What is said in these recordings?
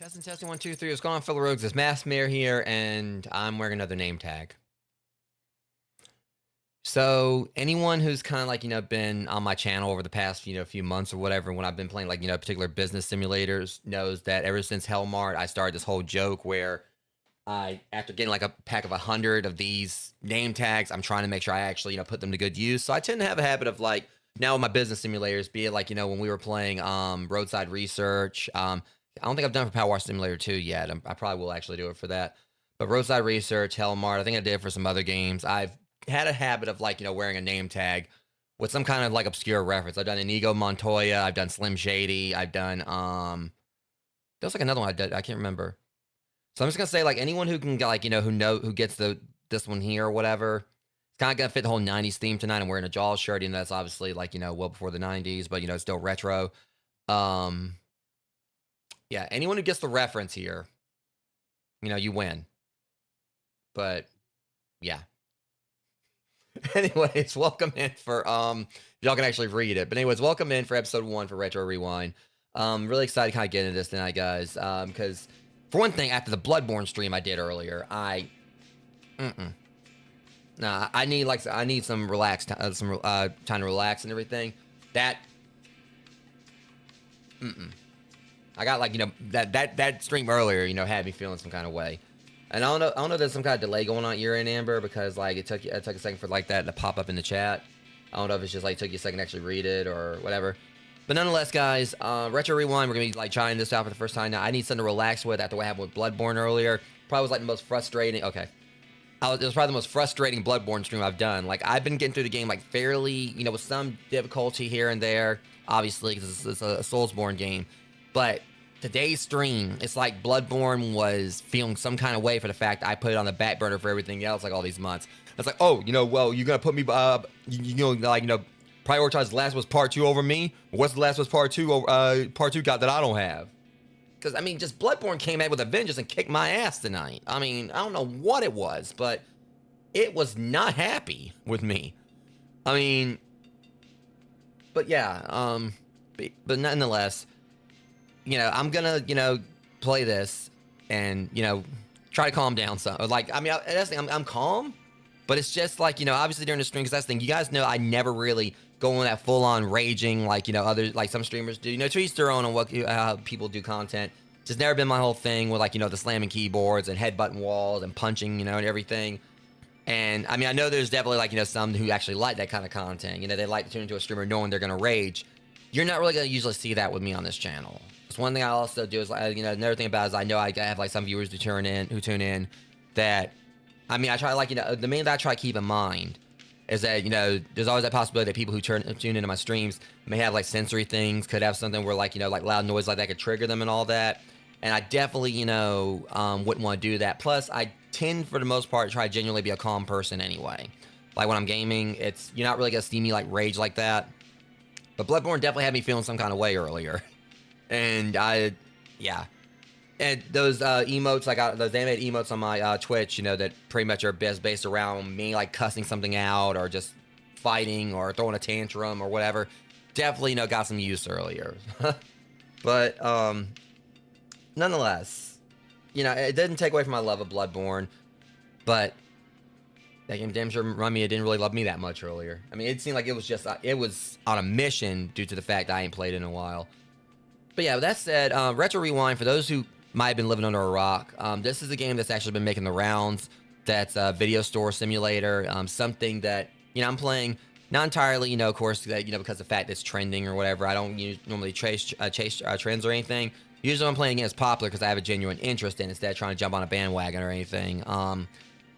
Testing, 1, 2, 3. What's going on, fellow rogues? It's Massmere here, and I'm wearing another name tag. So, anyone who's kind of like, been on my channel over the past, few months or whatever, when I've been playing like, particular business simulators, knows that ever since Hellmart, I started this whole joke where after getting like a pack of 100 of these name tags, I'm trying to make sure I actually, put them to good use. So I tend to have a habit of like, now with my business simulators, be it like, when we were playing Roadside Research, I don't think I've done it for Power Wash Simulator 2 yet. I probably will actually do it for that. But Roadside Research, Hellmart, I think I did it for some other games. I've had a habit of like, wearing a name tag with some kind of like obscure reference. I've done Inigo Montoya, I've done Slim Shady, I've done there's like another one I did, I can't remember. So I'm just gonna say like anyone who can get like, who gets this one here or whatever. It's kind of gonna fit the whole 90s theme tonight. I'm wearing a Jaws shirt, and that's obviously like, well before the 90s, but it's still retro. Yeah, anyone who gets the reference here, you win. But yeah. Anyways, welcome in for y'all can actually read it. But anyways, welcome in for episode 1 for Retro Rewind. Really excited to kind of get into this tonight, guys. Because for one thing, after the Bloodborne stream I did earlier, I need some relaxed time to relax and everything. I got like, that stream earlier, had me feeling some kind of way. And I don't know if there's some kind of delay going on here in Amber, because like it took a second for like that to pop up in the chat. I don't know if it's just like took you a second to actually read it or whatever. But nonetheless, guys, Retro Rewind, we're gonna be like trying this out for the first time now. I need something to relax with after what happened with Bloodborne earlier. Probably was like the most frustrating. Okay. It was probably the most frustrating Bloodborne stream I've done. Like, I've been getting through the game like fairly, with some difficulty here and there, obviously, because it's a Soulsborne game. But today's stream, it's like Bloodborne was feeling some kind of way for the fact I put it on the back burner for everything else, like all these months. It's like, oh, well, you're gonna put me, prioritize The Last of Us Part 2 over me? What's The Last of Us Part 2 got that I don't have? Because, I mean, just Bloodborne came out with a vengeance and kicked my ass tonight. I mean, I don't know what it was, but it was not happy with me. I mean, but yeah, but nonetheless, I'm gonna, play this and, try to calm down some. Like, I mean, that's the thing, I'm calm, but it's just like, obviously during the stream, because that's the thing, you guys know I never really go on that full-on raging like, others, like some streamers do. To each their own on how people do content. Just never been my whole thing with like, the slamming keyboards and headbutting walls and punching, and everything. And I mean, I know there's definitely like, some who actually like that kind of content. They like to tune into a streamer knowing they're gonna rage. You're not really gonna usually see that with me on this channel. It's one thing I also do is, another thing about it is I know I have like some viewers who tune in that, I mean, I try like, the main thing I try to keep in mind is that, there's always that possibility that people who tune into my streams may have like sensory things, could have something where like, like loud noise like that could trigger them and all that. And I definitely, wouldn't want to do that. Plus, I tend for the most part to try to genuinely be a calm person anyway. Like when I'm gaming, you're not really gonna see me like rage like that. But Bloodborne definitely had me feeling some kind of way earlier. And yeah. And those emotes, I got those animated emotes on my Twitch, that pretty much are based around me like cussing something out or just fighting or throwing a tantrum or whatever. Definitely, got some use earlier. But nonetheless, it didn't take away from my love of Bloodborne, but that game damn sure reminded me it didn't really love me that much earlier. I mean, it seemed like it was just it was on a mission due to the fact I ain't played in a while. But yeah, with that said, Retro Rewind, for those who might have been living under a rock, this is a game that's actually been making the rounds. That's a video store simulator, something that, I'm playing, not entirely, of course, that, because of the fact that it's trending or whatever. I don't normally chase trends or anything. Usually when I'm playing against popular because I have a genuine interest in it instead of trying to jump on a bandwagon or anything.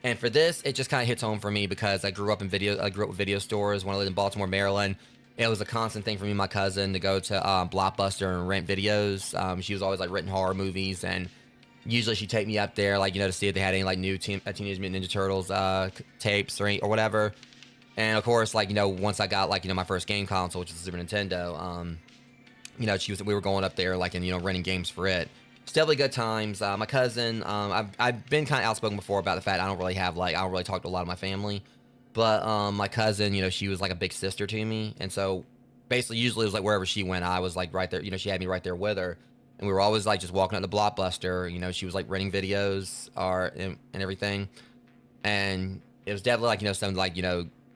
And for this, it just kind of hits home for me because I grew up with video stores when I lived in Baltimore, Maryland. It was a constant thing for me and my cousin to go to Blockbuster and rent videos. She was always like renting horror movies, and usually she'd take me up there, like, to see if they had any like new Teenage Mutant Ninja Turtles tapes or whatever. And of course, like, once I got like, my first game console, which is the Super Nintendo, we were going up there like and renting games for it. It's definitely good times. My cousin, I've been kind of outspoken before about the fact I don't really talk to a lot of my family. But my cousin, she was like a big sister to me. And so basically, usually it was like wherever she went, I was like right there. She had me right there with her. and we were always like just walking up the Blockbuster. She was like renting videos or and everything, and it was definitely like some like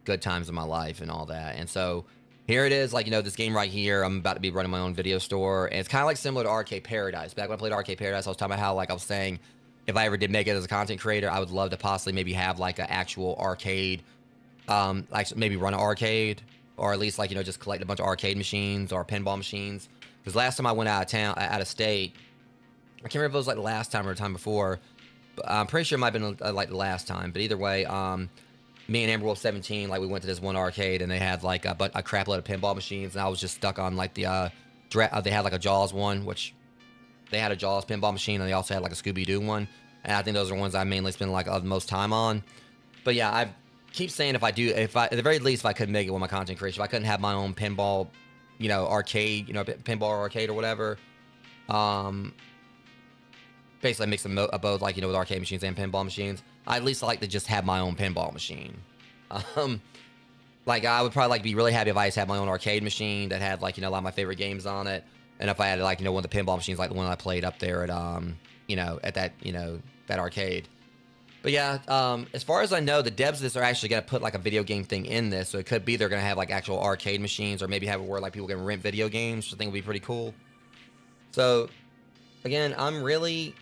good times in my life and all that. And so here it is, like this game right here. I'm about to be running my own video store, and it's kind of like similar to Arcade Paradise. Back when I played Arcade Paradise, I was talking about how like I was saying, if I ever did make it as a content creator, I would love to possibly maybe have like an actual arcade, like maybe run an arcade, or at least like just collect a bunch of arcade machines or pinball machines. Because last time I went out of town, out of state, I can't remember if it was like the last time or the time before. But I'm pretty sure it might have been like the last time. But either way, me and Amber Wolf 17, like we went to this one arcade and they had like a crap load of pinball machines, and I was just stuck on like the they had like a Jaws one, which they had a Jaws pinball machine, and they also had like a Scooby Doo one, and I think those are ones I mainly spend like the most time on. But yeah, I keep saying if I at the very least if I could make it with my content creation, if I couldn't have my own pinball, arcade, pinball arcade or whatever, um, basically mix them both like with arcade machines and pinball machines. I at least like to just have my own pinball machine. Um, like I would probably like be really happy if I just had my own arcade machine that had like a lot of my favorite games on it, and if I had like one of the pinball machines like the one I played up there at at that that arcade. But yeah, as far as I know, the devs of this are actually gonna put like a video game thing in this, so it could be they're gonna have like actual arcade machines, or maybe have it where like people can rent video games, which I think would be pretty cool. So again, I'm really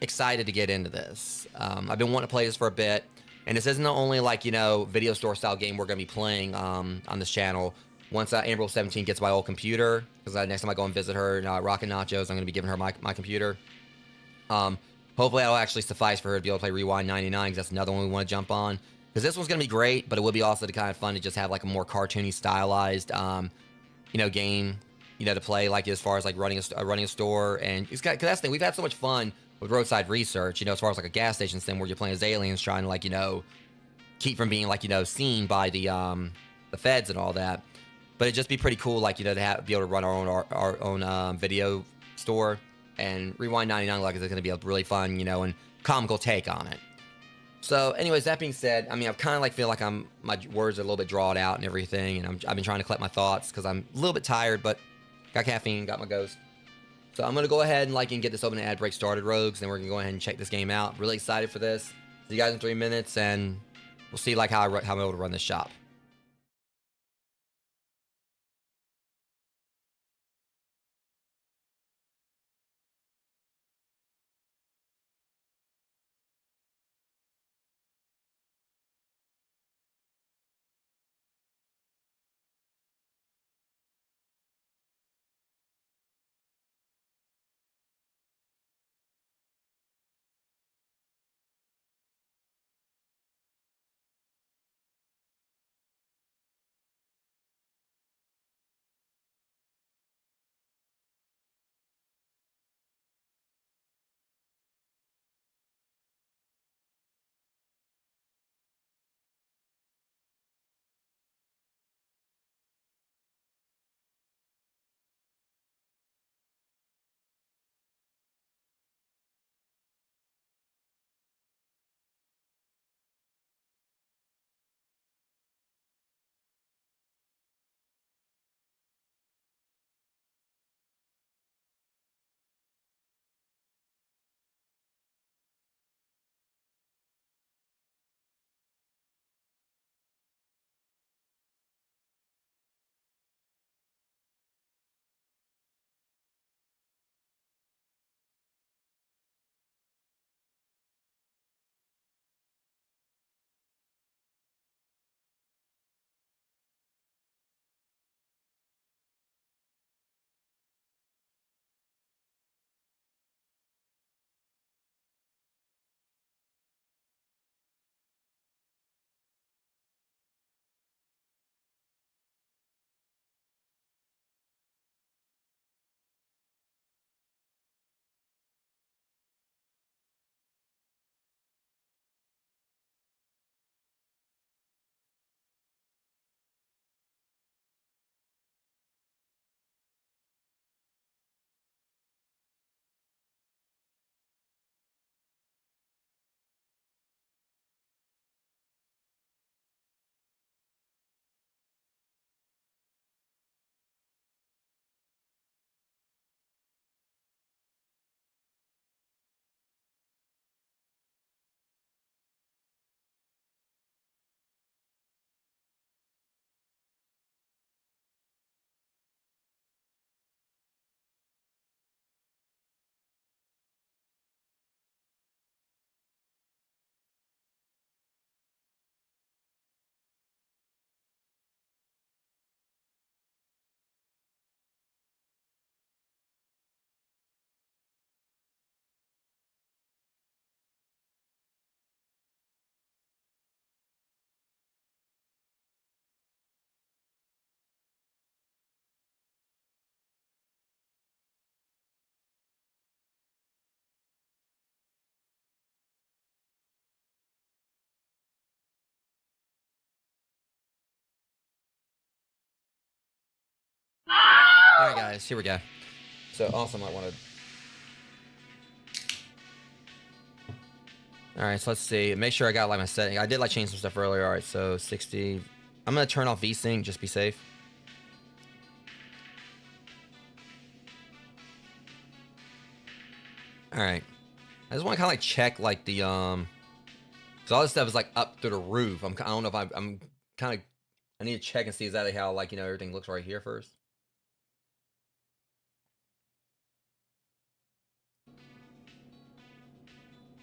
excited to get into this. I've been wanting to play this for a bit, and this isn't the only like video store style game we're gonna be playing on this channel. Once Amber 17 gets my old computer, because next time I go and visit her in Rockin' Nachos, I'm gonna be giving her my computer. Hopefully that'll actually suffice for her to be able to play Rewind 99, because that's another one we want to jump on. Because this one's gonna be great, but it would be also kind of fun to just have like a more cartoony stylized game, to play, like as far as like running a store. And it's got, because that's the thing, we've had so much fun with roadside research, as far as like a gas station thing where you're playing as aliens trying to like keep from being like seen by the feds and all that. But it'd just be pretty cool, like to be able to run our own video store. And Rewind 99 like is going to be a really fun and comical take on it. So anyways, that being said, I mean, I kind of like feel like my words are a little bit drawn out and everything, and I've been trying to collect my thoughts because I'm a little bit tired, but got caffeine, got my ghost. So I'm gonna go ahead and get this open ad break started, Rogues, and we're gonna go ahead and check this game out. Really excited for this. See you guys in 3 minutes, and we'll see like how I'm able to run this shop. All right, guys, here we go. So also might want to. All right, so let's see. Make sure I got like my setting. I did like change some stuff earlier. All right, so 60. I'm gonna turn off VSync, just be safe. All right. I just want to kind of like check like the because all this stuff is like up through the roof. I don't know if I'm kind of. I need to check and see exactly how like everything looks right here first.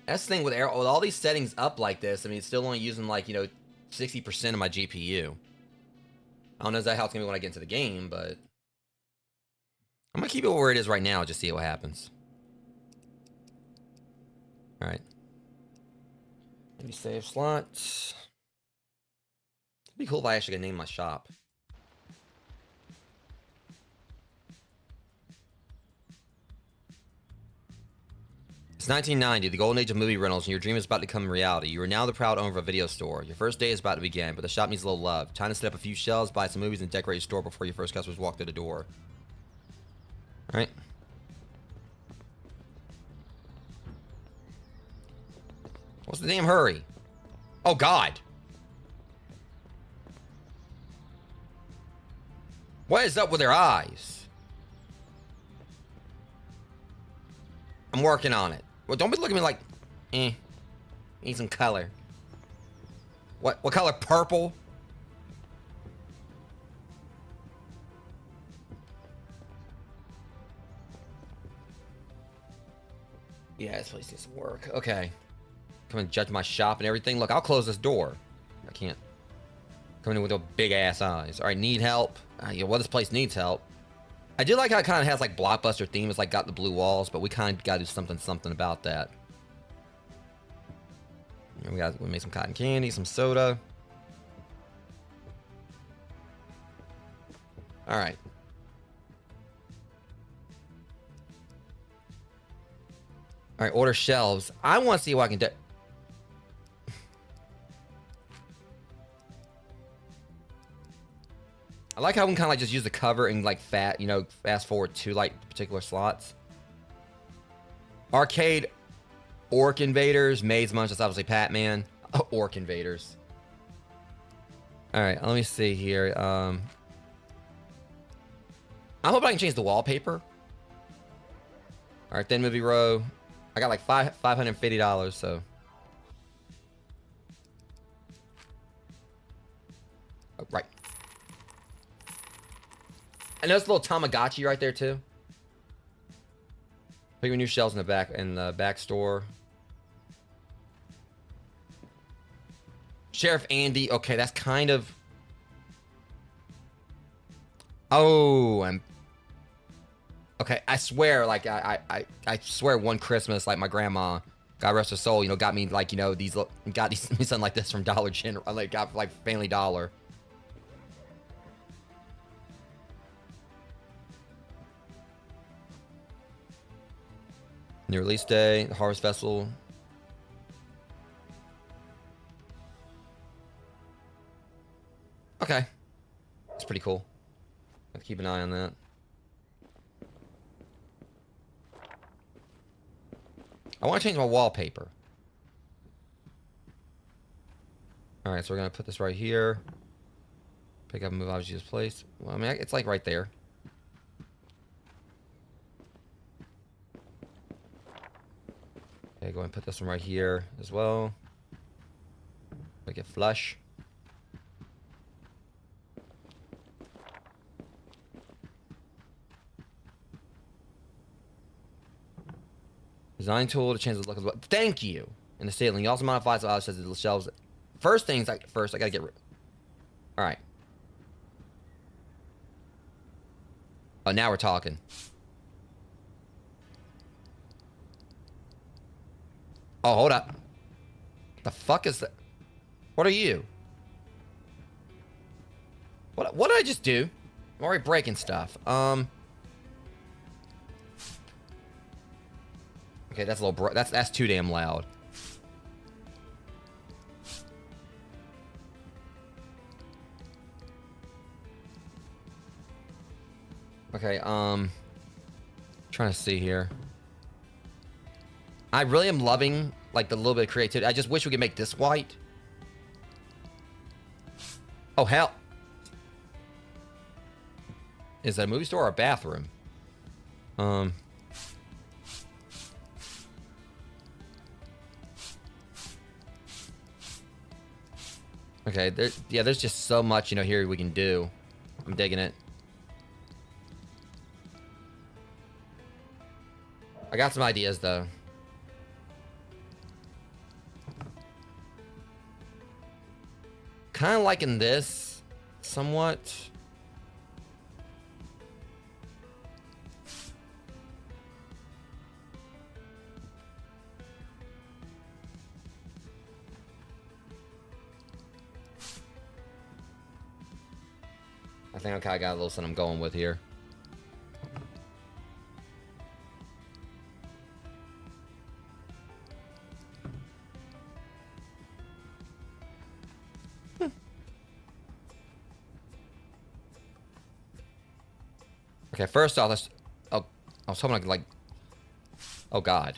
That's the thing with all these settings up like this. I mean, it's still only using like 60% of my GPU. I don't know exactly how it's gonna be when I get into the game, but I'm gonna keep it where it is right now. Just see what happens. All right. Let me save slots. It'd be cool if I actually could name my shop. It's 1990, the golden age of movie rentals, and your dream is about to become reality. You are now the proud owner of a video store. Your first day is about to begin, but the shop needs a little love. Time to set up a few shelves, buy some movies, and decorate your store before your first customers walk through the door. All right. What's the damn hurry? Oh, God. What is up with their eyes? I'm working on it. Well, don't be looking at me like, need some color. What color? Purple? Yeah, this place needs some work. Okay. Come and judge my shop and everything. Look, I'll close this door. I can't. Coming in with those big ass eyes. All right, need help. Well, this place needs help. I do like how it kind of has like Blockbuster theme. It's like got the blue walls, but we kind of got to do something about that. We make some cotton candy, some soda. All right. All right, order shelves. I want to see what I can do. I like how we can kind of like just use the cover and like fast forward to like particular slots. Arcade, Orc Invaders, Maze Munch. That's obviously Pat-Man. Oh, Orc Invaders. All right, let me see here. I hope I can change the wallpaper. All right, then movie row. I got like $550, so. Oh, right. And there's a little Tamagotchi right there too. Pick your new shelves in the back store. Sheriff Andy. Okay, that's kind of. Oh, okay, I swear, like I swear, one Christmas, like my grandma, God rest her soul, got me like these got these something like this from Dollar General, like got like Family Dollar. New release day, the Harvest Festival. Okay, it's pretty cool. Have to keep an eye on that. I want to change my wallpaper. All right, so we're gonna put this right here. Pick up and move obviously this place. Well, I mean, it's like right there. Okay, go ahead and put this one right here as well. Make it flush. Design tool to change the look of the. Thank you. And the ceiling. You also modifies the says the shelves. First things like first, I gotta get rid. All right. Oh, now we're talking. Oh, hold up. The fuck is that? What are you? What did I just do? I'm already breaking stuff. Okay, that's a little that's too damn loud. Okay, trying to see here. I really am loving, like, the little bit of creativity. I just wish we could make this white. Oh, hell. Is that a movie store or a bathroom? Okay, there's just so much, you know, here we can do. I'm digging it. I got some ideas, though. Kind of liking this, somewhat. I think I kind of got a little something I'm going with here. Okay, first off, let's... Oh, I was hoping I could, like... Oh, God.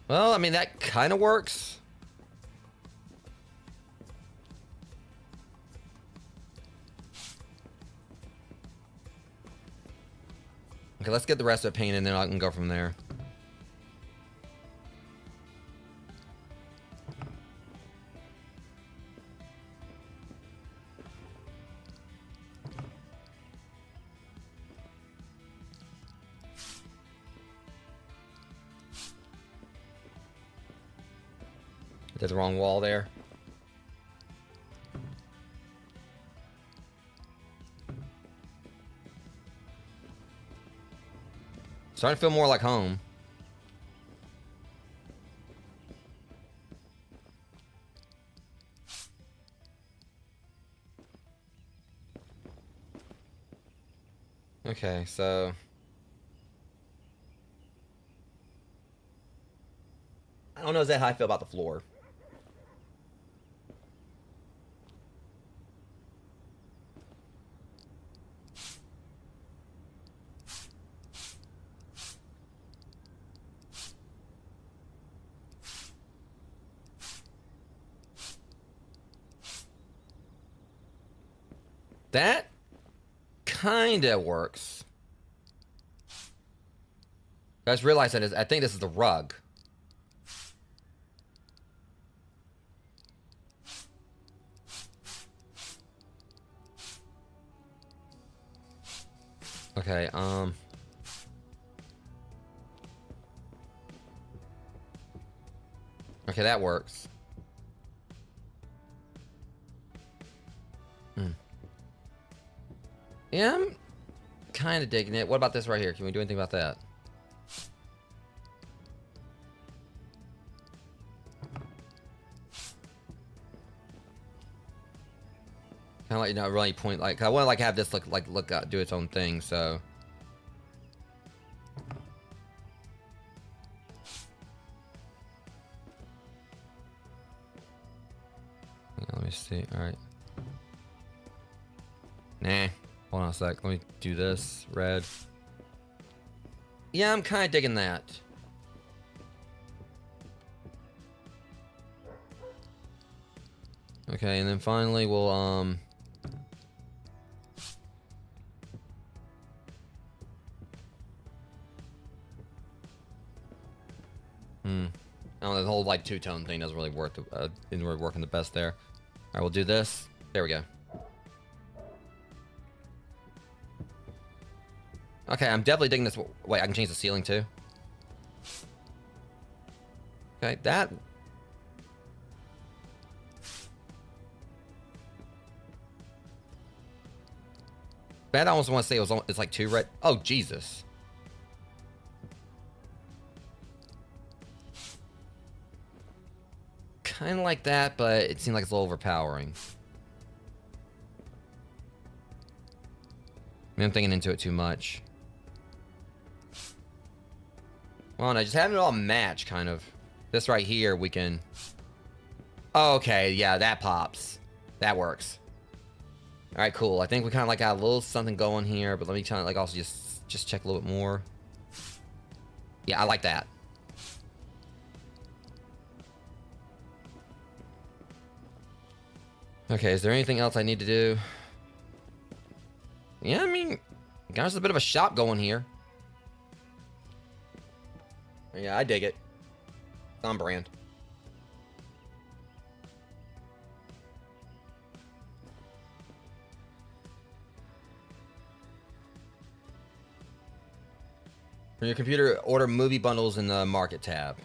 Well, I mean, that kind of works. Okay, let's get the rest of it painted, and then I can go from there. Did the wrong wall there. Starting to feel more like home. Okay, so... I don't know exactly how I feel about the floor. That kind of works. I just realized that I think this is the rug. Okay, okay, that works. Yeah, I'm kind of digging it. What about this right here? Can we do anything about that? Kind of like, you know, really point, like, I want to, like, have this look do its own thing, so. Let me see. All right. Nah. Hold on a sec. Let me do this. Red. Yeah, I'm kind of digging that. Okay, and then finally we'll, I don't know, the whole, like, two-tone thing doesn't really work, isn't really working the best there. Alright, we'll do this. There we go. Okay, I'm definitely digging this. Wait, I can change the ceiling too. Okay, that. Bad, I almost want to say it's like too red. Oh, Jesus. Kind of like that, but it seems like it's a little overpowering. Maybe I'm thinking into it too much. Well, no, just having it all match, kind of. This right here, we can... Oh, okay, yeah, that pops. That works. All right, cool. I think we kind of like got a little something going here, but let me kind of like also just check a little bit more. Yeah, I like that. Okay, is there anything else I need to do? Yeah, I mean, got us a bit of a shop going here. Yeah, I dig it. It's on brand. From your computer, order movie bundles in the market tab.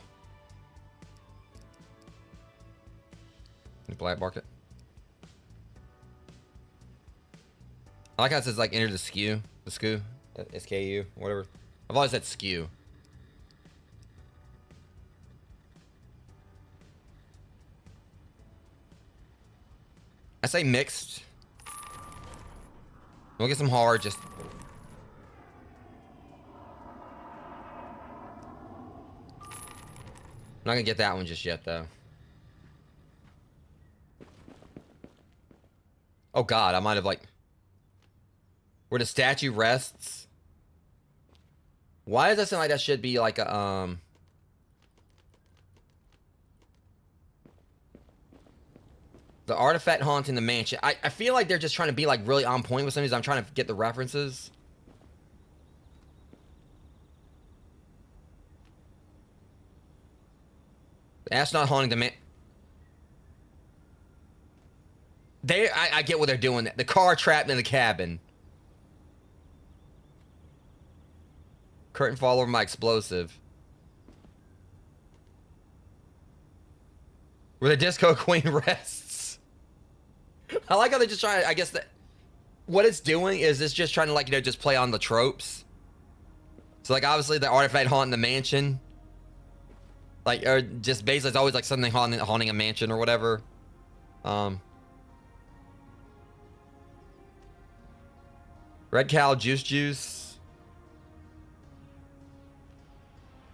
Black market. I like how it says like enter the SKU, SKU, whatever. I've always said SKU. I say mixed. We'll get some hard, just. I'm not gonna get that one just yet, though. Oh God, I might have like. Where the statue rests. Why does that sound like that should be like a the artifact haunting the mansion. I feel like they're just trying to be like really on point with some of these. I'm trying to get the references. The astronaut haunting the man. I get what they're doing. The car trapped in the cabin. Curtain fall over my explosive. Where the disco queen rests. I like how they're just trying. I guess that what it's doing is it's just trying to like just play on the tropes. So like obviously the artifact haunting the mansion. Like or just basically it's always like something haunting a mansion or whatever. Red cow juice.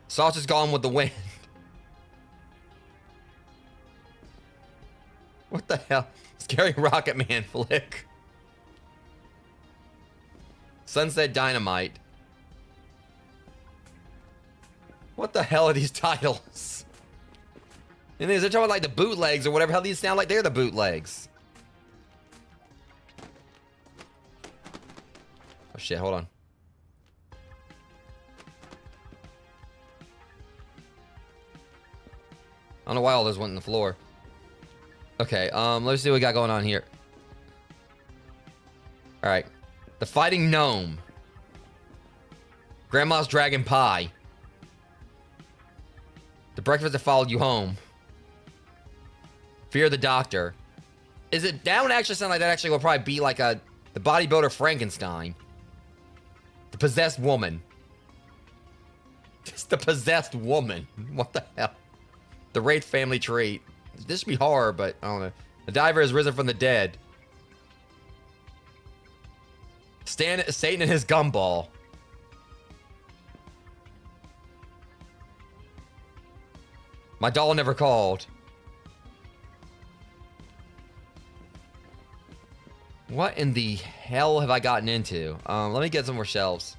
Sauce is gone with the wind. What the hell? Scary Rocket Man flick. Sunset Dynamite. What the hell are these titles? And they're talking about like the bootlegs or whatever. How these sound like they're the bootlegs. Oh shit, hold on. I don't know why all those went in the floor. Okay, let's see what we got going on here. Alright. The Fighting Gnome. Grandma's Dragon Pie. The Breakfast That Followed You Home. Fear the Doctor. Is it that one actually sound like that actually will probably be like the bodybuilder Frankenstein. The Possessed Woman. Just the Possessed Woman. What the hell? The Wraith Family Treat. This should be horror, but I don't know. The Diver has risen from the dead. Satan and his gumball. My doll never called. What in the hell have I gotten into? Let me get some more shelves.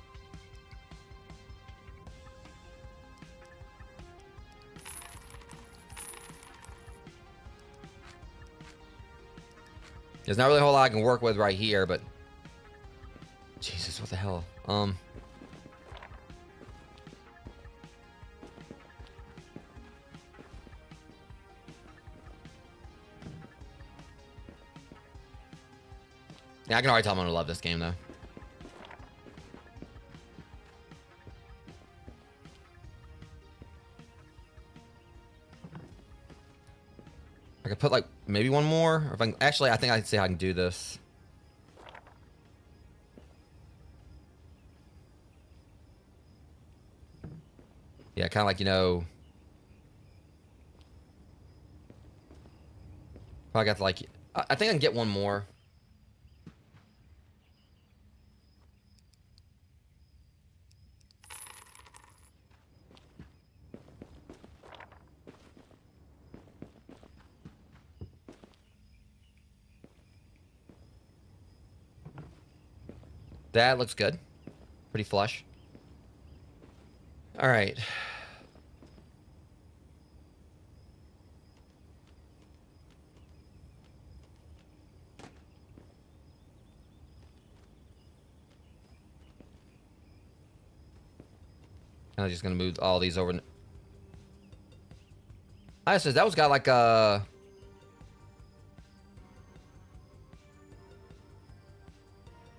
There's not really a whole lot I can work with right here, but Jesus, what the hell? Yeah, I can already tell I'm gonna love this game though. I could put like maybe one more. Or if I can, actually, I think I can see how I can do this. Yeah, kind of like I got to like. I think I can get one more. That looks good. Pretty flush. All right. I'm just gonna move all these over. I said that was got like a.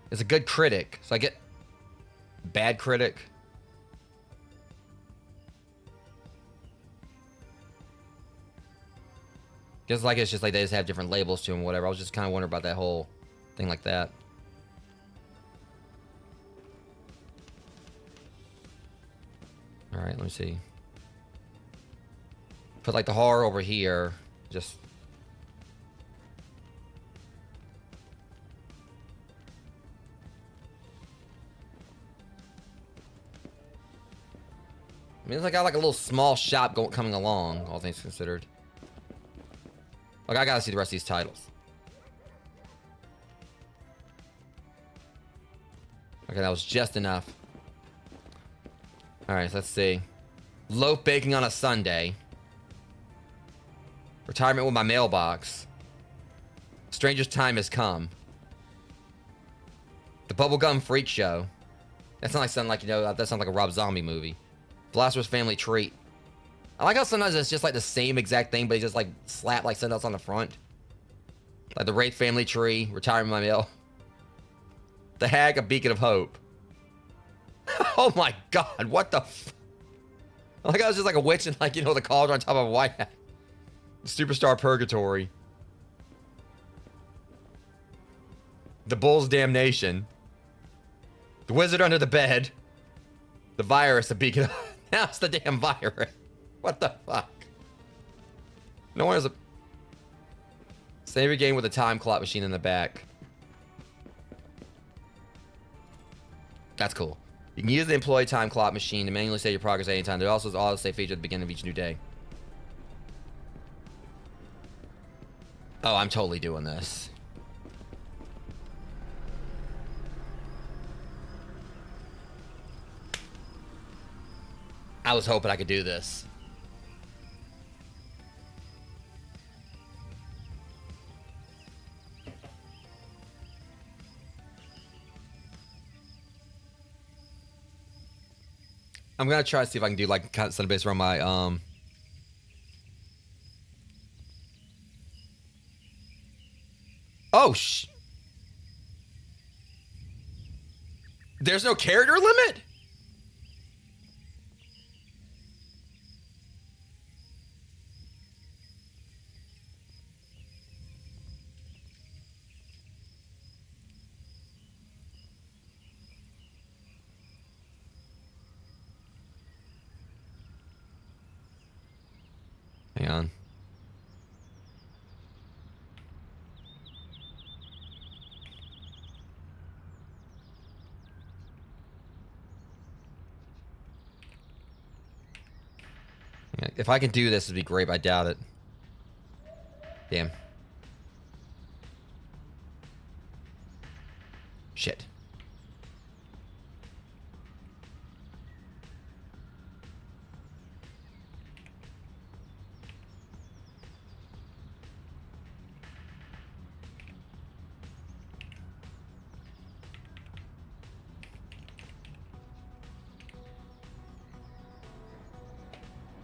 It's a good critic, so I get bad critic. Just like it's just like they just have different labels to them, whatever. I was just kind of wondering about that whole thing like that. All right, let me see. Put like the horror over here. Just. I mean, it's like I got like a little small shop coming along, all things considered. Like I gotta see the rest of these titles. Okay, that was just enough. All right, so let's see. Loaf baking on a Sunday. Retirement with my mailbox. Stranger's time has come. The Bubblegum Freak Show. That sounds like something like, you know, that sounds like a Rob Zombie movie. Philosopher's Family Treat. I like how sometimes it's just like the same exact thing, but he just like slap like something else on the front. Like the Wraith Family Tree, Retirement with my mail. The Hag, A Beacon of Hope. Oh my god, what the f... Like I was just like a witch and like, you know, the cauldron on top of a white hat. Superstar Purgatory. The Bull's Damnation. The Wizard Under the Bed. The Virus, A Beacon of... Now it's the damn virus. What the fuck? No one has a... Save your game with a time clock machine in the back. That's cool. You can use the employee time clock machine to manually save your progress at any time. There also is an auto-save feature at the beginning of each new day. Oh, I'm totally doing this. I was hoping I could do this. I'm gonna try to see if I can do like kind of something based around my Oh There's no character limit? Hang on. If I can do this, it'd be great, but I doubt it. Damn. Shit.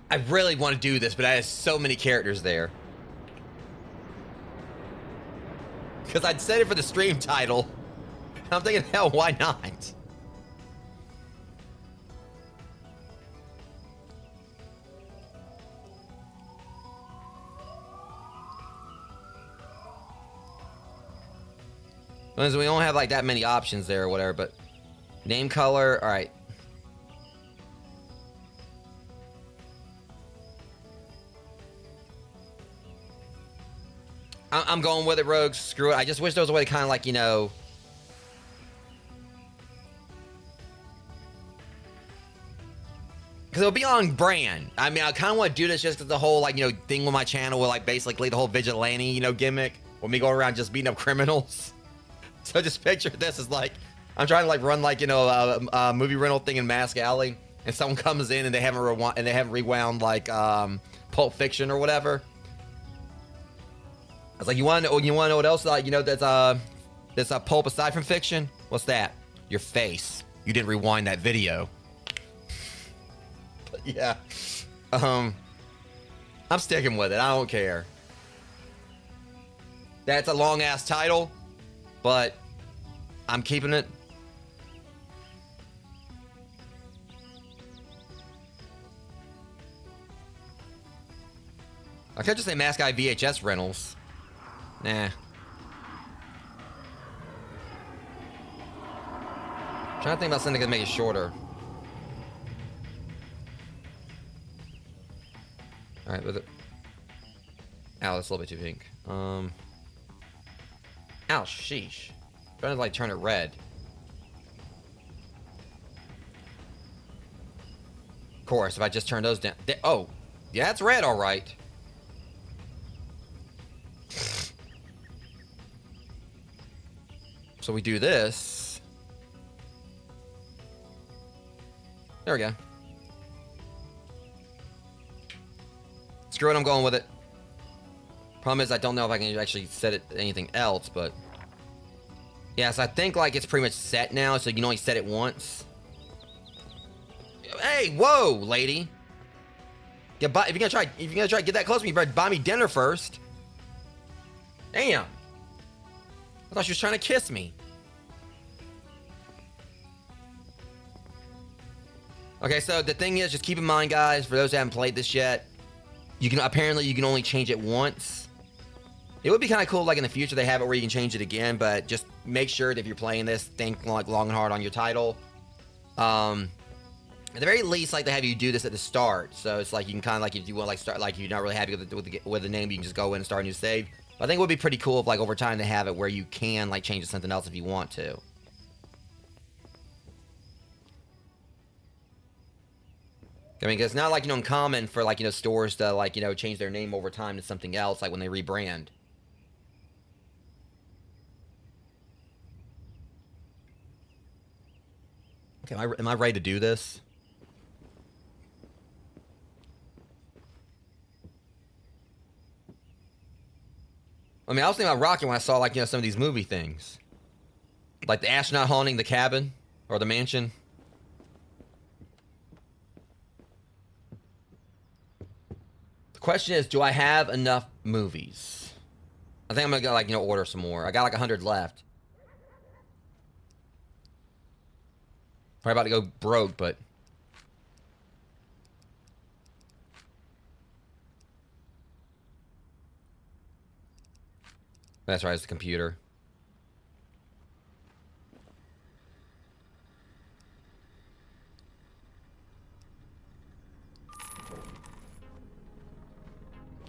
I really want to do this, but I have so many characters there. Because I'd set it for the stream title. I'm thinking, hell, why not? Because we don't have like that many options there or whatever, but name color, all right. I'm going with it, Rogues. Screw it. I just wish there was a way to kind of like, you know... Because it'll be on brand. I mean, I kind of want to do this just because the whole, like, you know, thing with my channel will, like, basically the whole vigilante, you know, gimmick. With me going around just beating up criminals. So just picture this as, like, I'm trying to like run like, you know, a movie rental thing in Mask Alley, and someone comes in and they haven't rewound like Pulp Fiction or whatever. I was like, you want to know what else? You know, there's a pulp aside from fiction. What's that? Your face. You didn't rewind that video. But yeah, I'm sticking with it. I don't care. That's a long ass title, but I'm keeping it. I could just say Mask Eye VHS rentals. Nah. Trying to think about something that could make it shorter. Alright, with it. Ow, that's a little bit too pink. Ow, sheesh. Trying to like turn it red. Of course, if I just turn those down. Oh, yeah, it's red, alright. So we do this. There we go. Screw it, I'm going with it. Problem is, I don't know if I can actually set it to anything else, but... Yeah, so I think, like, it's pretty much set now, so you can only set it once. Hey, whoa, lady. Yeah, if you're gonna try to get that close to me, you better buy me dinner first. Damn. I thought she was trying to kiss me. Okay, so the thing is, just keep in mind, guys, for those who haven't played this yet, you can only change it once. It would be kind of cool, like in the future, they have it where you can change it again, but just make sure that if you're playing this, think like long and hard on your title. At the very least, like they have you do this at the start, so it's like you can kind of like if you want like start like you're not really happy with the name, you can just go in and start a new save. But I think it would be pretty cool if like over time they have it where you can like change it to something else if you want to. I mean, 'cause it's not like, you know, uncommon for like, you know, stores to like, you know, change their name over time to something else, like when they rebrand. Okay, am I ready to do this? I mean, I was thinking about rocking when I saw like, you know, some of these movie things. Like the astronaut haunting the cabin or the mansion. The question is, do I have enough movies? I think I'm gonna go like, you know, order some more. I got like 100 left. Probably about to go broke, but that's right, it's the computer.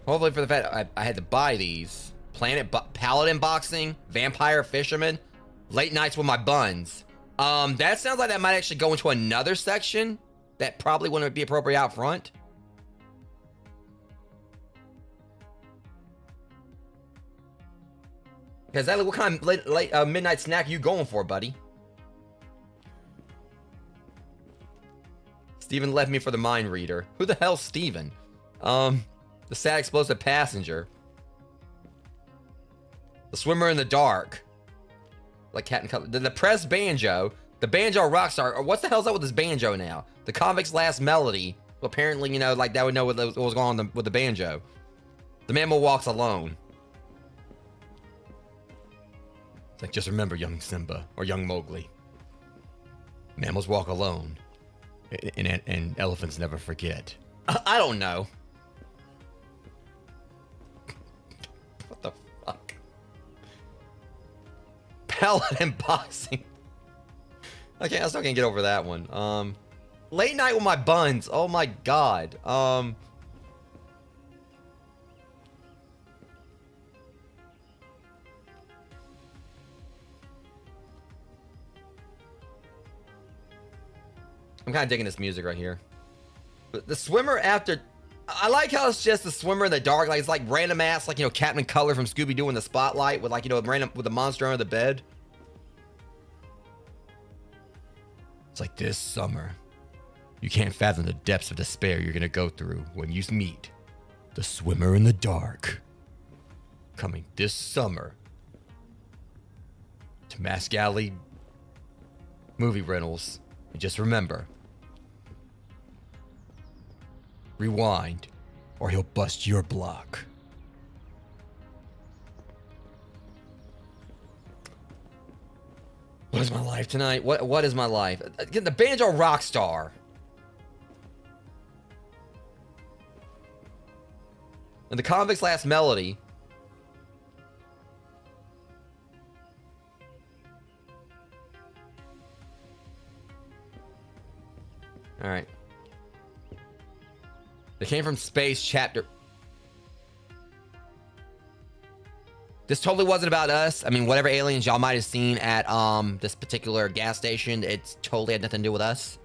Hopefully for the fact I had to buy these. Paladin Boxing, Vampire Fisherman, Late Nights with My Buns. That sounds like that might actually go into another section that probably wouldn't be appropriate out front. Because that, what kind of late midnight snack you going for, buddy? Steven left me for the mind reader. Who the hell's Steven? The sad explosive passenger. The swimmer in the dark. Like Captain Cutler. The depressed banjo. The banjo rock star. What the hell's up with this banjo now? The convict's last melody. Well, apparently, you know, like that would know what was going on with the banjo. The mammal walks alone. It's like, just remember, young Simba or young Mowgli. Mammals walk alone. And elephants never forget. I don't know. What the fuck? Paladin Boxing. I still can't get over that one. Late Night with My Buns. Oh my god. I'm kind of digging this music right here. But the swimmer after... I like how it's just the swimmer in the dark. Like, it's like random ass, like, you know, Captain Color from Scooby-Doo in the spotlight with, like, you know, random with the monster under the bed. It's like this summer. You can't fathom the depths of despair you're gonna go through when you meet the swimmer in the dark. Coming this summer to Mask Alley movie rentals. And just remember, rewind or he'll bust your block. What is my life tonight? What is my life? Again, the banjo rock star. And the convict's last melody. All right. They came from space chapter. This totally wasn't about us. I mean, whatever aliens y'all might have seen at this particular gas station, it's totally had nothing to do with us.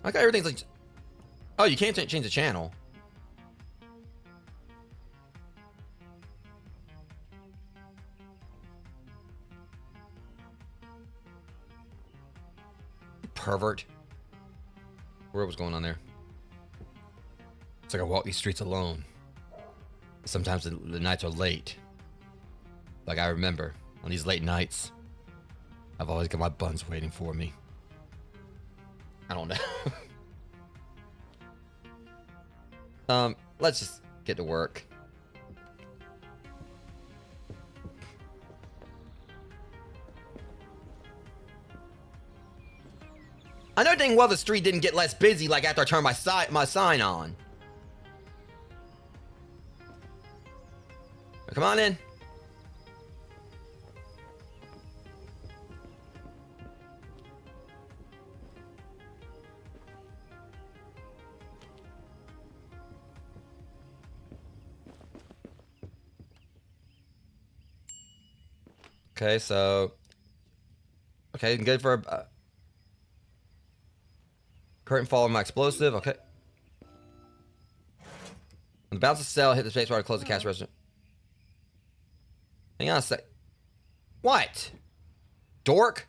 I got everything's like, oh, you can't change the channel. Pervert. What was going on there? It's like I walk these streets alone. Sometimes the nights are late. Like I remember on these late nights, I've always got my buns waiting for me. I don't know. Let's just get to work. I know dang well the street didn't get less busy like after I turned my sign on. Come on in. Okay, so okay, good for a curtain fall on my explosive. Okay. When the bounce to sell, hit the space bar to close the cash register. Hang on a sec. What? Dork?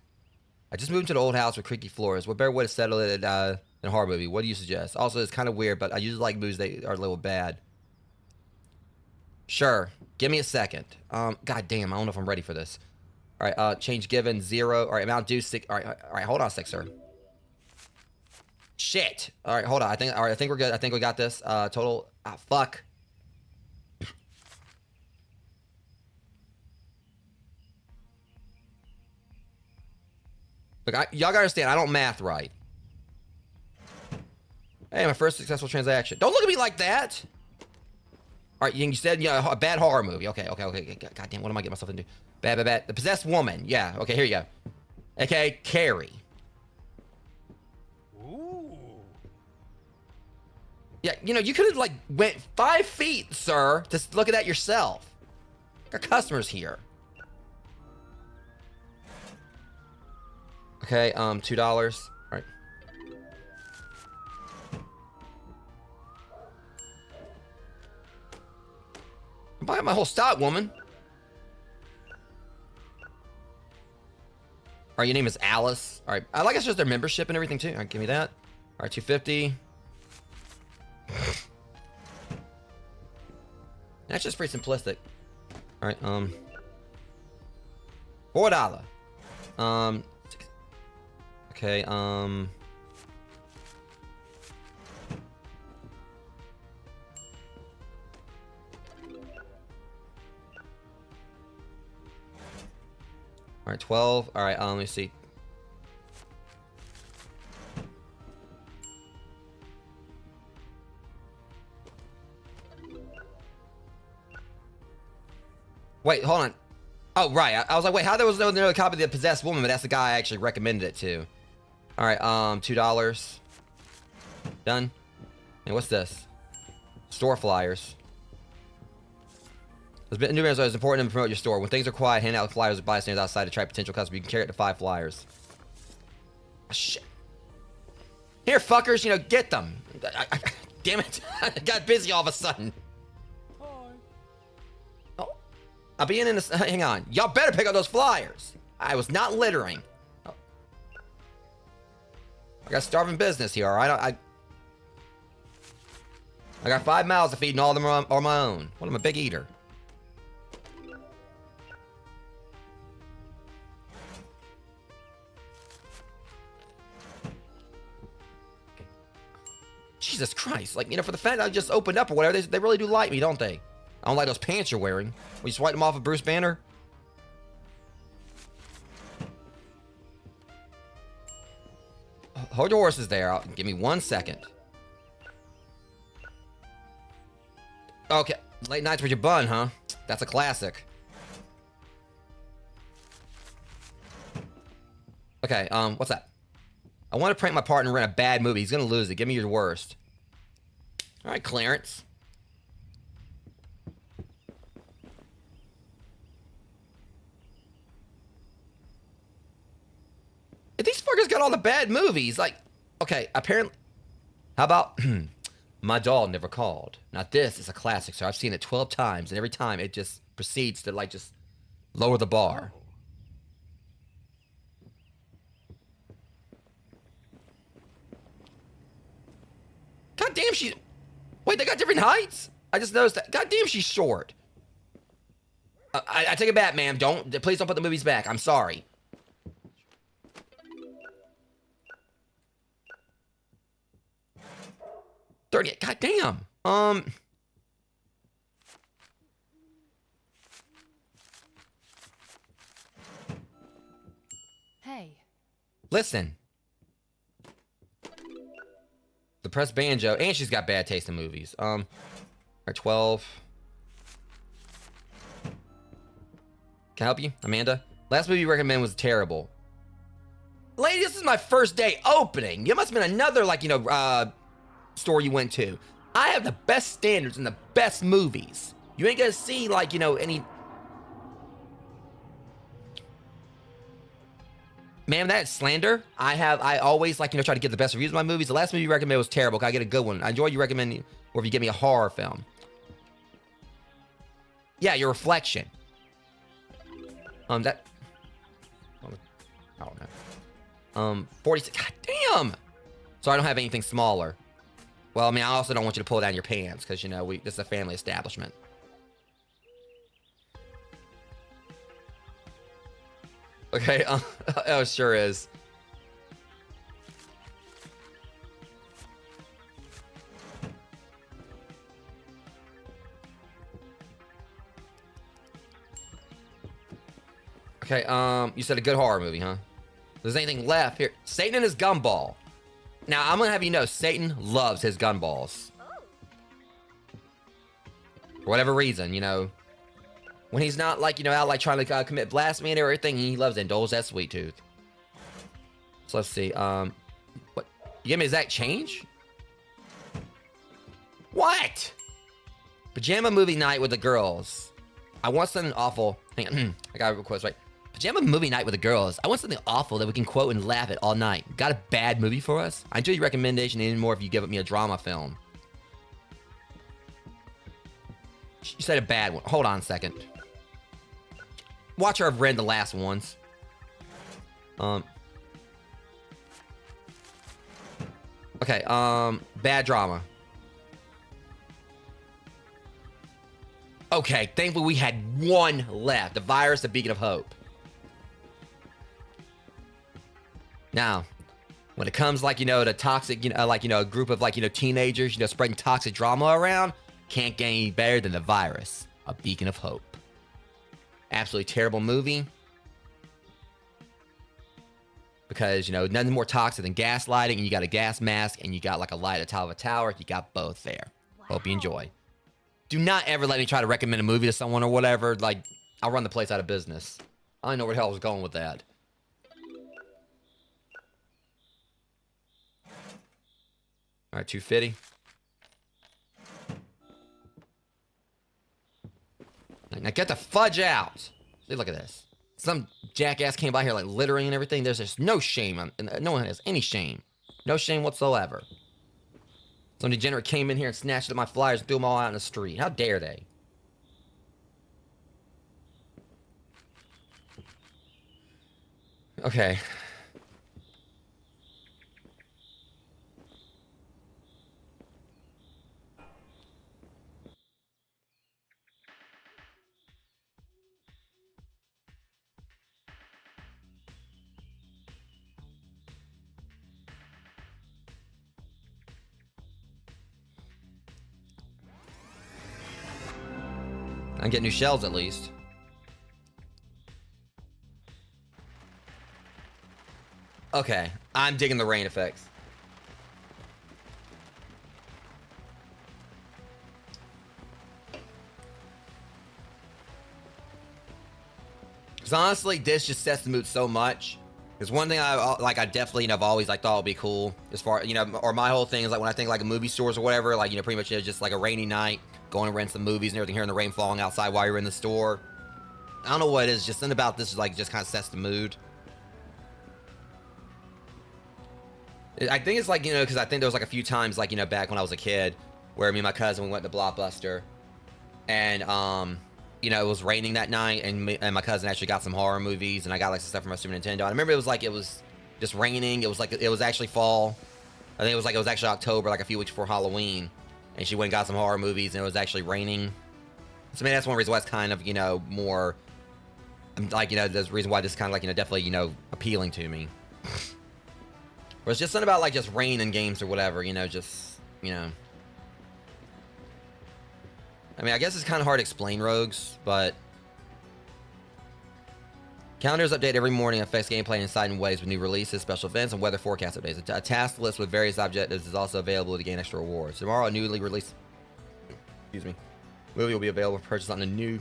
I just moved to the old house with creaky floors. What better way to settle it in a horror movie? What do you suggest? Also, it's kind of weird, but I usually like movies that are a little bad. Sure. Give me a second. God damn, I don't know if I'm ready for this. All right, change given 0. All right, amount due 6. All right, hold on a sec, sir. Shit. All right, hold on. I think we're good. I think we got this. Total. Ah, fuck. Look, y'all gotta understand, I don't math right. Hey, my first successful transaction. Don't look at me like that. All right, you said a bad horror movie. Okay. God damn, what am I getting myself into? Bad. The possessed woman. Yeah. Okay, here you go. Okay, Carrie. Ooh. Yeah, you could have like went 5 feet, sir, to look at that yourself. Our customers here. Okay, $2. All right. I'm buying my whole stock, woman. All right, your name is Alice. All right, I like it's just their membership and everything too. All right, give me that. All right, $250. That's just pretty simplistic. All right, $4. Okay, all right, 12. All right, let me see. Wait, hold on. Oh, right. I was like, wait, how there was no copy of the possessed woman, but that's the guy I actually recommended it to. All right, $2. Done. And what's this? Store flyers. New members, it's important to promote your store. When things are quiet, hand out flyers to bystanders outside to attract potential customers. You can carry it to 5 flyers. Oh, shit. Here, fuckers, get them. Damn it. I got busy all of a sudden. Oh, I'll be in this. Hang on. Y'all better pick up those flyers. I was not littering. Oh. I got starving business here, all right? I got 5 mouths to feed and all of them are my own. What, I'm a big eater. Jesus Christ. Like, you know, for the fact that I just opened up or whatever, they really do like me, don't they? I don't like those pants you're wearing. Will you swipe them off of Bruce Banner? Hold your horses there. Give me 1 second. Okay. Late nights with your bun, huh? That's a classic. Okay, what's that? I want to prank my partner and rent a bad movie. He's gonna lose it. Give me your worst. All right, Clarence. If these fuckers got all the bad movies, like, okay, apparently, how about My Doll Never Called? Now this is a classic, so I've seen it 12 times, and every time it just proceeds to, like, just lower the bar. God damn, she's... Wait, they got different heights? I just noticed that. God damn, she's short. I take it back, ma'am. Please don't put the movies back. I'm sorry. $38. God damn. Hey. Listen. The press banjo, and she's got bad taste in movies. Or 12. Can I help you, Amanda? Last movie you recommend was terrible. Lady, this is my first day opening. You must have been another, like, you know, store you went to. I have the best standards and the best movies. You ain't gonna see, like, you know, any... Ma'am, that's slander. I always, like, you know, try to get the best reviews of my movies. The last movie you recommended was terrible. Can I get a good one? I enjoy you recommending, or if you give me a horror film. Yeah, your reflection. That... I don't know. 46... God damn! So I don't have anything smaller. Well, I mean, I also don't want you to pull down your pants, because, you know, this is a family establishment. Okay, oh, it sure is. Okay, you said a good horror movie, huh? There's anything left here? Satan and his gumball. Now, I'm gonna have you know, Satan loves his gunballs. For whatever reason, you know. When he's not, like, you know, out, like, trying to commit blasphemy and everything, he loves to indulge that sweet tooth. So let's see, what? You give me exact change? What? Pajama movie night with the girls. I want something awful. Hang on, I got a request, right? Pajama movie night with the girls. I want something awful that we can quote and laugh at all night. Got a bad movie for us? I enjoy your recommendation even more if you give me a drama film. You said a bad one. Hold on a second. Watch her have read the last ones. Okay, bad drama. Okay, thankfully we had one left. The Virus, the Beacon of Hope. Now, when it comes, like, you know, to toxic, you know, like, you know, a group of, like, you know, teenagers, you know, spreading toxic drama around, can't get any better than The Virus, a Beacon of Hope. Absolutely terrible movie. Because, you know, nothing more toxic than gaslighting, and you got a gas mask, and you got, like, a light at the top of a tower. You got both there. Wow. Hope you enjoy. Do not ever let me try to recommend a movie to someone or whatever. Like, I'll run the place out of business. I don't know where the hell I was going with that. All right, 250. Now get the fudge out. See, look at this. Some jackass came by here, like, littering and everything. There's just no shame. No one has any shame. No shame whatsoever. Some degenerate came in here and snatched up my flyers and threw them all out in the street. How dare they? Okay. I can get new shells at least. Okay, I'm digging the rain effects. Because honestly, this just sets the mood so much. Because one thing I definitely, I've always like thought would be cool as far, or my whole thing is like when I think like movie stores or whatever, like, pretty much just like a rainy night, going to rent some movies and everything, hearing the rain falling outside while you're in the store. I don't know what it is, just something about this like just kind of sets the mood. I think it's like, because I think there was like a few times like, back when I was a kid where me and my cousin, we went to Blockbuster and, it was raining that night and my cousin actually got some horror movies and I got like some stuff from my Super Nintendo. I remember it was just raining. It was actually fall. I think it was actually October, like a few weeks before Halloween. And she went and got some horror movies and it was actually raining. So maybe that's one reason why it's kind of, more, like, the reason why this is kind of like, definitely, appealing to me. But it's just something about like just rain in games or whatever, just, I mean, I guess it's kind of hard to explain Rogues, but calendars update every morning, affects gameplay in exciting ways with new releases, special events, and weather forecast updates. A task list with various objectives is also available to gain extra rewards. Tomorrow, a newly released, movie will be available for purchase on a new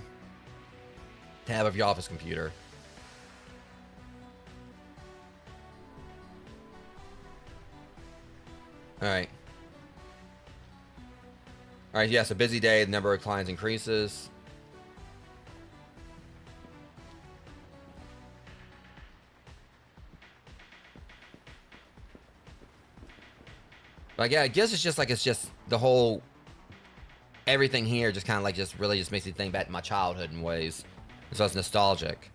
tab of your office computer. All right. All right, yes, a busy day. The number of clients increases. Like, yeah, I guess it's just the whole, everything here just kind of like just really just makes me think back to my childhood in ways. So it's nostalgic.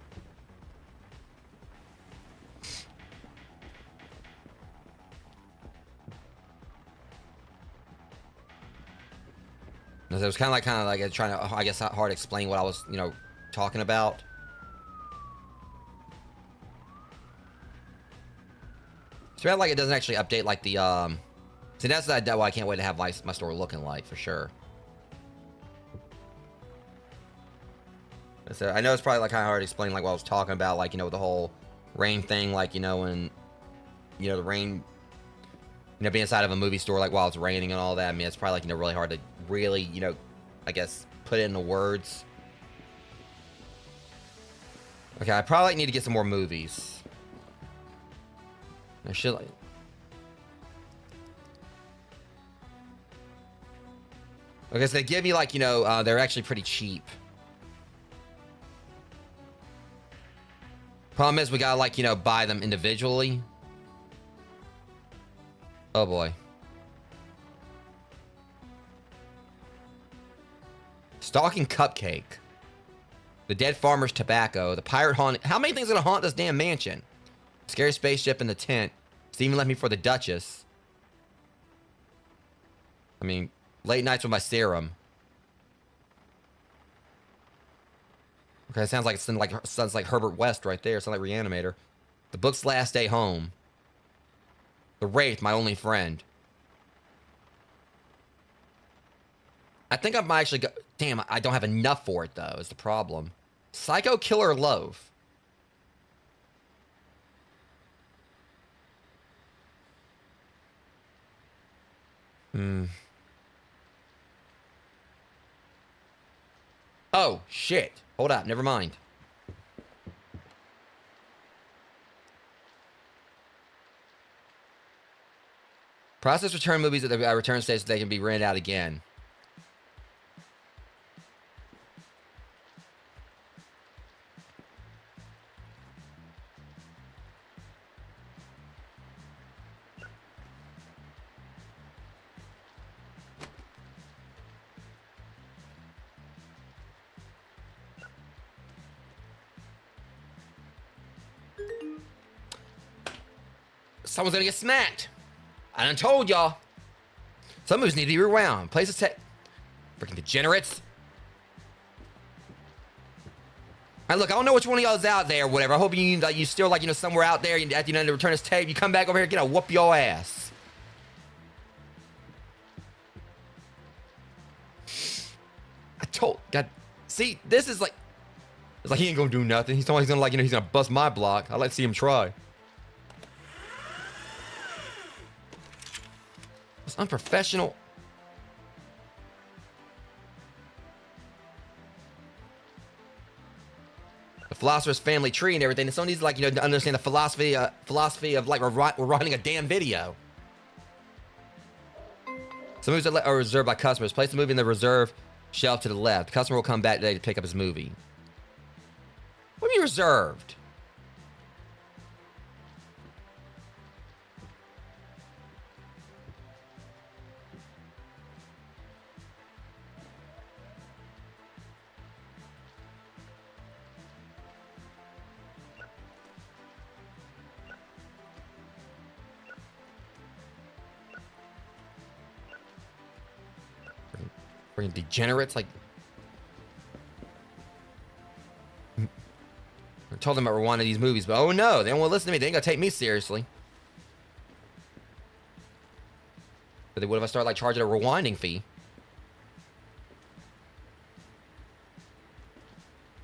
It was kind of like trying to, I guess, hard to explain what I was, talking about. It's bad like it doesn't actually update like the, see, that's why I can't wait to have my store looking like, for sure. So I know it's probably like kind of hard to explain like what I was talking about, like, with the whole rain thing, like, when, the rain, being inside of a movie store, like while it's raining and all that. I mean, it's probably like, really hard to really, I guess, put it into words. Okay, I probably need to get some more movies. I should like. Okay, so they give you like, they're actually pretty cheap. Problem is we gotta like, buy them individually. Oh boy. Stalking Cupcake. The Dead Farmer's Tobacco. The Pirate Haunt. How many things are gonna haunt this damn mansion? Scary Spaceship in the Tent. Steven left me for the Duchess. I mean, Late Nights with My Serum. Okay, sounds like Herbert West right there. Sounds like Reanimator. The Book's Last Day Home. The Wraith, My Only Friend. I think I might actually go. Damn, I don't have enough for it though. Is the problem? Psycho Killer Loaf. Oh shit! Hold up. Never mind. Process return movies at the return stage so they can be rented out again. Someone's gonna get smacked. I done told y'all. Some movies need to be rewound. Places take. Freaking degenerates. And look, I don't know which one of y'all's out there or whatever. I hope you still like, somewhere out there. At the end of the return this tape, you come back over here, whoop your ass. I told, God, see, this is like, it's like he ain't gonna do nothing. He's gonna like, he's gonna bust my block. I'd like to see him try. It's unprofessional. The philosopher's family tree and everything. Some of these, like, to understand the philosophy of like we're running a damn video. Some movies are reserved by customers. Place the movie in the reserve shelf to the left. The customer will come back today to pick up his movie. What do you mean reserved? Freaking degenerates, like. I told them I were one of these movies, but oh no, they don't want to listen to me. They ain't gonna take me seriously. But they would if I start like charging a rewinding fee.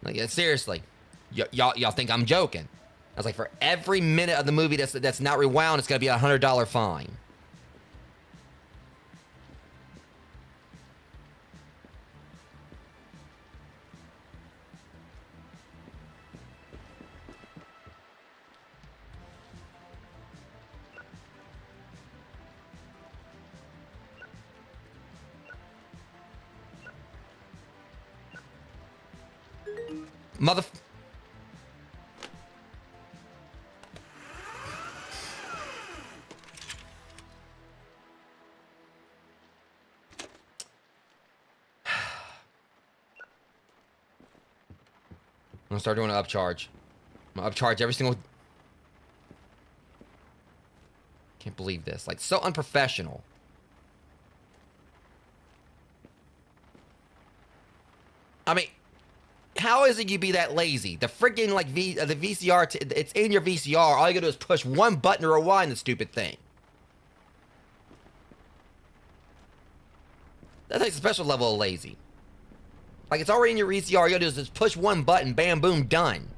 Like, yeah, seriously, y'all think I'm joking? I was like, for every minute of the movie that's not rewound, it's gonna be a $100 fine. Mother. I'm gonna start doing an upcharge. I'm gonna upcharge every single. Can't believe this. Like, so unprofessional. I mean, how is it you be that lazy? The freaking like the VCR, it's in your VCR. All you gotta do is push one button to rewind the stupid thing. That takes a special level of lazy. Like, it's already in your VCR. All you gotta do is just push one button, bam, boom, done.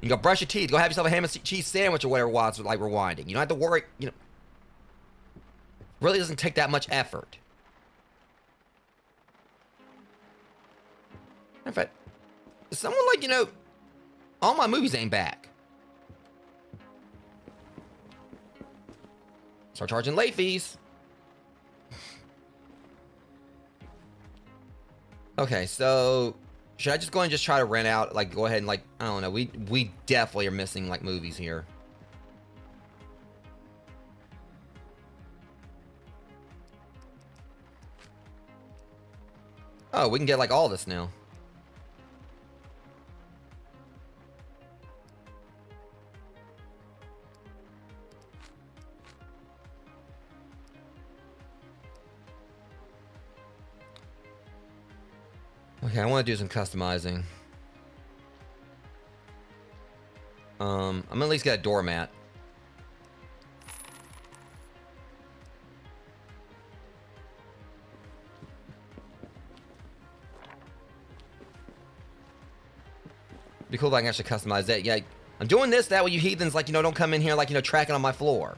You go brush your teeth. Go have yourself a ham and cheese sandwich or whatever while it's like rewinding. You don't have to worry. Really doesn't take that much effort. In fact, someone like, all my movies ain't back. Start charging late fees. Okay, so should I just go and just try to rent out, like, go ahead and, like, I don't know, we definitely are missing, like, movies here. Oh, we can get, like, all this now. Okay, I want to do some customizing. I'm gonna at least get a doormat. Be cool if I can actually customize that. Yeah, I'm doing this that way you heathens, like, don't come in here like, tracking on my floor.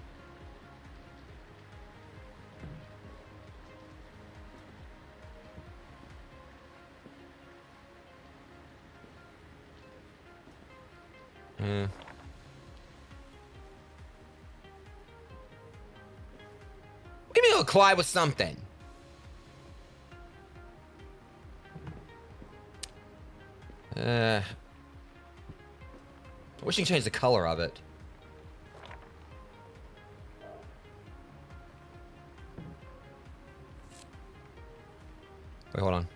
Give me a little quiet with something. I wish you could change the color of it. Wait, hold on.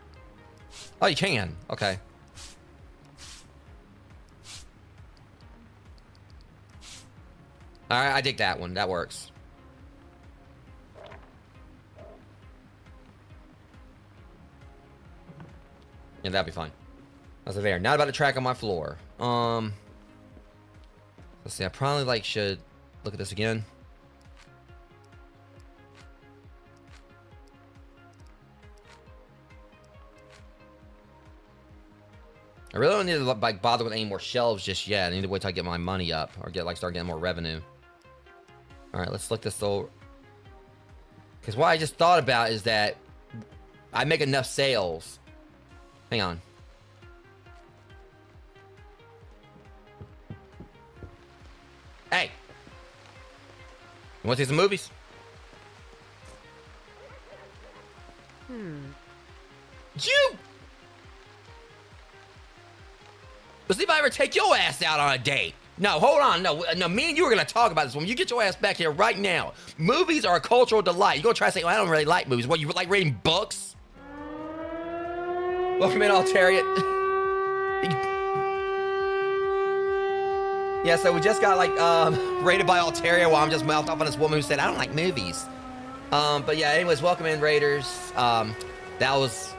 Oh, you can. Okay. All right, I dig that one. That works. Yeah, that'd be fine. That's there. Not about to track on my floor. Let's see. I probably like should look at this again. I really don't need to like bother with any more shelves just yet. I need to wait till I get my money up or start getting more revenue. All right, let's look this over. Because what I just thought about is that I make enough sales. Hang on. Hey, you want to see some movies? You. Let's see if I ever take your ass out on a date. No, hold on. No, me and you are going to talk about this when you get your ass back here right now. Movies are a cultural delight. You're going to try to say, well, I don't really like movies. What, you like reading books? Welcome in, Altaria. Yeah, so we just got, like, raided by Altaria while I'm just mouthed off on this woman who said, I don't like movies. But yeah, anyways, welcome in, Raiders. That was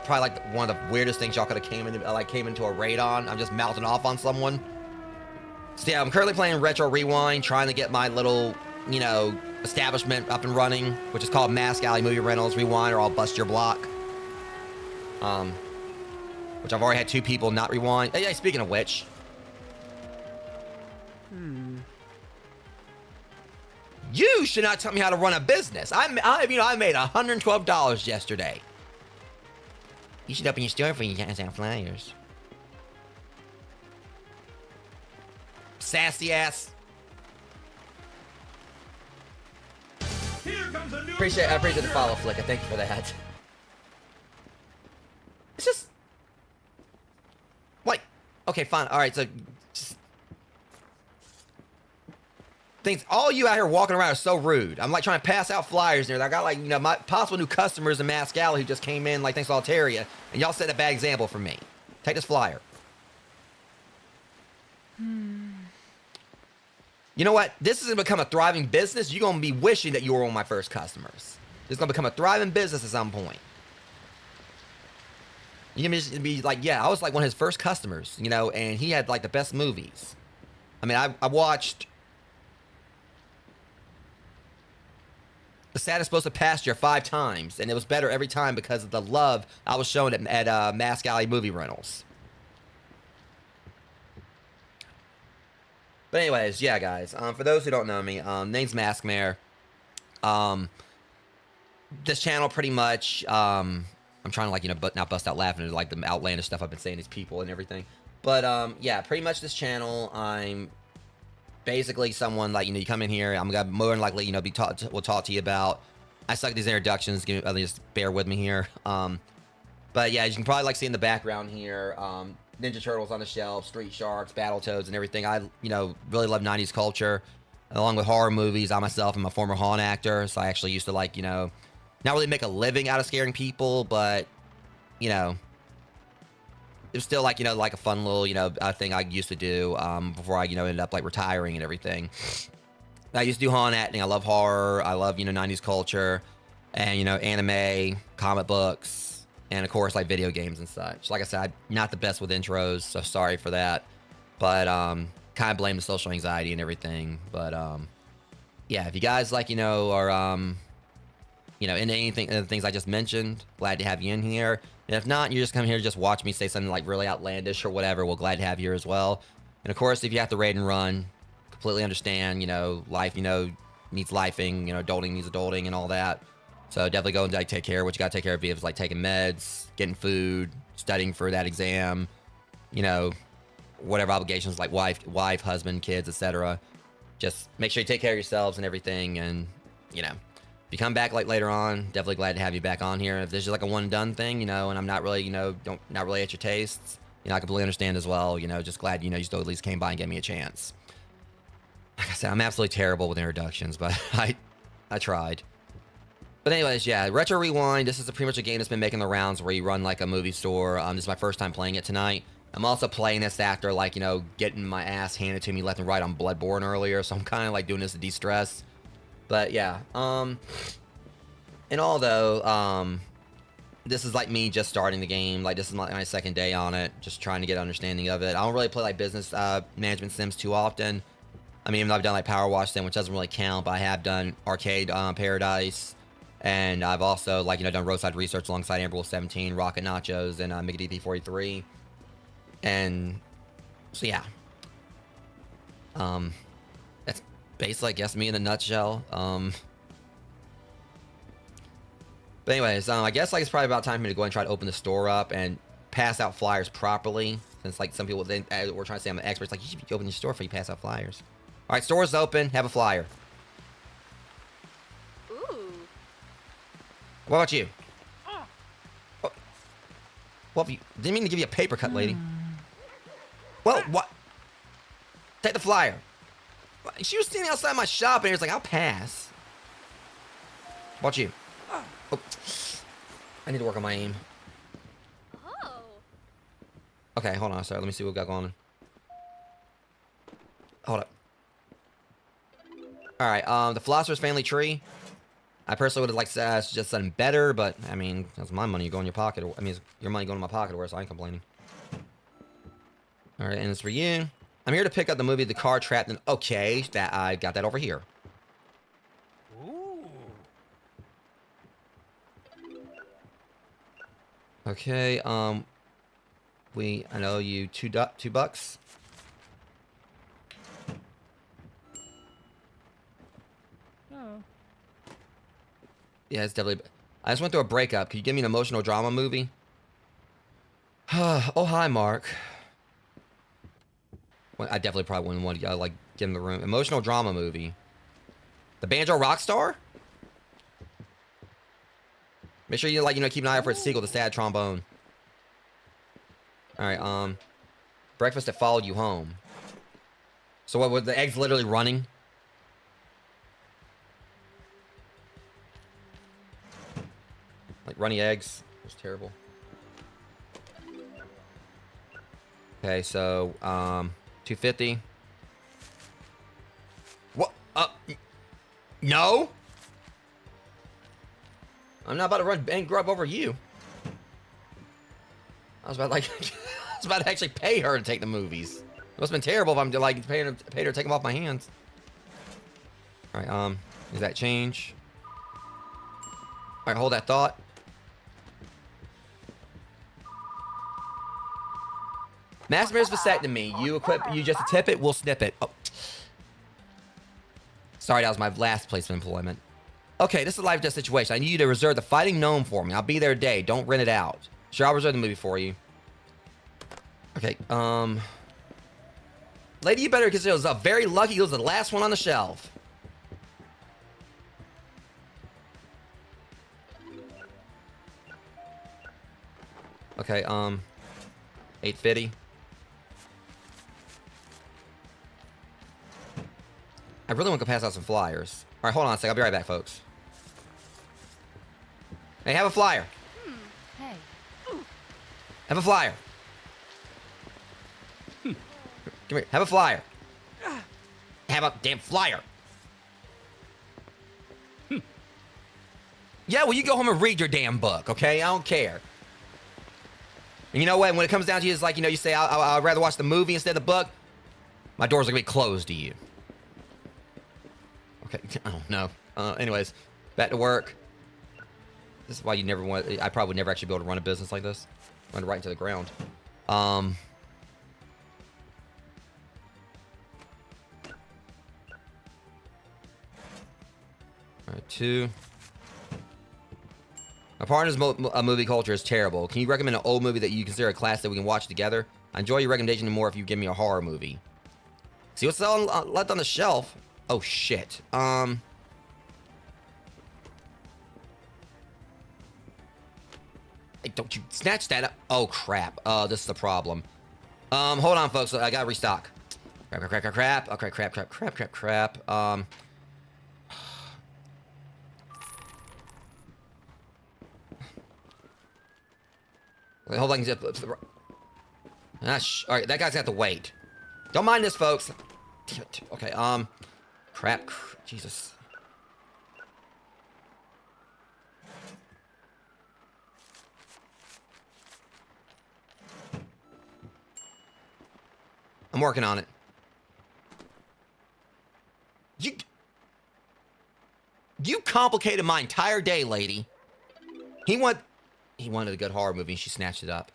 probably like one of the weirdest things y'all could have came into a raid on. I'm just mouthing off on someone. So yeah, I'm currently playing Retro Rewind, trying to get my little, you know, establishment up and running, which is called Mask Alley Movie Rentals Rewind, or I'll bust your block. Which I've already had 2 people not rewind. Hey, speaking of which. You should not tell me how to run a business. I made $112 yesterday. You should open your store for you guys out flyers. Sassy ass. I appreciate the follow, Flicker. Thank you for that. It's just like, okay, fine. All right, so just things. All you out here walking around are so rude. I'm like trying to pass out flyers there. I got like, you know, my possible new customers in Mask Alley who just came in, like, thanks to Altaria, and y'all set a bad example for me. Take this flyer. You know what? This is going to become a thriving business. You're going to be wishing that you were one of my first customers. It's going to become a thriving business at some point. You're going to be like, yeah, I was like one of his first customers, you know, and he had like the best movies. I mean, I watched The Saddest Supposed to Pasture 5 times, and it was better every time because of the love I was shown at Mask Alley Movie Rentals. But anyways, yeah, guys. For those who don't know me, name's Maskmare. This channel pretty much, I'm trying to, like, you know, not bust out laughing at like the outlandish stuff I've been saying to these people and everything. But yeah, pretty much this channel, I'm basically someone like, you know, you come in here, I'm gonna more than likely, you know, we'll talk to you about. I suck at these introductions. Just bear with me here. But yeah, as you can probably like see in the background here, Ninja Turtles on the shelf, Street Sharks, Battletoads, and everything. I, you know, really love 90s culture, along with horror movies. I myself am a former haunt actor, so I actually used to, like, you know, not really make a living out of scaring people, but, you know, it was still like, you know, like a fun little, you know, thing I used to do before I, you know, ended up like retiring and everything. I used to do haunt acting. I love horror. I love, you know, 90s culture and, you know, anime, comic books, and of course, like video games and such. Like I said, I'm not the best with intros, so sorry for that. But kind of blame the social anxiety and everything. But yeah, if you guys, like, you know, are you know, into anything, the things I just mentioned, glad to have you in here. And if not, you just come here to just watch me say something like really outlandish or whatever, we're glad to have you here as well. And of course, if you have to raid and run, completely understand, you know, life, you know, needs lifing, you know, adulting needs adulting and all that. So definitely go and like take care of what you got to take care of. If it's like taking meds, getting food, studying for that exam, you know, whatever obligations like wife, husband, kids, etc. Just make sure you take care of yourselves and everything. And, you know, if you come back like later on, definitely glad to have you back on here. If there's just like a one and done thing, you know, and I'm not really, you know, not really at your tastes, you know, I completely understand as well. You know, just glad, you know, you still at least came by and gave me a chance. Like I said, I'm absolutely terrible with introductions, but I tried. But anyways, yeah, Retro Rewind, this is pretty much a game that's been making the rounds where you run like a movie store. This is my first time playing it tonight. I'm also playing this after, like, you know, getting my ass handed to me left and right on Bloodborne earlier, so I'm kind of, like, doing this to de-stress. But, yeah, and all though, this is, like, me just starting the game. Like, this is my second day on it, just trying to get an understanding of it. I don't really play, like, business management sims too often. I mean, even though I've done, like, Power Wash Sim, which doesn't really count, but I have done Arcade Paradise, and I've also, like, you know, done Roadside Research alongside Amber Wolf 17, Rocket Nachos, and Mickey DP43. And so, yeah. That's basically, I guess, me in a nutshell. But anyways, I guess, like, it's probably about time for me to go and try to open the store up and pass out flyers properly. Since, like, some people think we're trying to say I'm an expert. It's like, you should be opening your store before you pass out flyers. All right, store's open. Have a flyer. Ooh. What about you? Oh. Well, if you didn't mean to give you a paper cut, lady. Well, what? Take the flyer. She was standing outside my shop, and he was like, I'll pass. What about you? Oh. I need to work on my aim. Oh. Okay, hold on. Sorry, let me see what we got going on. Hold up. Alright, the Philosopher's Family Tree. I personally would have liked to suggest something better, but, I mean, that's my money going in your pocket. I mean, it's your money going in my pocket, so I ain't complaining. Alright, and it's for you. I'm here to pick up the movie The Car Trapped in... Okay, that I got that over here. Ooh. Okay, I know you $2. Oh. Yeah, it's definitely... I just went through a breakup. Could you give me an emotional drama movie? Oh, hi, Mark. Well, I definitely probably wouldn't want to, like, get in the room. Emotional drama movie. The Banjo Rockstar? Make sure you, like, you know, keep an eye out for its sequel, The Sad Trombone. Alright, Breakfast That Followed You Home. So what, were the eggs literally running? Like, runny eggs. It was terrible. Okay, so, 250. What? No? I'm not about to run bank grub over you. I was about, like, I was about to actually pay her to take the movies. It must have been terrible if I'm, like, paying her to take them off my hands. Alright, is that change? Alright, hold that thought. Massimo's vasectomy. You just tip it, we'll snip it. Oh. Sorry, that was my last place of employment. Okay, this is a life death situation. I need you to reserve the Fighting Gnome for me. I'll be there today. Don't rent it out. Sure, I'll reserve the movie for you. Okay, lady, you better consider it was very lucky it was the last one on the shelf. Okay, 850. I really want to go pass out some flyers. All right, hold on a sec. I'll be right back, folks. Hey, have a flyer. Hey. Have a flyer. Come here. Have a flyer. Have a damn flyer. Yeah, well, you go home and read your damn book, okay? I don't care. And you know what? When it comes down to you, it's like, you know, you say, I'd rather watch the movie instead of the book. My doors are going to be closed to you. Okay, I don't know. Anyways, back to work. This is why you never want... I probably would never actually be able to run a business like this. Run right into the ground. Alright, 2. My partner's movie culture is terrible. Can you recommend an old movie that you consider a classic that we can watch together? I enjoy your recommendation more if you give me a horror movie. See what's left on the shelf? Oh, shit. Hey, don't you snatch that up. Oh, crap. This is the problem. Hold on, folks. I gotta restock. Crap. Okay, crap. Wait, hold on. All right, that guy's got to wait. Don't mind this, folks. Damn it. Okay, crap. Jesus. I'm working on it. You complicated my entire day, lady. He wanted a good horror movie, and she snatched it up.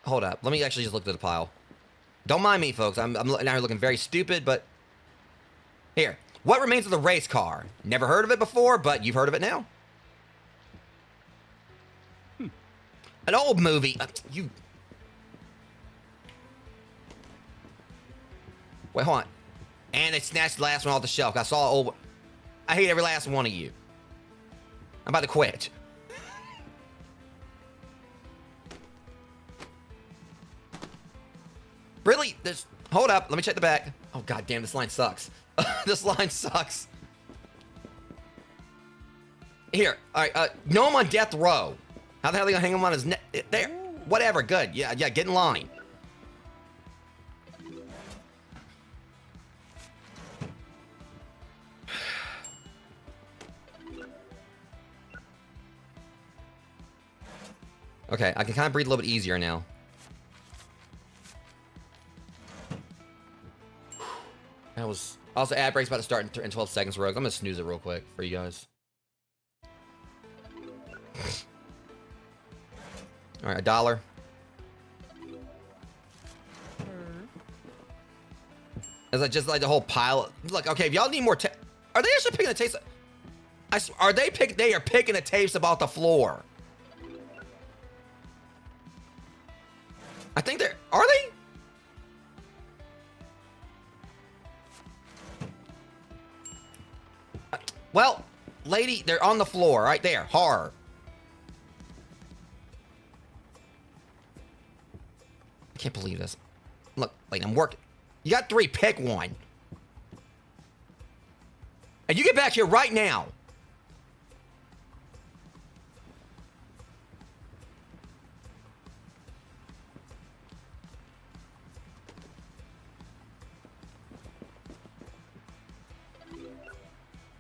Hold up. Let me actually just look at the pile. Don't mind me, folks. I'm now here looking very stupid, but... Here. What remains of the race car? Never heard of it before, but you've heard of it now. An old movie. Wait, hold on. And they snatched the last one off the shelf. I saw old... I hate every last one of you. I'm about to quit. Really? Hold up. Let me check the back. Oh, god damn, this line sucks. This line sucks. Here. All right. No, I'm on death row. How the hell are they gonna hang him on his neck? There. Whatever. Good. Yeah. Get in line. Okay, I can kind of breathe a little bit easier now. That was... Also, ad break's about to start in 12 seconds, Rogue. I'm gonna snooze it real quick for you guys. Alright, $1. Is that just like the whole pile? Look, okay, if y'all need more are they actually picking the tapes? Are they they are picking the tapes about the floor. I think they're... Are they? Well, lady, they're on the floor right there. Horror. I can't believe this. Look, like I'm working. You got 3. Pick one. And you get back here right now.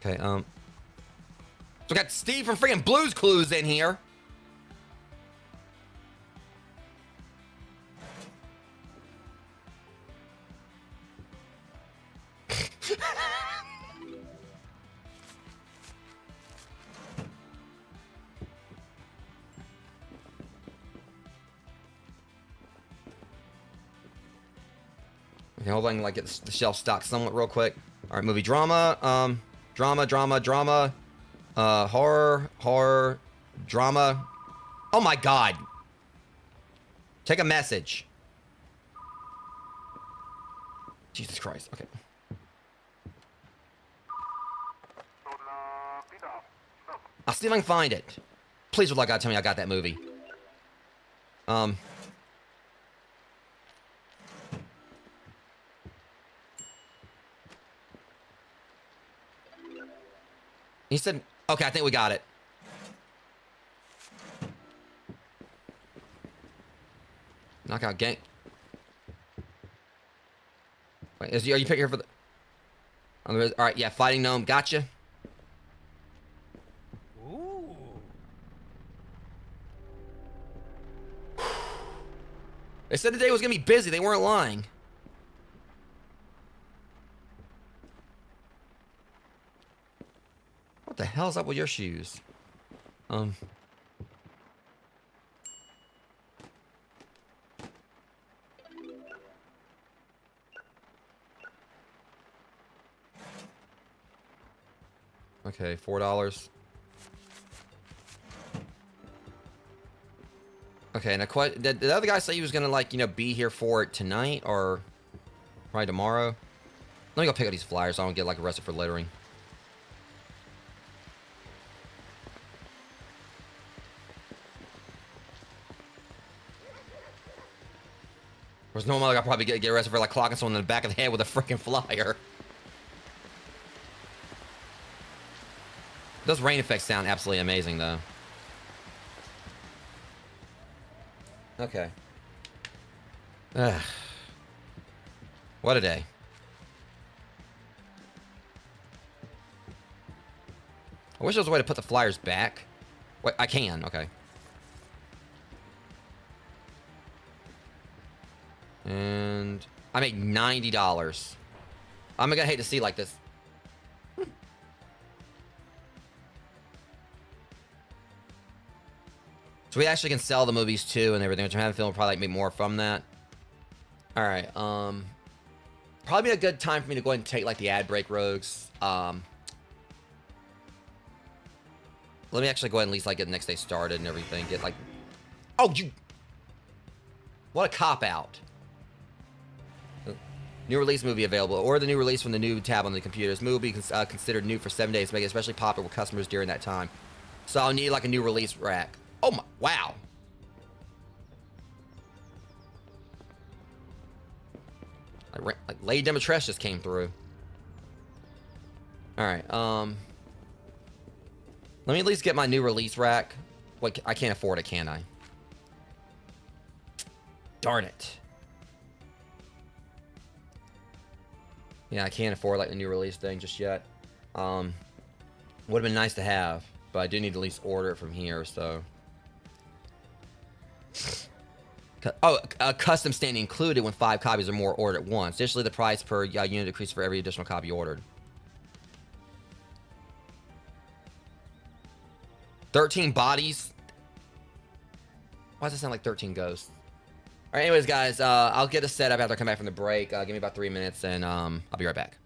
Okay, so we got Steve from freaking Blue's Clues in here. Okay, hold on, like get the shelf stocked somewhat real quick. All right, movie drama, drama, horror, drama. Oh my god. Take a message. Jesus Christ, okay. I'll see if I can find it. Please, would God tell me I got that movie. He said, okay, I think we got it. Knockout gang. Wait, are you picking here for the... All right, yeah, fighting gnome, gotcha. Ooh. They said the day was gonna be busy. They weren't lying. What the hell's up with your shoes? Okay, $4. Okay, now did the other guy say he was gonna, like, you know, be here for it tonight or probably tomorrow? Let me go pick up these flyers so I don't get, like, arrested for littering. Whereas normally I'll probably get arrested for, like, clocking someone in the back of the head with a freaking flyer. Those rain effects sound absolutely amazing, though. Okay. Ugh. What a day. I wish there was a way to put the flyers back. Wait, I can. Okay. And I make $90. I'm gonna hate to see like this. So we actually can sell the movies too and everything, which I'm having a feeling we'll probably make more from that. All right. Probably a good time for me to go ahead and take like the ad break, Rogues. Let me actually go ahead and at least like get the next day started and everything. Get like, oh, you, what a cop out. New release movie available, or the new release from the new tab on the computer. This movie will be considered new for 7 days, make it especially popular with customers during that time. So I'll need like a new release rack. Oh my, wow. Like Lady Demetress just came through. All right, let me at least get my new release rack. Wait, I can't afford it, can I? Darn it. Yeah, I can't afford like the new release thing just yet. Would have been nice to have, but I do need to at least order it from here, so. Oh, a custom standing included when 5 copies or more ordered at once. Additionally, the price per unit decreases for every additional copy ordered. 13 bodies? Why does it sound like 13 ghosts? All right, anyways, guys, I'll get a setup after I come back from the break. Give me about 3 minutes, and I'll be right back.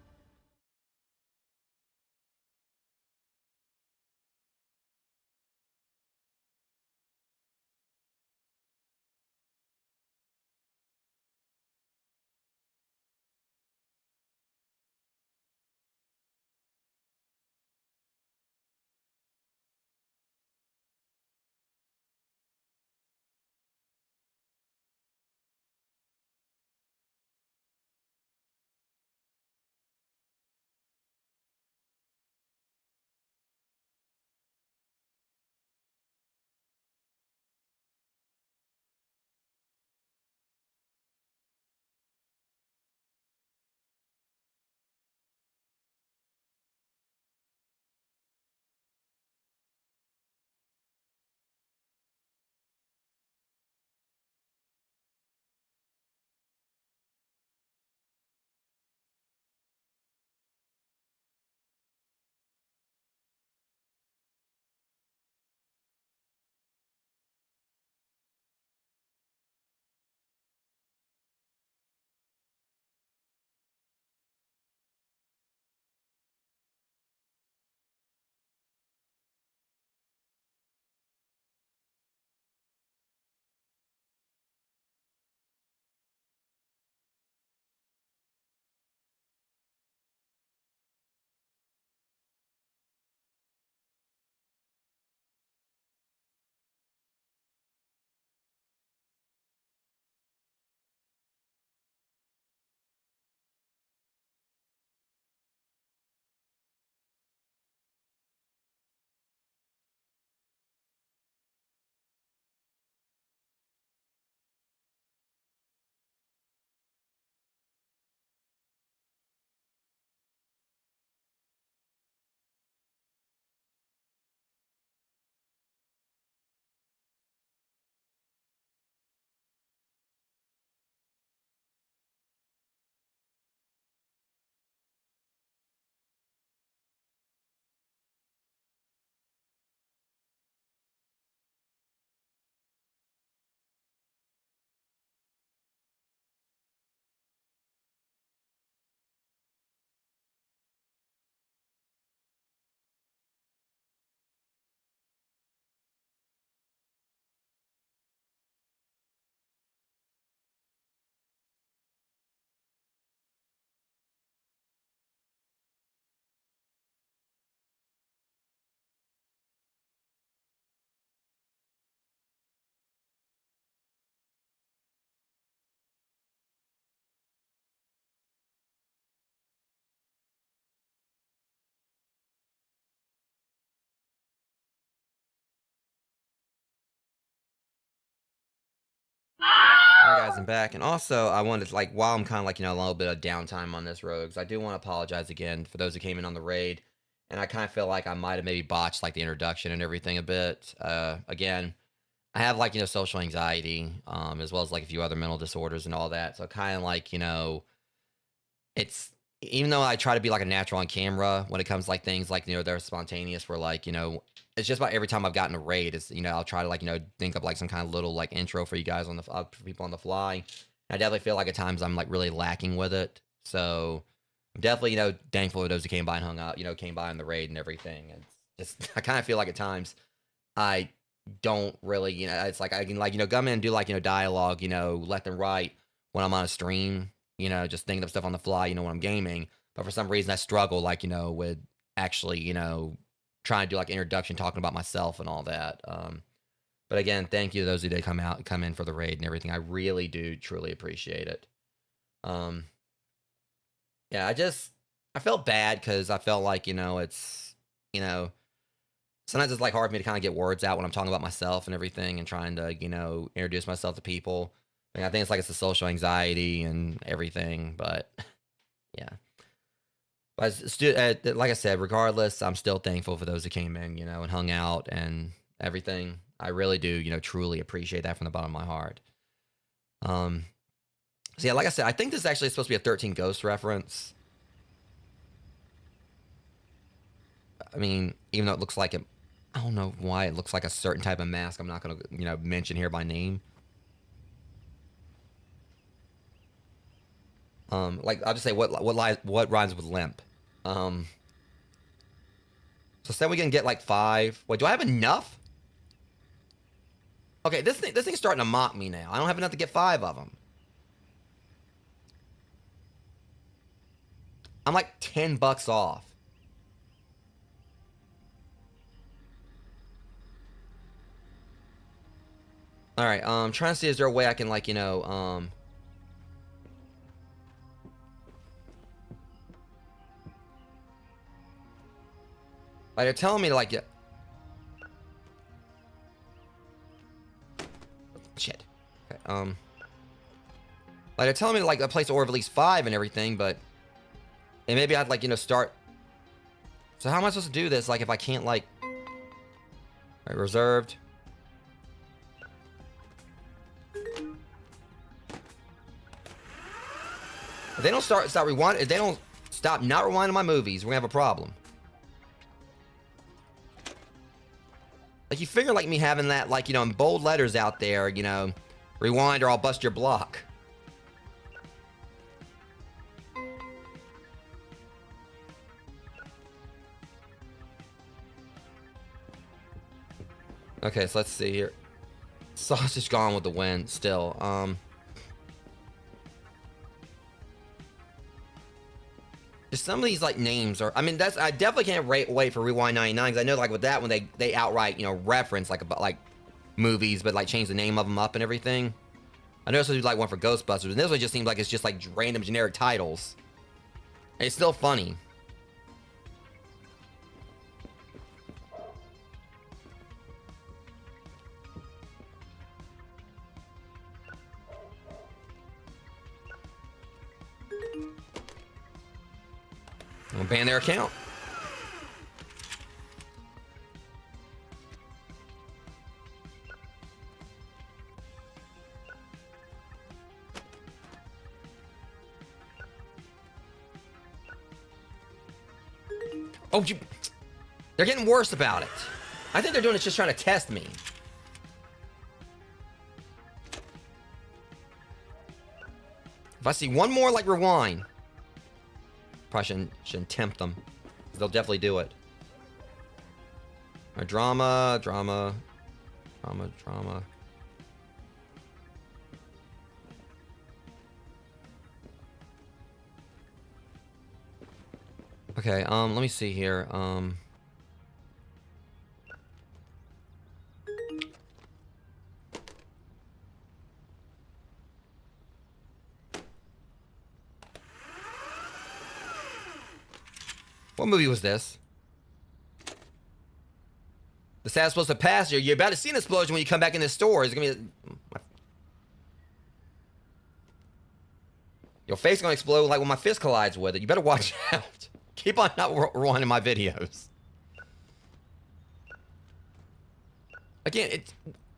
guys, I'm back. And also, I wanted to, like, while I'm kind of like, you know, a little bit of downtime on this road, because I do want to apologize again for those who came in on the raid. And I kind of feel like I might have maybe botched, like, the introduction and everything a bit. Again, I have, like, you know, social anxiety, as well as, like, a few other mental disorders and all that. So kind of like, you know, it's, even though I try to be like a natural on camera when it comes to, like, things like, you know, they're spontaneous, where, like, you know, it's just about every time I've gotten a raid is, you know, I'll try to, like, you know, think of like some kind of little like intro for you guys on the for people on the fly. I definitely feel like at times I'm like really lacking with it. So I'm definitely, you know, thankful for those who came by and hung out, you know, came by on the raid and everything. And just, I kind of feel like at times I don't really, you know, it's like I can, like, you know, come in and do, like, you know, dialogue, you know, left and right when I'm on a stream, you know, just thinking of stuff on the fly, you know, when I'm gaming. But for some reason I struggle, like, you know, with actually, you know, trying to do like introduction, talking about myself and all that. But again, thank you to those who did come in for the raid and everything. I really do truly appreciate it. Yeah, I felt bad because I felt like, you know, it's, you know, sometimes it's like hard for me to kind of get words out when I'm talking about myself and everything and trying to, you know, introduce myself to people. I think it's like it's the social anxiety and everything, but yeah. But like I said, regardless, I'm still thankful for those who came in, you know, and hung out and everything. I really do, you know, truly appreciate that from the bottom of my heart. So yeah, like I said, I think this is actually supposed to be a 13 Ghosts reference. I mean, even though it looks like it, I don't know why it looks like a certain type of mask I'm not going to, you know, mention here by name. Like, I'll just say what rhymes with limp. So say we can get like 5. Wait, do I have enough? Okay, this thing's starting to mock me now. I don't have enough to get 5 of them. I'm like $10 off. All right, trying to see, is there a way I can, like, you know, like, they're telling me to, like, get... Shit. Okay, like, they're telling me to, like, a place to order at least 5 and everything, but... And maybe I'd, like, you know, start... So how am I supposed to do this, like, if I can't, like... Alright, reserved. If they don't stop rewind... If they don't stop not rewinding my movies, we're gonna have a problem. Like, you figure, like, me having that, like, you know, in bold letters out there, you know, rewind or I'll bust your block. Okay, so let's see here. Sausage gone with the wind still. Just some of these, like, names are, I mean, that's, I definitely can't wait for Rewind 99, because I know, like, with that one, they outright, you know, reference, like, about, like, movies, but, like, change the name of them up and everything. I know this would be, like, one for Ghostbusters, and this one just seems like it's just, like, random generic titles. And it's still funny. I'm gonna ban their account. Oh, they're getting worse about it. I think they're doing it just trying to test me. If I see one more, like, rewind, probably shouldn't tempt them. They'll definitely do it. Right, drama. Okay, let me see here. What movie was this? The sad supposed to pass you. You're about to see an explosion when you come back in the store. It's gonna be... Your face gonna explode like when my fist collides with it. You better watch out. Keep on not rewinding my videos. Again,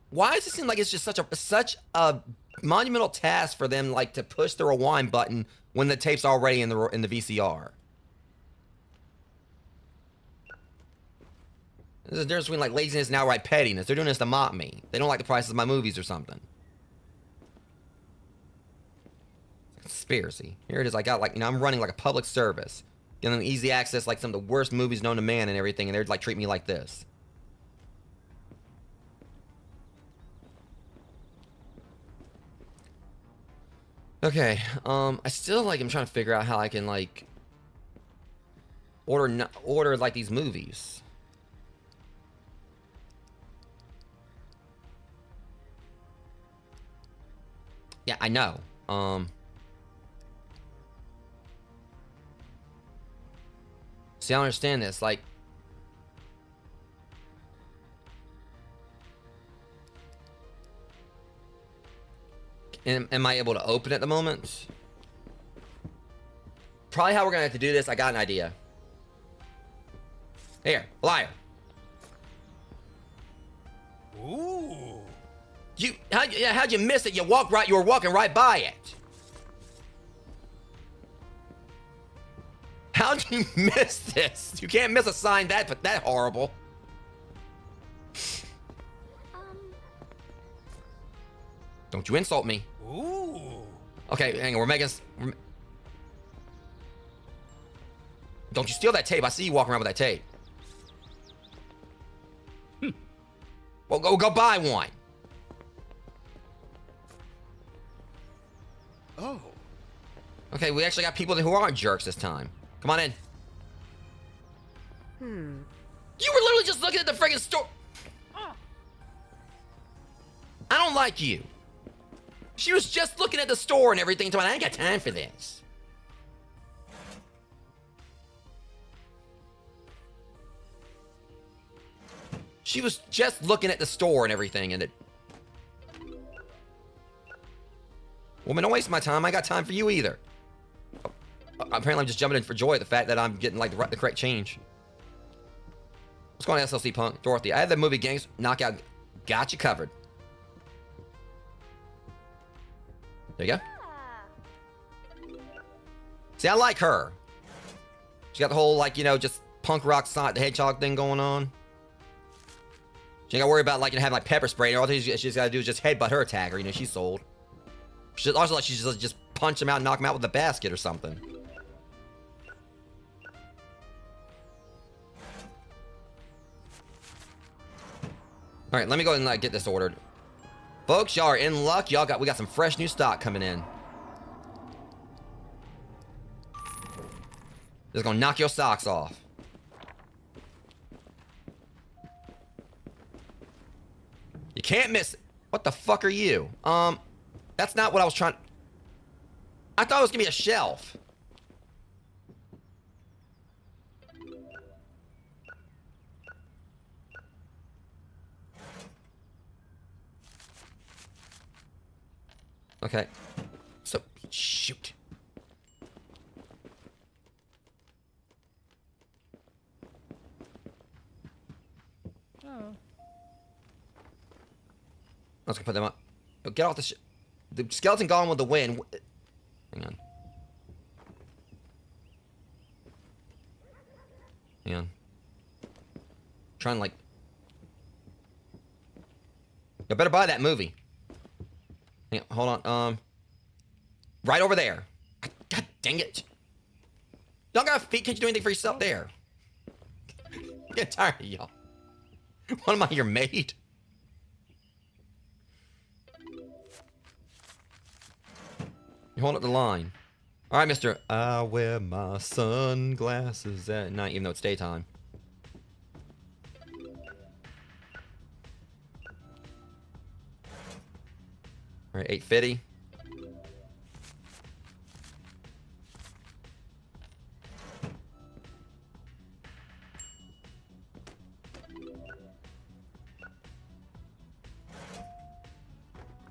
why does it seem like it's just such a monumental task for them like to push the rewind button when the tape's already in the VCR? There's a difference between like laziness and outright pettiness. They're doing this to mock me. They don't like the prices of my movies or something. Conspiracy. Here it is. I got like, I'm running like a public service. Getting easy access like some of the worst movies known to man and everything, and they're like treat me like this. Okay, I still like I'm trying to figure out how I can like order like these movies. Yeah, I know. See, I don't understand this. Like, am I able to open at the moment? Probably how we're gonna have to do this. I got an idea. Here, liar. Ooh. How'd you miss it? You were walking right by it. How'd you miss this? You can't miss a sign that horrible. Don't you insult me. Ooh. Okay, hang on. Don't you steal that tape. I see you walking around with that tape. Well, go buy one. Oh. Okay, we actually got people who aren't jerks this time. Come on in. You were literally just looking at the friggin' store. I don't like you. She was just looking at the store and everything. I ain't got time for this. She was just looking at the store and everything, and it. Woman, don't waste my time. I ain't got time for you either. Apparently, I'm just jumping in for joy at the fact that I'm getting like the correct change. What's going on, SLC Punk? Dorothy, I had the movie Gangs Knockout. Got you covered. There you go. See, I like her. She got the whole, like, just punk rock Sonic the Hedgehog thing going on. She ain't gotta worry about, like, having, like, pepper spray. All she's gotta do is just headbutt her attacker. She's sold. She's also like, she's just punch him out and knock him out with a basket or something. All right, let me go ahead and like, get this ordered. Folks, y'all are in luck. We got some fresh new stock coming in. Just gonna knock your socks off. You can't miss it. What the fuck are you? That's not what I was trying. I thought it was gonna be a shelf. Okay. So, shoot. Oh. I was gonna put them up. Oh, get off the the skeleton gone with the wind. Hang on. Hang on. Trying to like. You better buy that movie. Hang on, hold on. Right over there. God dang it. Y'all got feet. Can't you do anything for yourself there? I'm getting tired of y'all. What am I, your maid? You're holding up the line. All right, mister. I wear my sunglasses at night, even though it's daytime. All right, $8.50.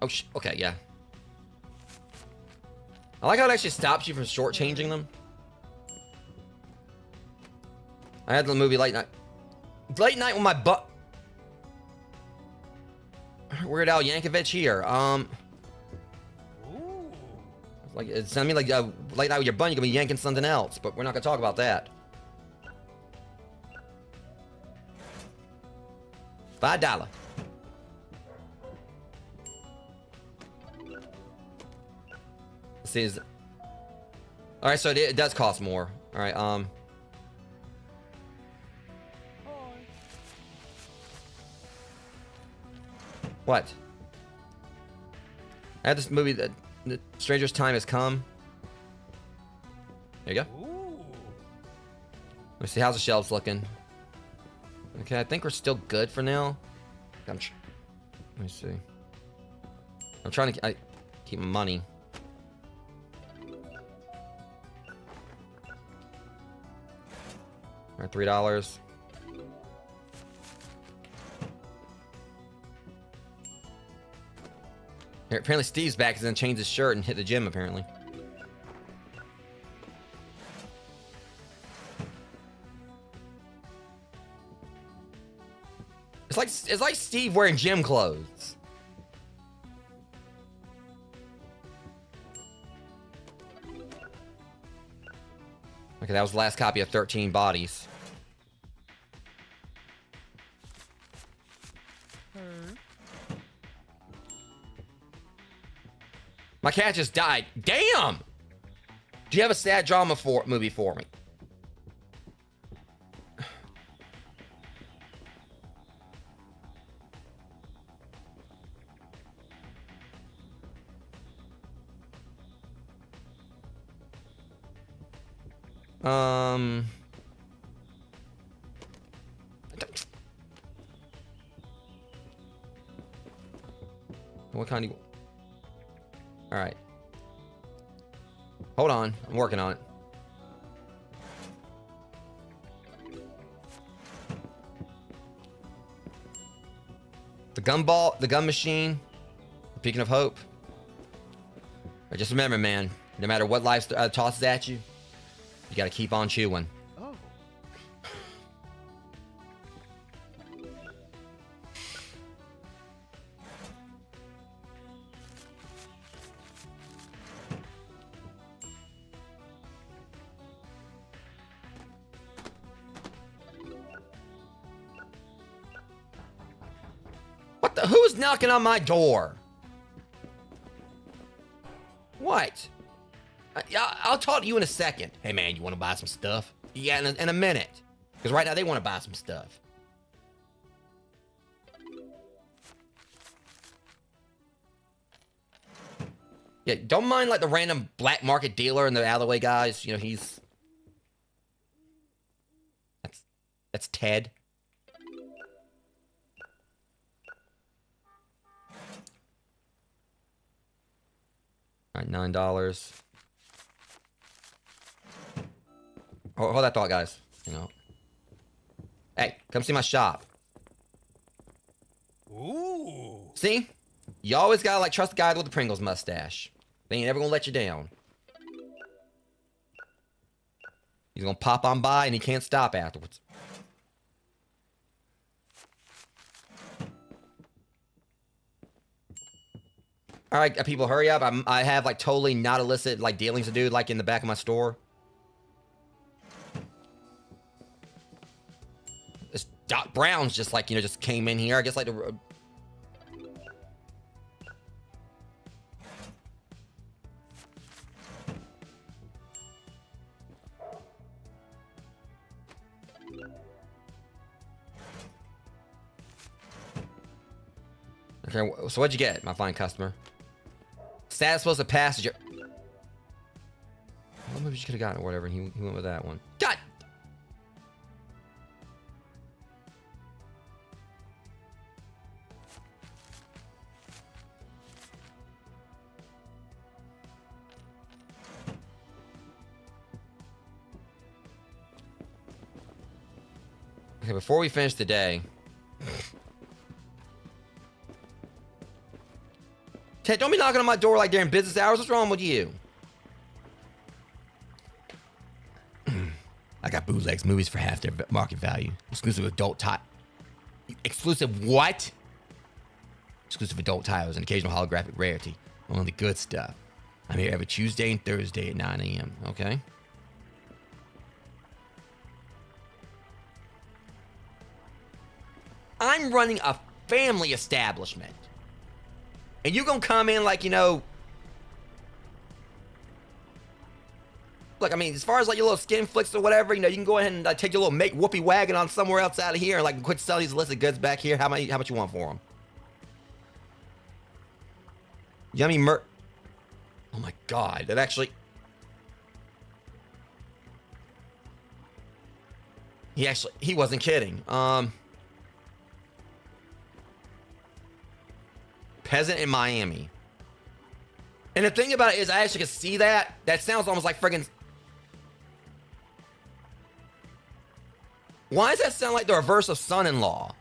Oh, okay, yeah. I like how it actually stops you from shortchanging them. I had the movie Late Night. Late Night with my butt. Weird Al Yankovic here. Ooh. Like, it's I mean, like Late Night with your bun, you're gonna be yanking something else, but we're not gonna talk about that. $5. Let's see, is all right, so it does cost more. All right, what? I had this movie that the Stranger's Time Has Come. There you go. Ooh. Let's see, how's the shelves looking? Okay, I think we're still good for now. Let me see. I'm trying to keep my money. All right, $3. Here, apparently Steve's back. He's gonna change his shirt and hit the gym. Apparently. It's like Steve wearing gym clothes. Okay, that was the last copy of 13 Bodies. My cat just died. Damn! Do you have a sad drama movie for me? What kind of... All right. Hold on. I'm working on it. The gun machine. Beacon of hope. But just remember, man, no matter what life tosses at you, you gotta keep on chewing. Oh. What the? Who's knocking on my door? What? I'll talk to you in a second. Hey, man, you want to buy some stuff? Yeah, in a minute. Because right now they want to buy some stuff. Yeah, don't mind like the random black market dealer and the alleyway guys. You know, that's Ted. All right, $9. Hold that thought, guys. You know. Hey, come see my shop. Ooh. See? You always gotta like trust the guy with the Pringles mustache. They ain't ever gonna let you down. He's gonna pop on by and he can't stop afterwards. All right, people, hurry up. I have like totally not illicit like dealings to do like in the back of my store. This Doc Brown's just like, you know, just came in here. I guess like the... Okay, so what'd you get, my fine customer? Status was a passenger. Well, maybe you could have gotten it or whatever, and he went with that one. God! Okay, before we finish the day... Ted, don't be knocking on my door like during business hours. What's wrong with you? bootlegs, movies for half their market value. Exclusive adult exclusive what? Exclusive adult titles and occasional holographic rarity. Only the good stuff. I'm here every Tuesday and Thursday at 9 a.m. Okay. I'm running a family establishment. And you gonna come in like, you know... Look, I mean, as far as like your little skin flicks or whatever, you know, you can go ahead and take your little make whoopee wagon on somewhere else out of here and like quit selling these illicit goods back here. How much you want for them? Yummy Oh my god, that actually... He wasn't kidding. Peasant in Miami. And the thing about it is I actually can see that. That sounds almost like friggin'... Why does that sound like the reverse of son-in-law?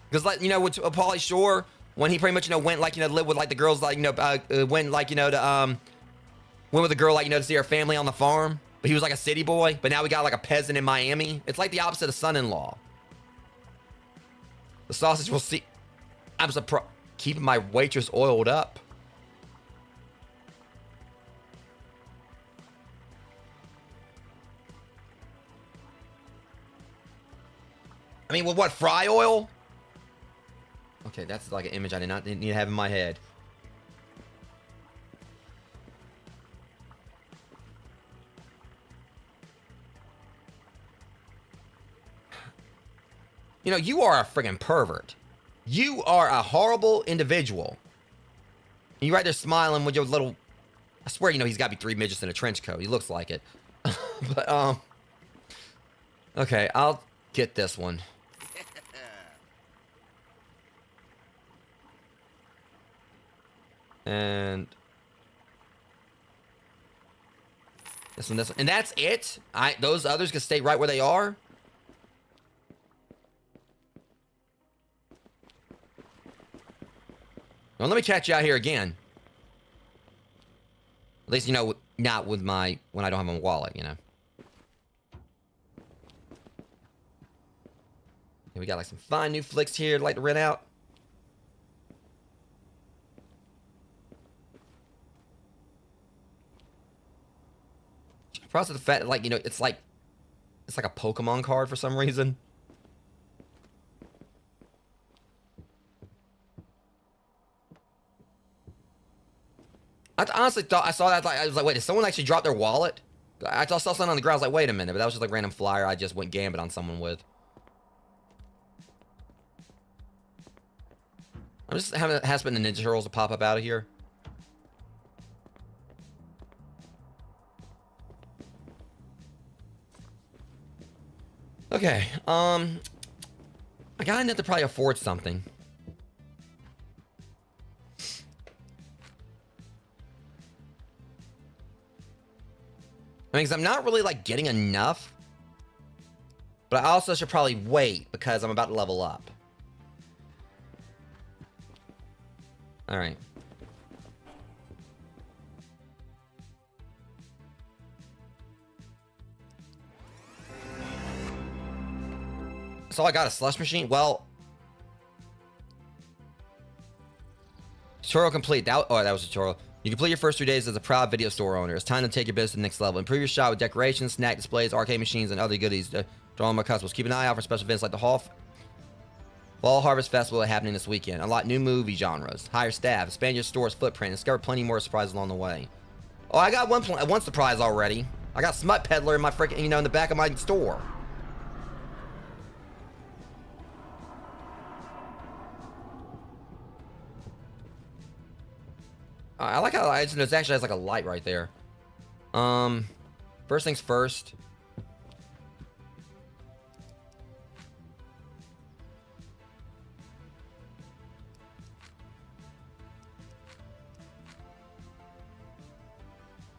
Because, like, you know, with Pauly Shore, when he pretty much, you know, went, like, you know, live with, like, the girls, like, you know, went, like, you know, to, went with a girl, like, you know, to see her family on the farm. But he was, like, a city boy. But now we got, like, a peasant in Miami. It's like the opposite of son-in-law. The sausage will see... I'm surprised. Keeping my waitress oiled up. I mean, with what, fry oil? Okay, that's like an image I did not need to have in my head. You know, you are a friggin' pervert. You are a horrible individual. And you're right there smiling with your little... I swear, you know, he's got to be 3 midgets in a trench coat. He looks like it. But, okay, I'll get this one. And this one, and that's it. Those others can stay right where they are. Well, let me catch you out here again. At least, you know, not with my when I don't have my wallet, you know. And we got like some fine new flicks here I'd like to rent out. Plus the fact that, like, you know, it's like a Pokemon card for some reason. I honestly thought I saw that. I was like, wait, did someone actually drop their wallet? I saw something on the ground. I was like, wait a minute, but that was just like a random flyer I just went gambit on someone with. I'm just having Hasbin and Ninja Turtles to pop up out of here. Okay, I gotta need to probably afford something. I mean, because I'm not really, like, getting enough. But I also should probably wait, because I'm about to level up. Alright. So I got a slush machine? Well... Tutorial complete. That was a tutorial. You complete your first 3 days as a proud video store owner. It's time to take your business to the next level. Improve your shop with decorations, snack displays, arcade machines, and other goodies to draw more customers. Keep an eye out for special events like the Fall Harvest Festival happening this weekend. Unlock new movie genres. Hire staff. Expand your store's footprint. And discover plenty more surprises along the way. Oh, I got one surprise already. I got Smut Peddler in my freaking, you know, in the back of my store. I like how it actually has like a light right there. First things first.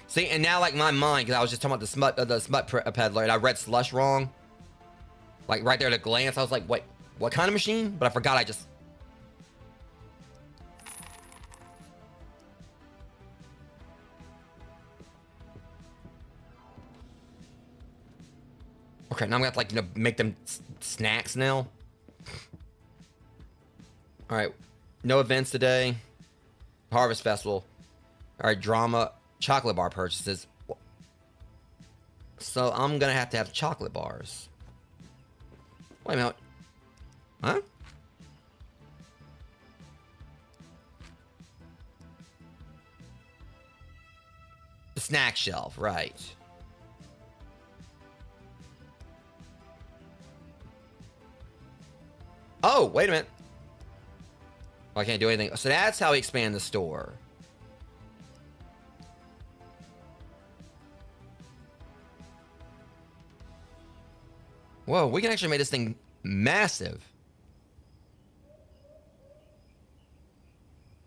See, and now like my mind, because I was just talking about the smut peddler, and I read slush wrong. Like right there at a glance, I was like, wait, what kind of machine? But I forgot I just... crap, now I'm gonna have to, like, make them snacks now. Alright. No events today. Harvest Festival. Alright, drama. Chocolate bar purchases. So I'm gonna have to have chocolate bars. Wait a minute. Huh? The snack shelf, right. Oh, wait a minute. Oh, I can't do anything. So that's how we expand the store. Whoa, we can actually make this thing massive.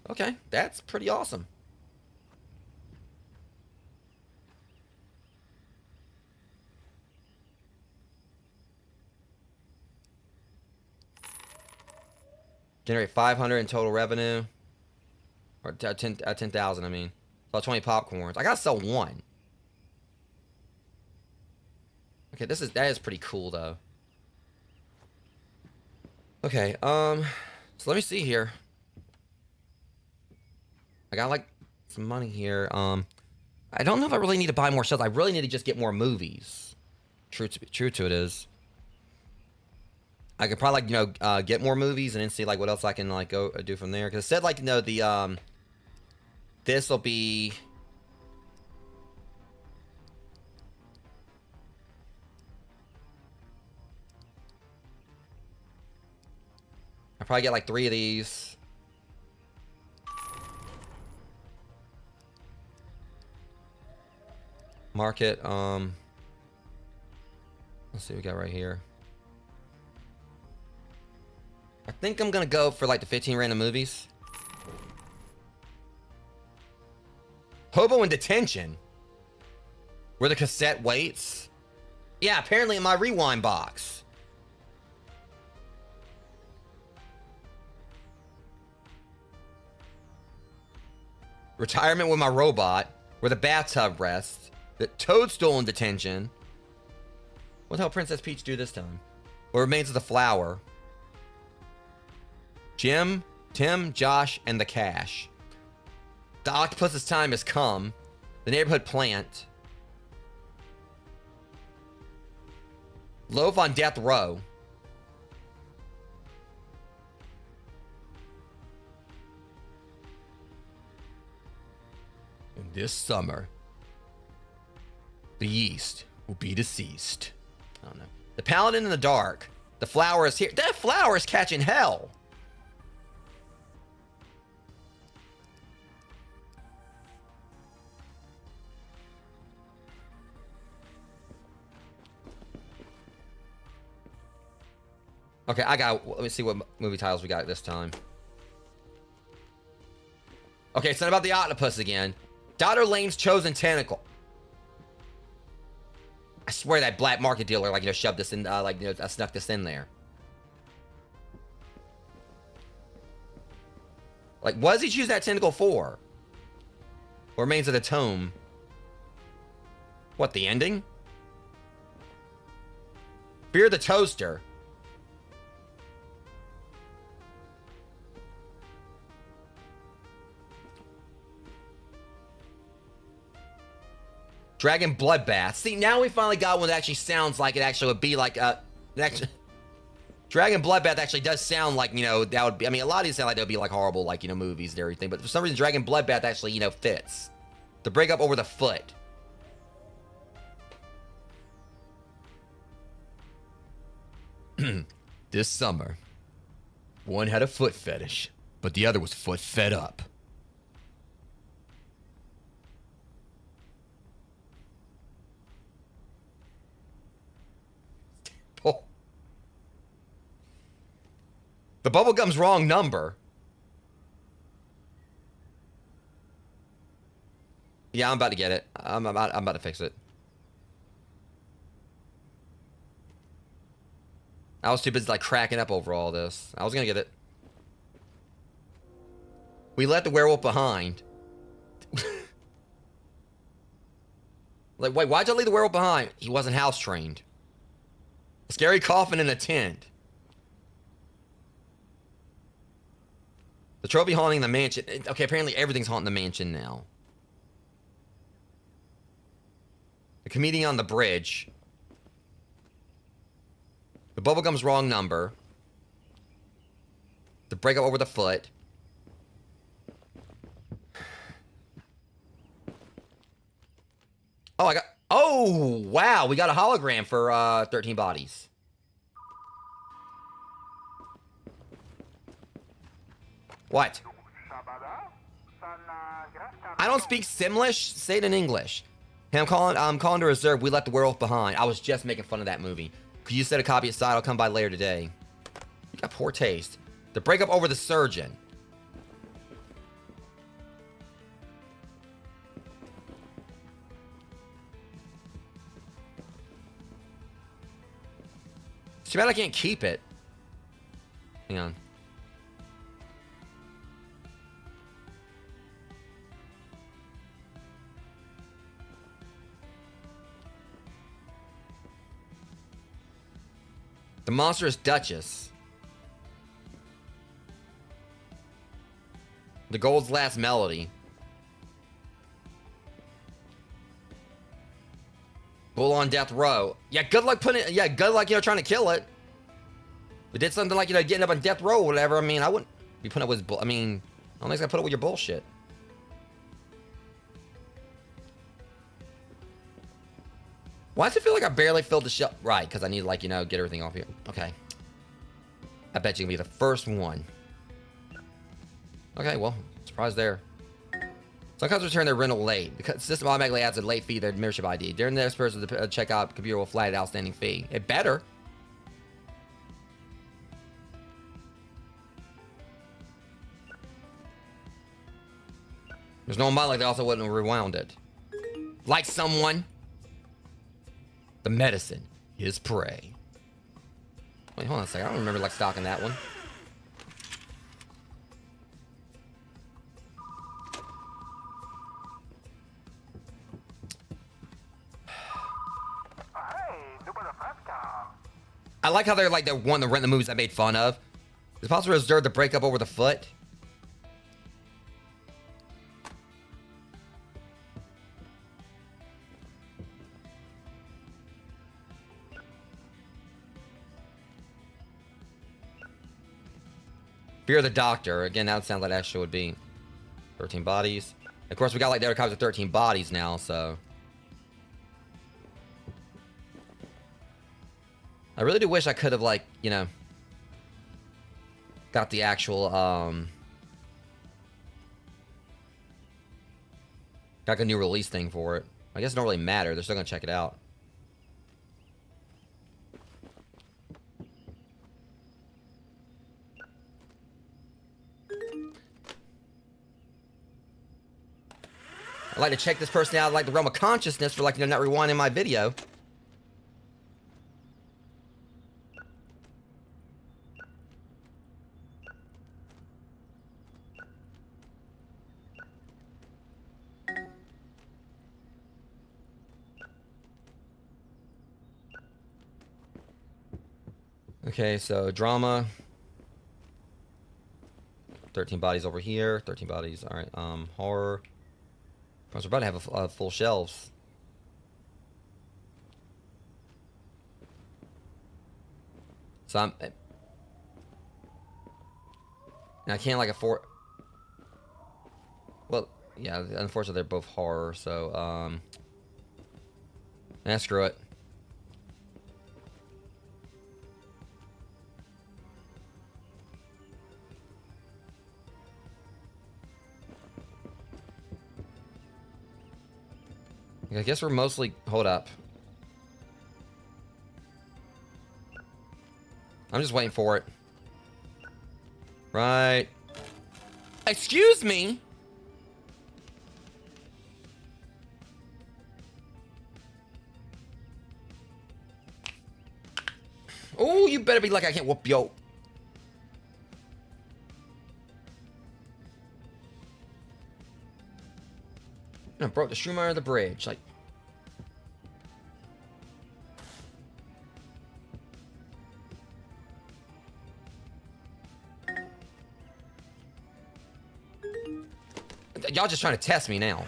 Okay, that's pretty awesome. Generate 500 in total revenue. Or 10,000, I mean. Sell 20 popcorns. I gotta sell one. Okay, that is pretty cool though. Okay, so let me see here. I got like some money here. I don't know if I really need to buy more shells. I really need to just get more movies. True to it is. I could probably, like, get more movies and then see, like, what else I can, like, go do from there. Because it said, like, this will be... I'll probably get, like, 3 of these. Market, let's see what we got right here. I think I'm gonna go for like the 15 random movies. Hobo in Detention. Where the cassette waits? Yeah, apparently in my rewind box. Retirement with My Robot. Where the bathtub rests. The Toadstool in Detention. What the hell Princess Peach do this time? What Remains of the Flower. Jim, Tim, Josh, and the Cash. The Octopus's Time Has Come. The Neighborhood Plant. Loaf on Death Row. And this summer, the yeast will be deceased. I don't know. The Paladin in the Dark. The Flower is here. That flower is catching hell. Okay, let me see what movie titles we got this time. Okay, it's not about the octopus again. Dr. Lane's Chosen Tentacle. I swear that black market dealer, like, shoved this in, I snuck this in there. Like, what does he choose that tentacle for? What Remains of the Tome? What, the ending? Fear the Toaster. Dragon Bloodbath. See, now we finally got one that actually sounds like it actually would be like Dragon Bloodbath actually does sound like, that would be, I mean, a lot of these sound like they would be like horrible, like, movies and everything, but for some reason Dragon Bloodbath actually, fits. The breakup over the foot. This summer, one had a foot fetish, but the other was foot fed up. The bubblegum's wrong number. Yeah, I'm about to get it. I'm about to fix it. I was too busy like cracking up over all this. I was gonna get it. We left the werewolf behind. Like, wait, why'd you leave the werewolf behind? He wasn't house trained. Scary coffin in a tent. The trophy haunting the mansion. Okay, apparently everything's haunting the mansion now. The comedian on the bridge. The bubblegum's wrong number. The breakup over the foot. Oh, I got... Oh, wow. We got a hologram for 13 bodies. What? I don't speak Simlish. Say it in English. Hey, I'm calling to reserve. We left the werewolf behind. I was just making fun of that movie. Could you set a copy aside? I'll come by later today. You got poor taste. The breakup over the surgeon. It's too bad I can't keep it. Hang on. The monstrous Duchess. The Gold's Last Melody. Bull on death row. Yeah, good luck putting it. Yeah, good luck, trying to kill it. We did something like, getting up on death row or whatever. I mean, I wouldn't be putting up with I mean, I don't think I put up with your bullshit. Why does it feel like I barely filled the shelf? Right, because I need to, get everything off here. Okay. I bet you can be the first one. Okay, well, surprise there. Some customers return their rental late. The system automatically adds a late fee to their membership ID. During the next person to checkout, computer will flag an outstanding fee. It better. There's no mind like they also wouldn't have rewound it. Like someone. The medicine is prey. Wait, hold on a second. I don't remember stocking that one. I like how they're they're wanting to rent the movies I made fun of. Is it possible to reserve the breakup over the foot? Fear the Doctor. Again, that would sound like that show would be 13 bodies. Of course, we got the other copies of 13 bodies now, so. I really do wish I could have, got the actual, got a new release thing for it. I guess it don't really matter. They're still gonna check it out. I'd like to check this person out the realm of consciousness for not rewinding my video. Okay, so drama. 13 bodies over here. 13 bodies. All right. Horror. I was about to have a full shelves. So I'm. I can't afford. Well, yeah. Unfortunately, they're both horror. So screw it. I guess we're mostly... Hold up. I'm just waiting for it. Right. Excuse me? Oh, you better be I can't whoop yo. I broke the stream under the bridge. Y'all just trying to test me now.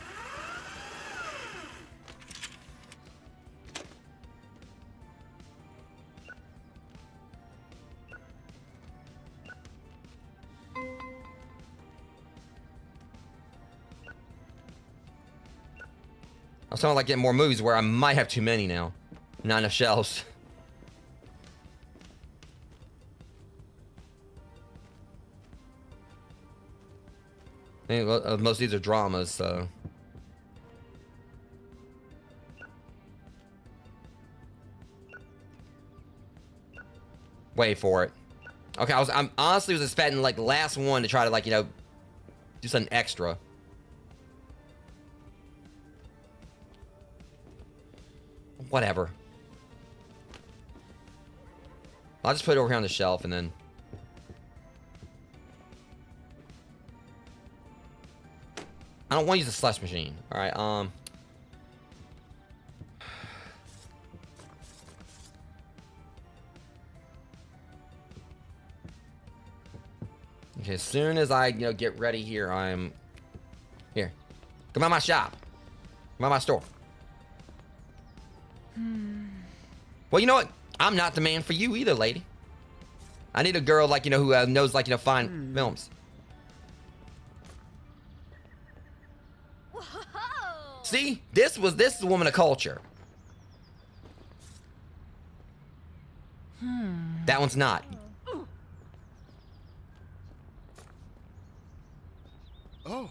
I'm starting to like getting more movies where I might have too many now. Not enough shelves. I think most of these are dramas, so. Wait for it. Okay, I'm honestly was expecting like the last one to try to like, you know, do something extra. Whatever. I'll just put it over here on the shelf and then. I don't want to use the slush machine. All right. Okay. As soon as I, you know, get ready here, I'm here. Come by my shop. Come by my store. Well, you know what? I'm not the man for you either, lady. I need a girl like, you know, who knows like, you know, fine films. Whoa! See, this is a woman of culture. That one's not. Oh.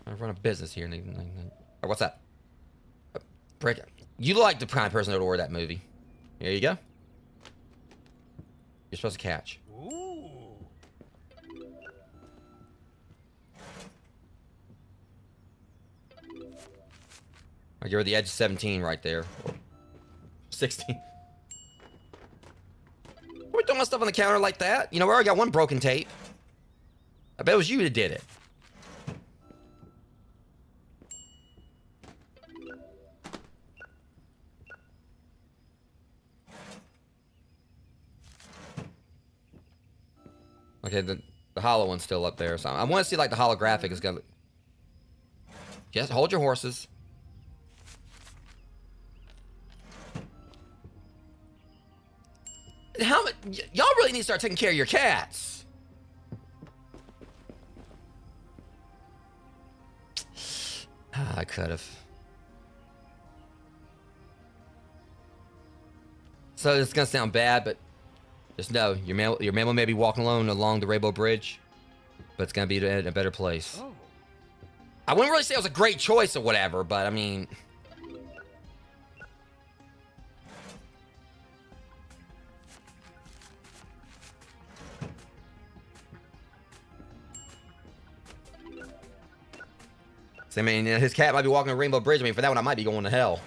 I run a business here. Oh, what's that? Break it. You look like the prime person to order that movie. Here you go. You're supposed to catch. Ooh. You're at the edge of 17 right there. Or 16. Why are we throwing my stuff on the counter like that? You know, we already got one broken tape. I bet it was you that did it. Okay, the hollow one's still up there. So I want to see like the holographic is gonna. Just hold your horses. How much? Y'all really need to start taking care of your cats. I could have. So it's gonna sound bad, but just know your man may be walking alone along the Rainbow Bridge, but it's gonna be in a better place. Oh. I wouldn't really say it was a great choice or whatever, but I mean. So, I mean, his cat might be walking a Rainbow Bridge. I mean, for that one, I might be going to hell.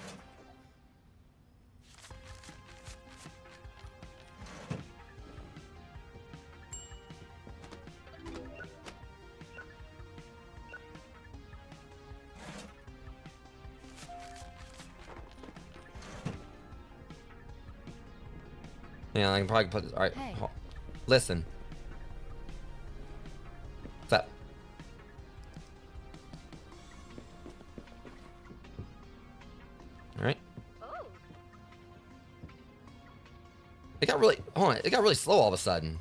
Yeah, I can probably put this. All right, Hey. listen. What's up? All right. Oh. It got really. Hold on. It got really slow all of a sudden.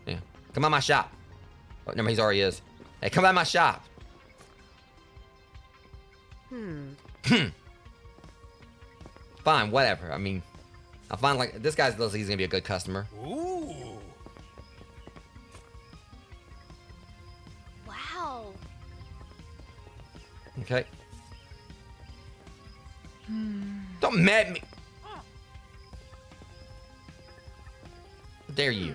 Yeah. Come by my shop. Oh, never. He's already is. Hey, come by my shop. Fine. Whatever. I mean, I'll find like this guy looks like he's gonna be a good customer. Ooh. Wow. Okay. Don't mad me. How dare you?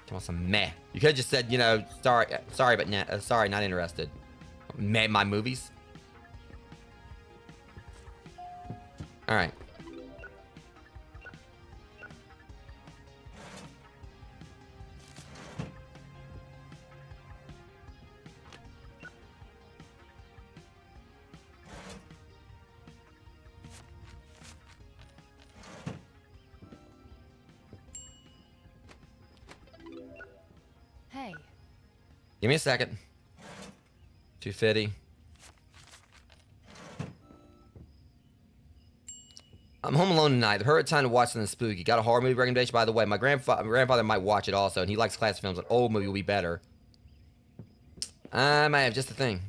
Come on, some meh. You could have just said, you know, sorry, but sorry, not interested. Meh, my movies. All right. Give me a second. 250. I'm home alone tonight. The perfect time to watch something spooky. Got a horror movie recommendation? By the way, my grandfather might watch it also, and he likes classic films. An old movie will be better. I might have just the thing.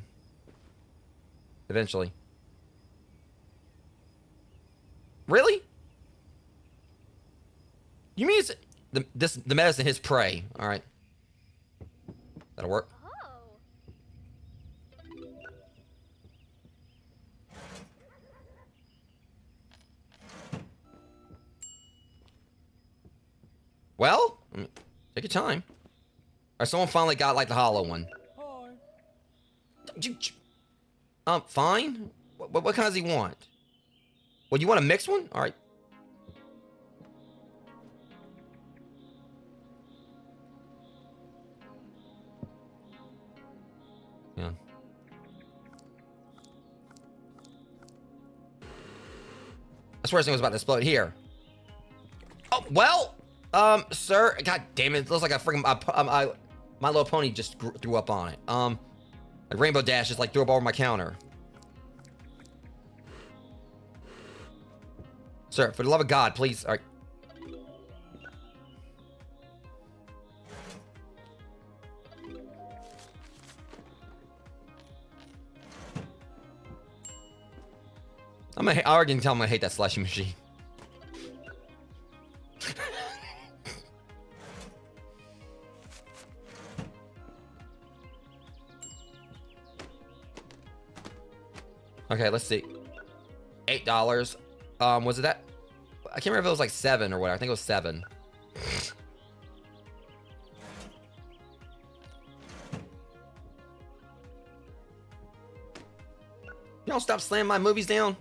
Eventually. Really? You mean the medicine is prey? All right. That'll work. Oh. Well, take your time. All right, someone finally got like the hollow one. Fine. What kind does he want? Well, you want a mixed one? All right. Yeah. I swear something was about to explode here. Oh, well, sir. God damn it. It looks like a freaking, My Little Pony just threw up on it. Like Rainbow Dash just like threw up over my counter. Sir, for the love of God, please. All right. I already can tell him I hate that slushy machine. Okay, let's see. $8. Was it that? I can't remember if it was like 7 or whatever. I think it was 7. You don't stop slamming my movies down.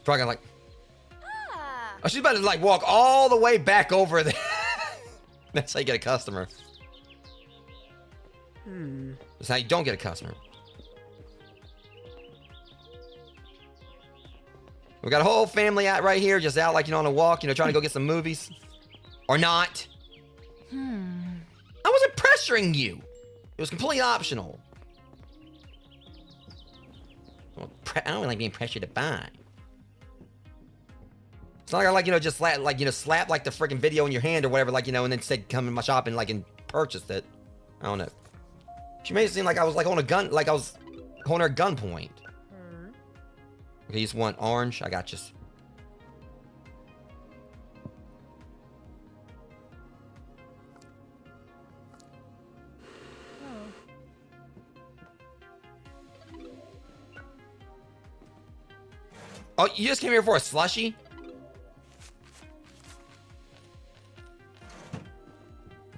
Probably like, oh, she's about to like walk all the way back over there. That's how you get a customer. That's how you don't get a customer. We got a whole family out right here, just out like, you know, on a walk, you know, trying to go get some movies. Or not. I wasn't pressuring you. It was completely optional. I don't like being pressured to buy. It's not like I like, you know, just slap like, you know, slap like the freaking video in your hand or whatever, like, you know, and then say come in my shop and like and purchased it. I don't know. She made it seem like I was like on a gun, like I was holding her at gunpoint. Okay, you just want orange? I got you. Oh, you just came here for a slushie?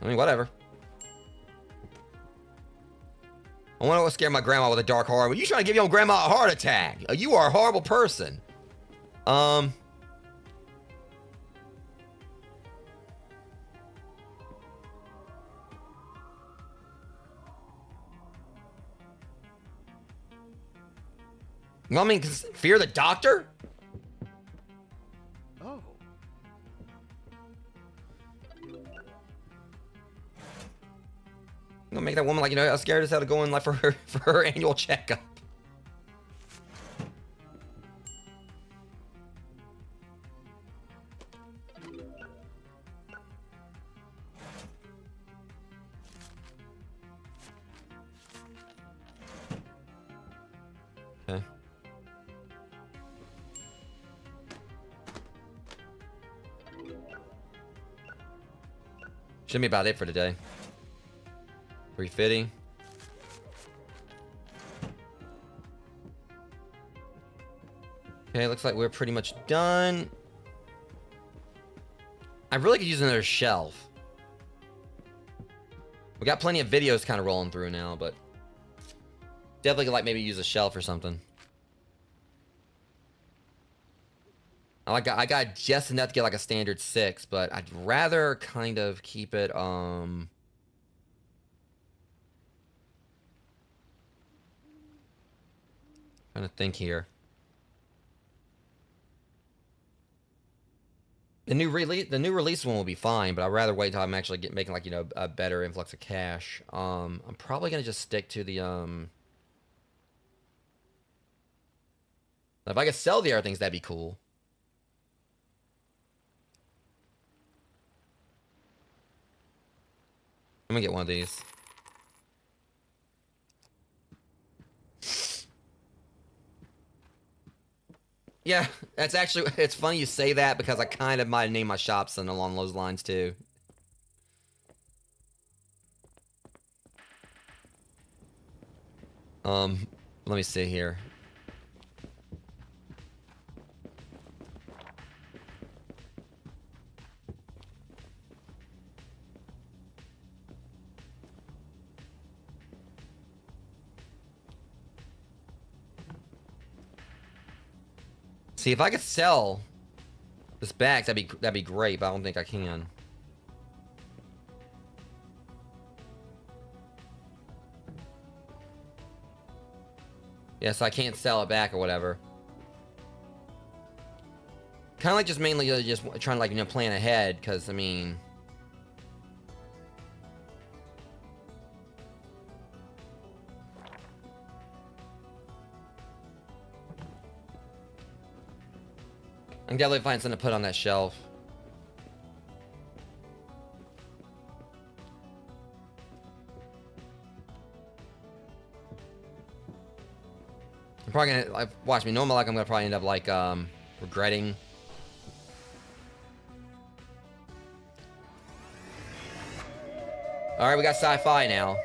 I mean, whatever. I wonder what scared my grandma with a dark horror. You trying to give your own grandma a heart attack? You are a horrible person. I mean, fear the doctor? Oh. I'm gonna make that woman like, you know, scared as hell to go in like for her annual checkup. Okay. Should be about it for today. Refitting. Okay, looks like we're pretty much done. I really could use another shelf. We got plenty of videos kind of rolling through now, but definitely could like maybe use a shelf or something. I got just enough to get like a standard 6, but I'd rather kind of keep it Trying to think here. The new release one will be fine, but I'd rather wait till I'm actually making like, you know, a better influx of cash. I'm probably gonna just stick to the if I could sell the other things, that'd be cool. I'm gonna get one of these. Yeah, that's actually, it's funny you say that because I kind of might name my shop something along those lines too. Let me see here. See, if I could sell this back, that'd be great, but I don't think I can. Yeah, so I can't sell it back or whatever. Kind of like just mainly just trying to, like, you know, plan ahead, because, I mean... I can definitely find something to put on that shelf. I'm probably gonna, like, watch me. Normally, like, I'm gonna probably end up, like, regretting. Alright, we got sci-fi now.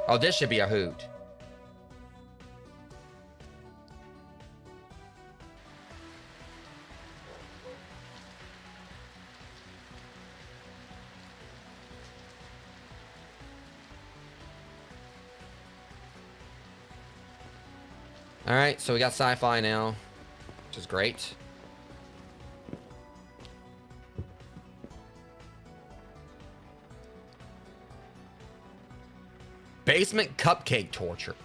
Oh, this should be a hoot. Alright, so we got sci-fi now, which is great. Basement cupcake torture.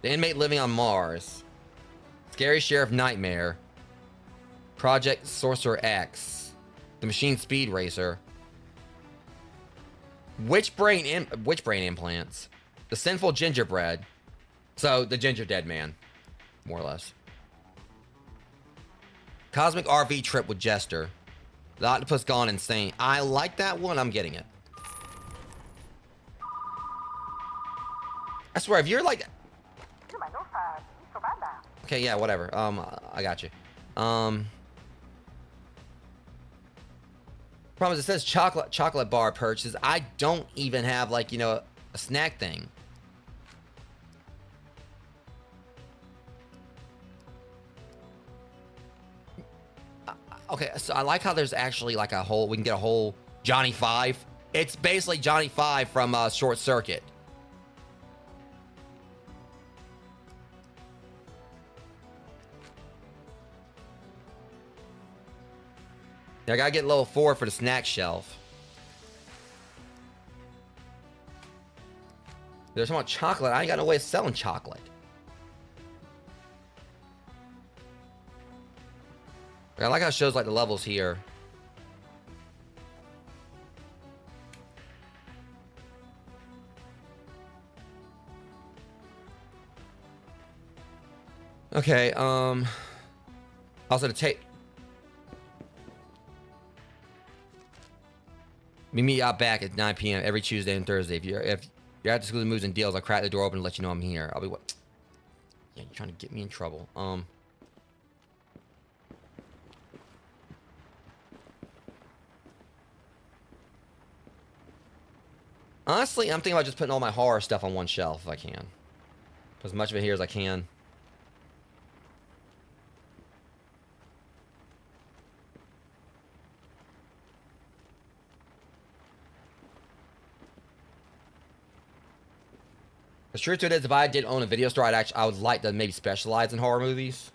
The inmate living on Mars. Scary Sheriff Nightmare. Project Sorcerer X. The Machine Speed Racer. Which brain implants? The Sinful Gingerbread. So, the Ginger Dead Man. More or less. Cosmic RV Trip with Jester. The Octopus Gone Insane. I like that one. I'm getting it. I swear, if you're like... Okay, yeah, whatever. I got you. Problem is, it says chocolate bar purchases. I don't even have, like, you know, a snack thing. Okay, so I like how there's actually like a whole, we can get a whole Johnny Five. It's basically Johnny Five from Short Circuit. Now, I gotta get level 4 for the snack shelf. There's talking about chocolate. I ain't got no way of selling chocolate. I like how it shows like the levels here. Okay, also to take... Meet me out back at 9 p.m. every Tuesday and Thursday. If you're at the school moves and deals, I'll crack the door open and let you know I'm here. I'll be what? Yeah, you're trying to get me in trouble. Honestly, I'm thinking about just putting all my horror stuff on one shelf if I can. As much of it here as I can. The truth to it is, if I did own a video store, I would like to maybe specialize in horror movies.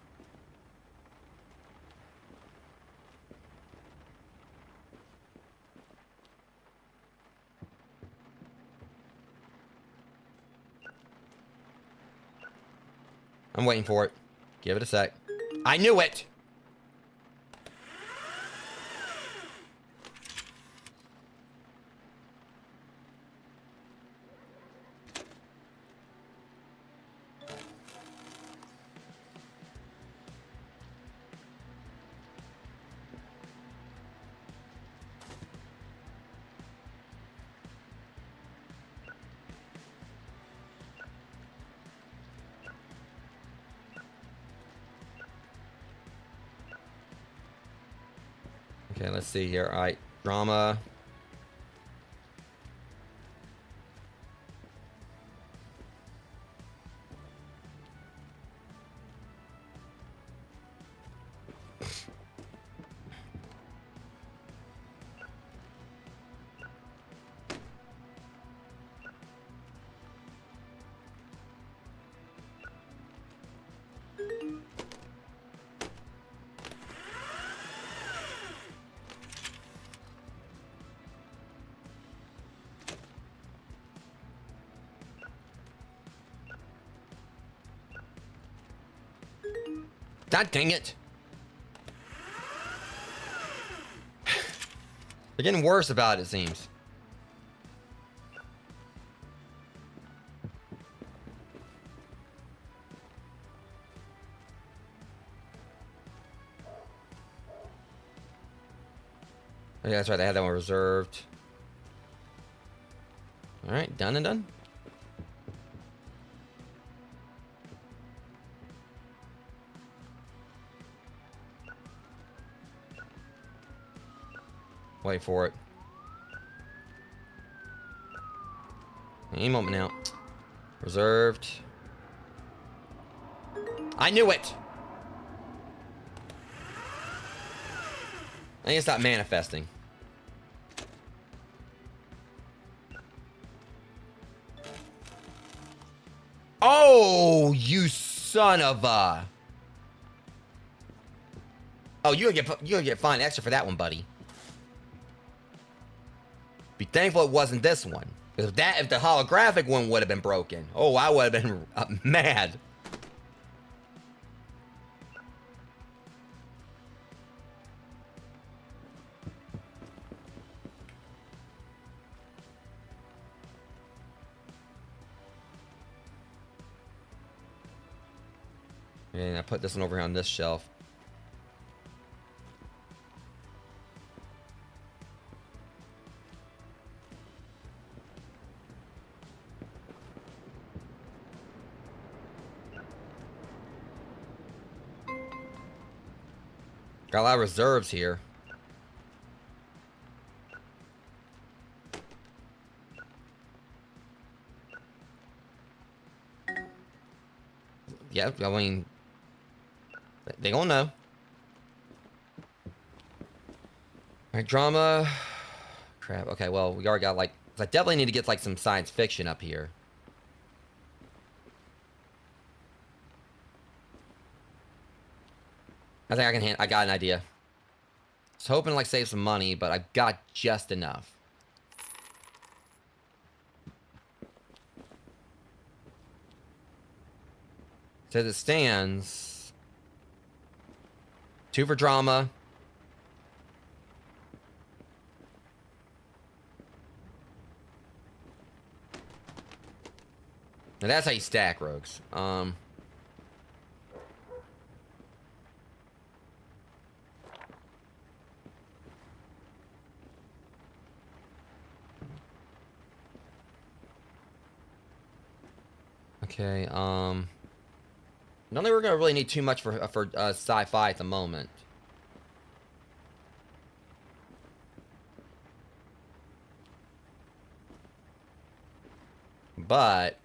I'm waiting for it. Give it a sec. I knew it! Okay, let's see here. All right, drama. God dang it. They're getting worse about it, seems. Oh, yeah, that's right. They had that one reserved. All right, done and done. Wait for it. Any moment now. Reserved. I knew it! I think it's not manifesting. Oh, you son of a... Oh, you're gonna get fined extra for that one, buddy. Be thankful it wasn't this one. If the holographic one would have been broken, oh, I would have been mad. And I put this one over here on this shelf. Got a lot of reserves here. Yeah, I mean, they gonna know. Alright, drama. Crap. Okay, well, we already got like... I definitely need to get like some science fiction up here. I think I can I got an idea. I was hoping to like save some money, but I got just enough. So as it stands, 2 for drama. Now that's how you stack rogues. Okay, I don't think we're gonna really need too much for sci-fi at the moment. But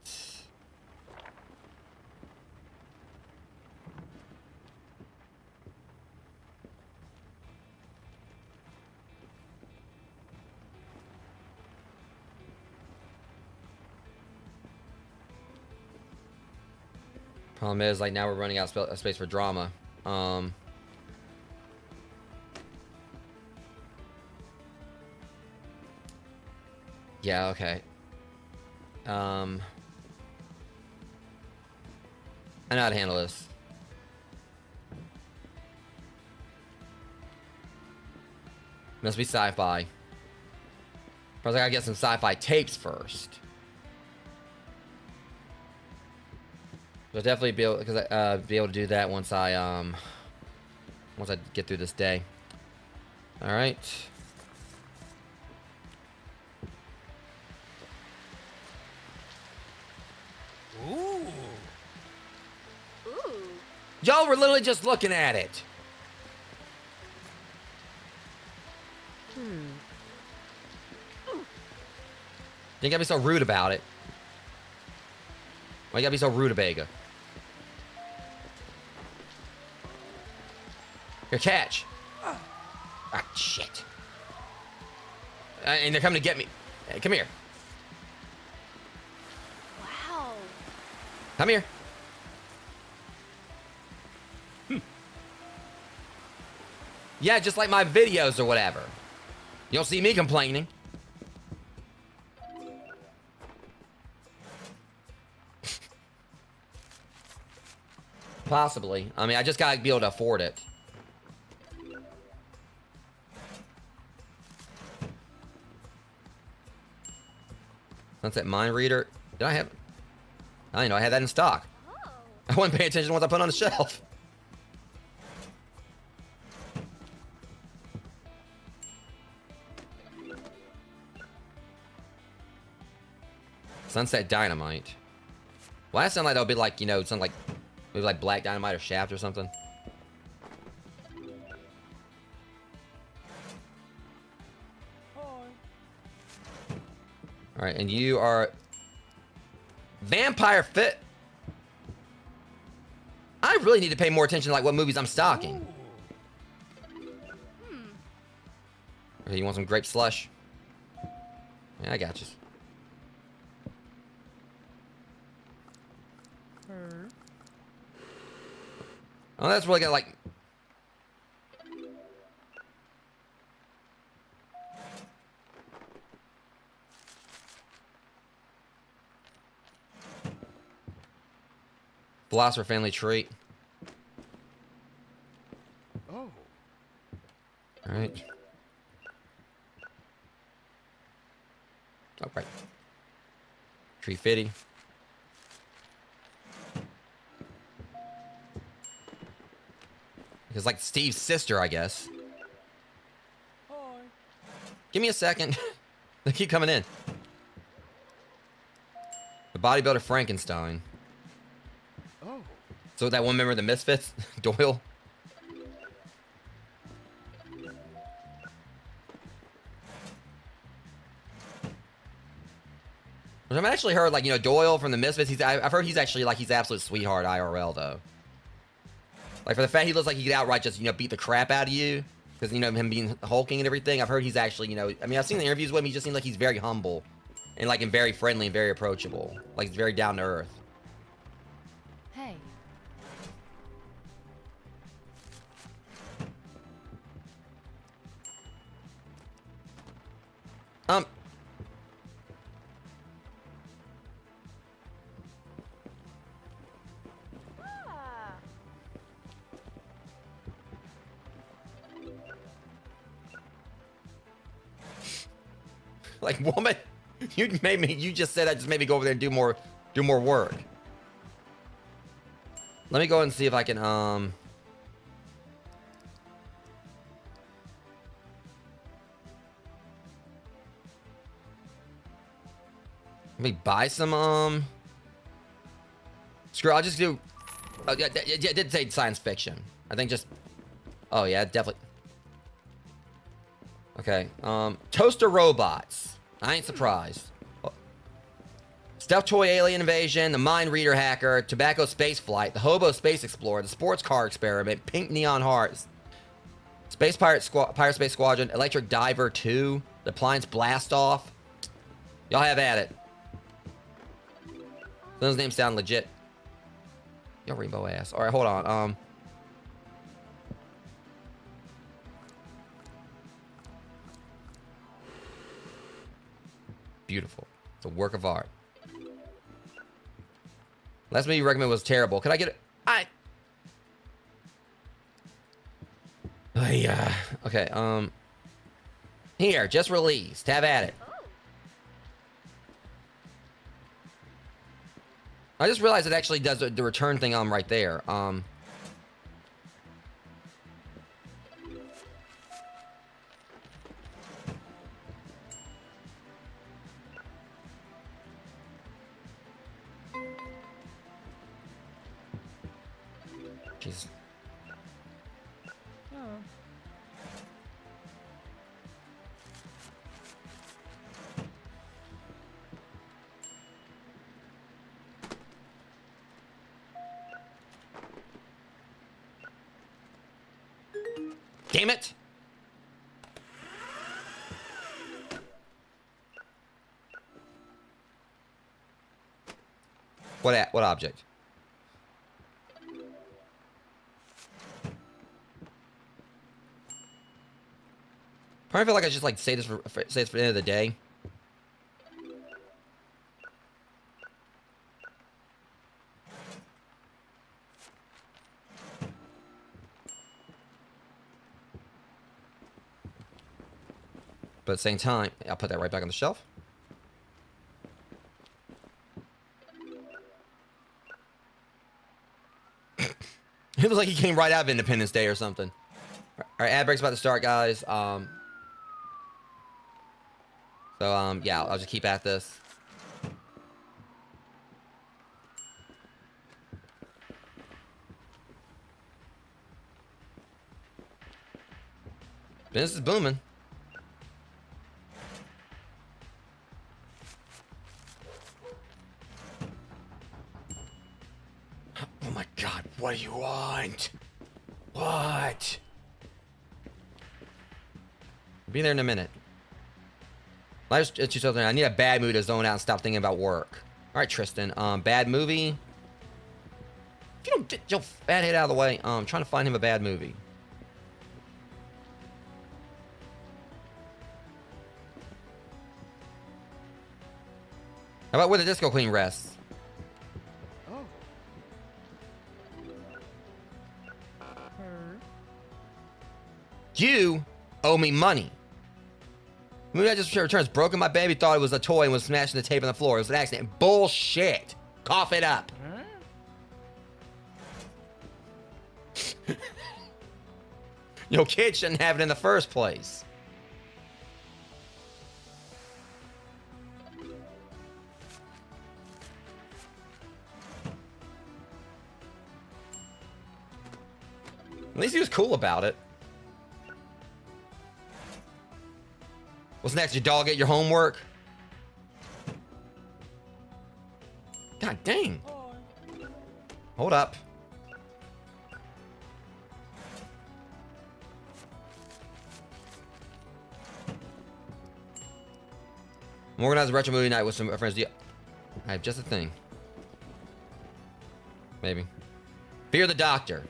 problem is, like, now we're running out of space for drama. Yeah, okay. I know how to handle this. Must be sci-fi. First, I gotta get some sci-fi tapes first. So I'll definitely be able, be able to do that once I get through this day. All right. Ooh. Ooh. Y'all were literally just looking at it. You gotta be so rude about it. Why you gotta be so rude, Vega? Here, catch. Ah, shit. And they're coming to get me. Hey, come here. Wow. Come here. Yeah, just like my videos or whatever. You don't see me complaining. Possibly. I mean, I just gotta be able to afford it. Sunset Mind Reader. Did I have... I didn't know I had that in stock. Oh. I wasn't paying attention once I put it on the shelf. Sunset Dynamite. Well, that sound like that would be like, you know, something like maybe like Black Dynamite or Shaft or something. All right, and you are Vampire Fit. I really need to pay more attention to like what movies I'm stocking. Okay, you want some grape slush? Yeah, I got you. Oh, that's really good. Like, Philosopher Family Treat. Oh. All right. Oh, right. Tree Fitty. It's like Steve's sister, I guess. Hi. Give me a second. They keep coming in. The bodybuilder Frankenstein. Oh. So that one member of the Misfits, Doyle. Which I've actually heard, like, you know, Doyle from the Misfits. I've heard he's actually like he's absolute sweetheart IRL though. Like for the fact he looks like he could outright just, you know, beat the crap out of you because, you know, him being hulking and everything. I've heard he's actually, you know, I mean, I've seen the interviews with him. He just seems like he's very humble and like and very friendly and very approachable. Like he's very down to earth. Hey. Ah. Like, woman, you just said that just made me go over there and do more work. Let me go and see if I can, let me buy some, screw, I'll just do, oh, yeah, it did say science fiction. I think just, oh yeah, definitely. Okay, toaster robots. I ain't surprised. Stuffed toy alien invasion, the mind reader hacker, tobacco space flight, the hobo space explorer, the sports car experiment, pink neon hearts, space pirate space squadron, electric diver 2, the appliance blast off. Y'all have at it. Those names sound legit. Yo, rainbow ass. All right, hold on. Beautiful. It's a work of art. Last movie you recommended was terrible. Could I get it? Okay, here, just released. Have at it. Oh. I just realized it actually does the return thing on right there. Jeez. Oh. Damn it! What object? Probably feel like I should like say this for the end of the day. But at the same time, I'll put that right back on the shelf. It looks like he came right out of Independence Day or something. All right, ad break's about to start, guys. Yeah, I'll just keep at this. Business is booming. Oh my God, what do you want? What? Be there in a minute. Let's do something. I need a bad movie to zone out and stop thinking about work. All right, Tristan. Bad movie. If you don't get your fat head out of the way, I'm trying to find him a bad movie. How about Where the Disco Queen Rests? Oh. You owe me money. The movie I just returns broken. My baby thought it was a toy and was smashing the tape on the floor. It was an accident. Bullshit. Cough it up. Your kid shouldn't have it in the first place. At least he was cool about it. What's next? Your dog get your homework? God dang. Hold up. I'm organizing a retro movie night with some friends. I have just a thing. Maybe. Fear the Doctor.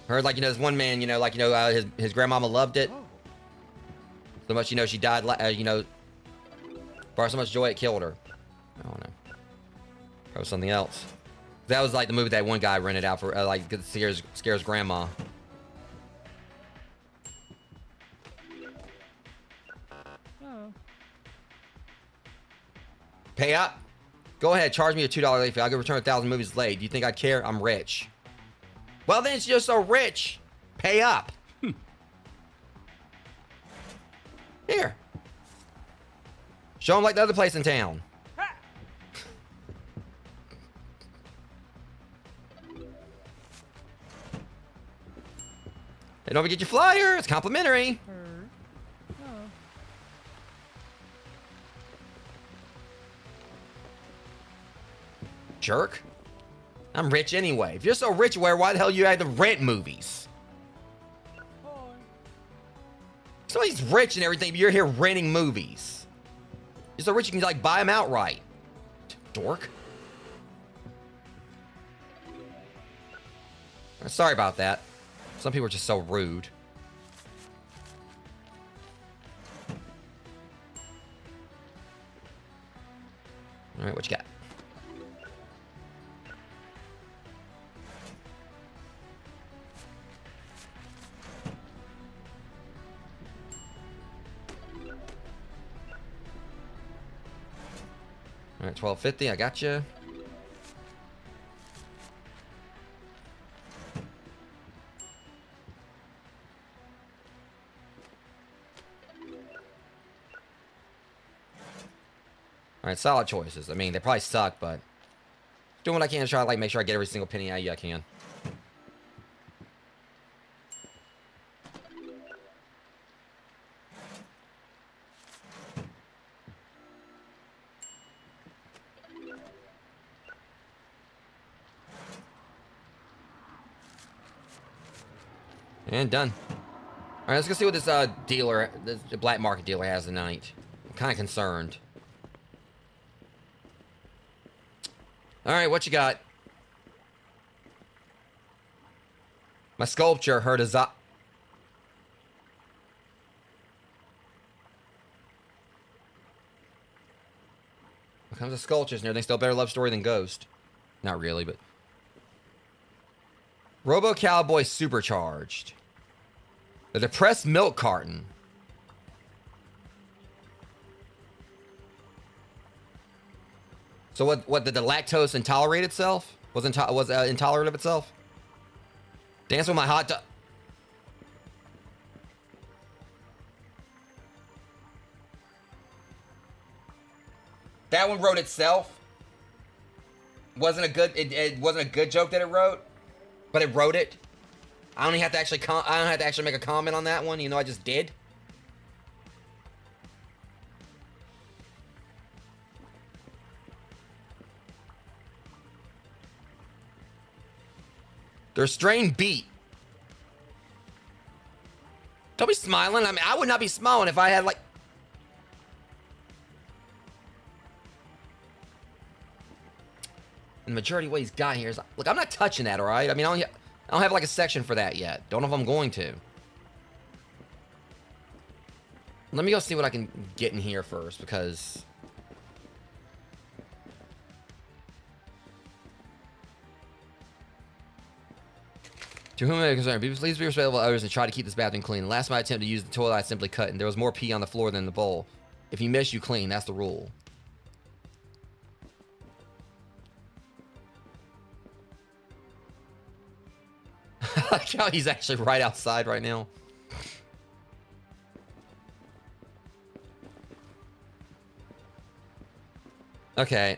Heard, like, this one man, his grandmama loved it. Oh. So much, she died, brought so much joy it killed her. I don't know. Probably something else. That was like the movie that one guy rented out for, scares grandma. Oh. Pay up. Go ahead, charge me a $2 late fee. I'll go return 1,000 movies late. Do you think I'd care? I'm rich. Well, then it's just so rich. Pay up. Here. Show them like the other place in town. And don't forget your flyer. It's complimentary. Jerk. I'm rich anyway. If you're so rich, why the hell you had to rent movies? Somebody's rich and everything, but you're here renting movies. You're so rich you can buy them outright. Dork. Sorry about that. Some people are just so rude. All right, what you got? 1250, I got you. All right, solid choices. I mean, they probably suck, but doing what I can to try to like make sure I get every single penny out of you I can. And done. All right, let's go see what this dealer, the black market dealer has tonight. I'm kind of concerned. All right, what you got? My sculpture, her design. When it comes to sculptures and everything, still a better love story than Ghost. Not really, but. Robo Cowboy Supercharged. The depressed milk carton. So what did the lactose intolerate itself? Was intolerant of itself? Dance with my hot dog. That one wrote itself. Wasn't a good. It wasn't a good joke that it wrote, but it wrote it. I don't have to actually make a comment on that one. You know, I just did. Their strained beat. Don't be smiling. I mean, I would not be smiling if I had like. And the majority of what he's got here is, look, I'm not touching that, all right? I mean, I don't have like a section for that yet. Don't know if I'm going to. Let me go see what I can get in here first, because to whom it may concern, please be respectful of others and try to keep this bathroom clean. Last time I attempted to use the toilet, I simply cut, and there was more pee on the floor than in the bowl. If you miss, you clean. That's the rule. I like how he's actually right outside right now. Okay,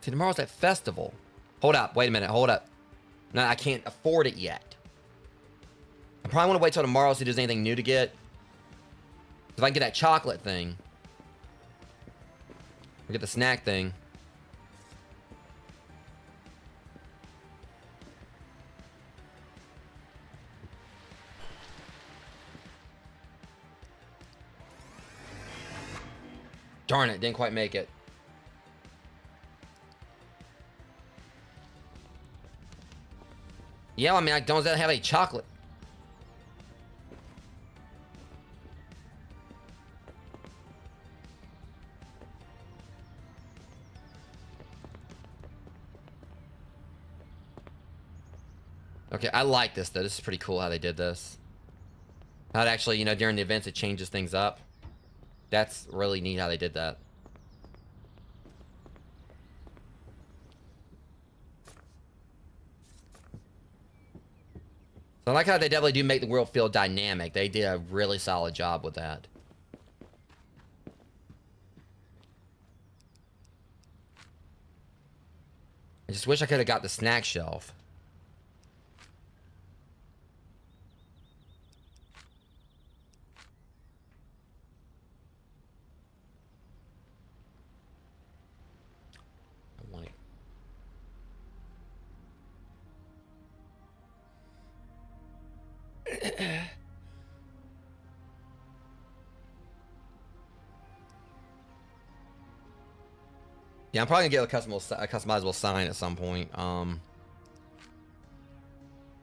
see, tomorrow's that festival. Hold up, wait a minute, hold up. No, I can't afford it yet. I probably want to wait till tomorrow to see if there's anything new to get. If I can get that chocolate thing. Or get the snack thing. Darn it, didn't quite make it. Yeah, I mean, I don't have any chocolate. Okay, I like this, though. This is pretty cool how they did this. How it actually, you know, during the events, it changes things up. That's really neat how they did that. So I like how they definitely do make the world feel dynamic. They did a really solid job with that. I just wish I could have got the snack shelf. Yeah, I'm probably gonna get a customizable sign at some point.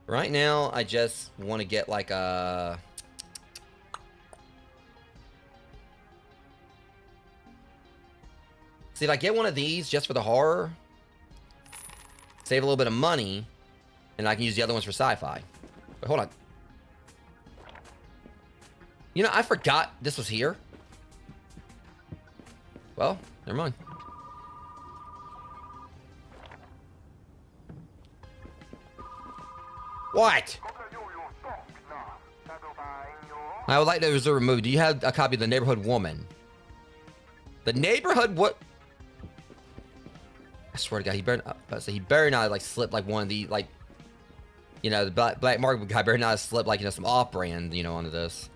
Right now, I just want to get like a. See, if I get one of these just for the horror, save a little bit of money, and I can use the other ones for sci-fi. But hold on. You know, I forgot this was here. Well, never mind. What? I would like to reserve a movie. Do you have a copy of The Neighborhood Woman? The Neighborhood what? I swear to God, he better not like slip like one of the like, you know, the black market guy better not slip like, you know, some off-brand, you know, onto this.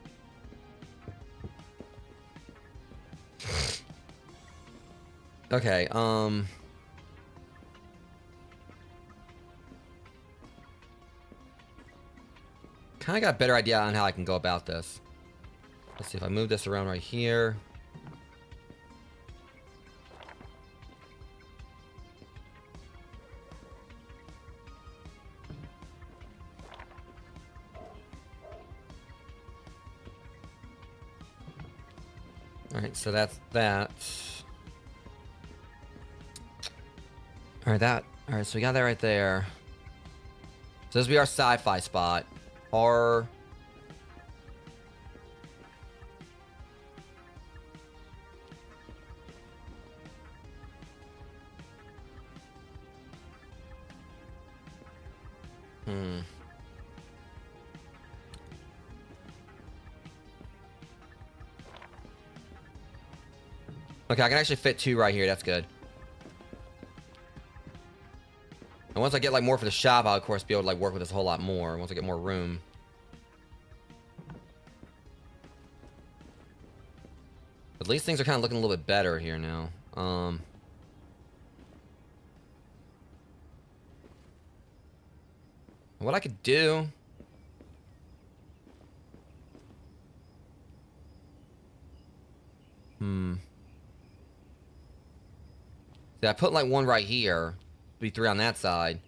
Okay, kind of got a better idea on how I can go about this. Let's see if I move this around right here. Alright, so that's that. Alright, so we got that right there. So this will be our sci-fi spot. Our... Okay, I can actually fit 2 right here. That's good. And once I get like more for the shop, I'll of course be able to like work with this a whole lot more once I get more room. At least things are kind of looking a little bit better here now. What I could do... See, I put like 1 right here. Be 3 on that side.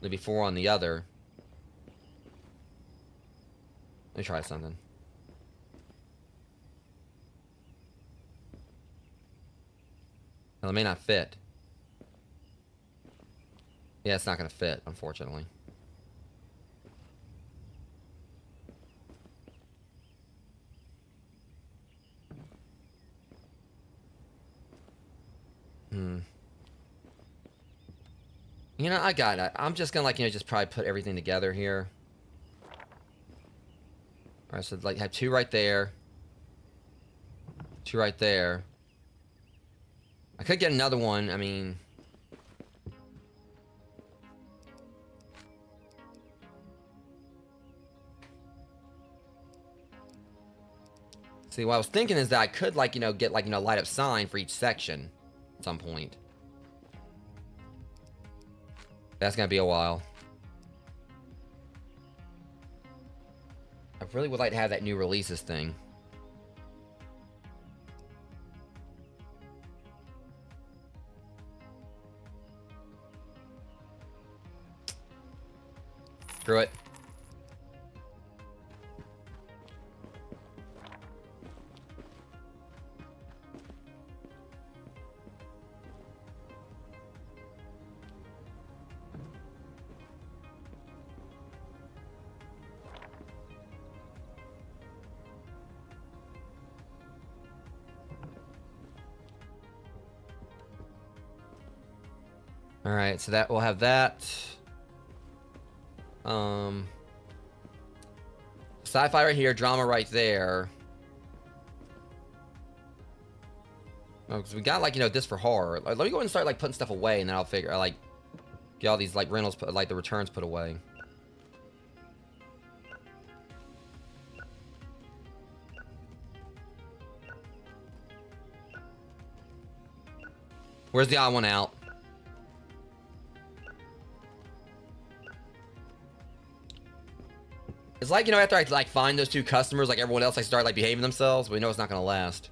Maybe 4 on the other. Let me try something. Well, it may not fit. Yeah, it's not going to fit, unfortunately. You know, I got it. I'm just gonna like, you know, just probably put everything together here. Alright, so like have 2 right there. 2 right there. I could get another one, I mean... See, what I was thinking is that I could like, you know, get like, you know, light up sign for each section at some point. That's gonna be a while. I really would like to have that new releases thing. Screw it. Alright, so that we'll have that. Sci-fi right here, drama right there. Oh, because we got like, you know, this for horror. Like, let me go ahead and start like putting stuff away, and then I'll figure like get all these like rentals put, like the returns put away. Where's the odd one out? It's like, you know, after I like find those 2 customers, like everyone else, I start like behaving themselves. But we know it's not gonna last.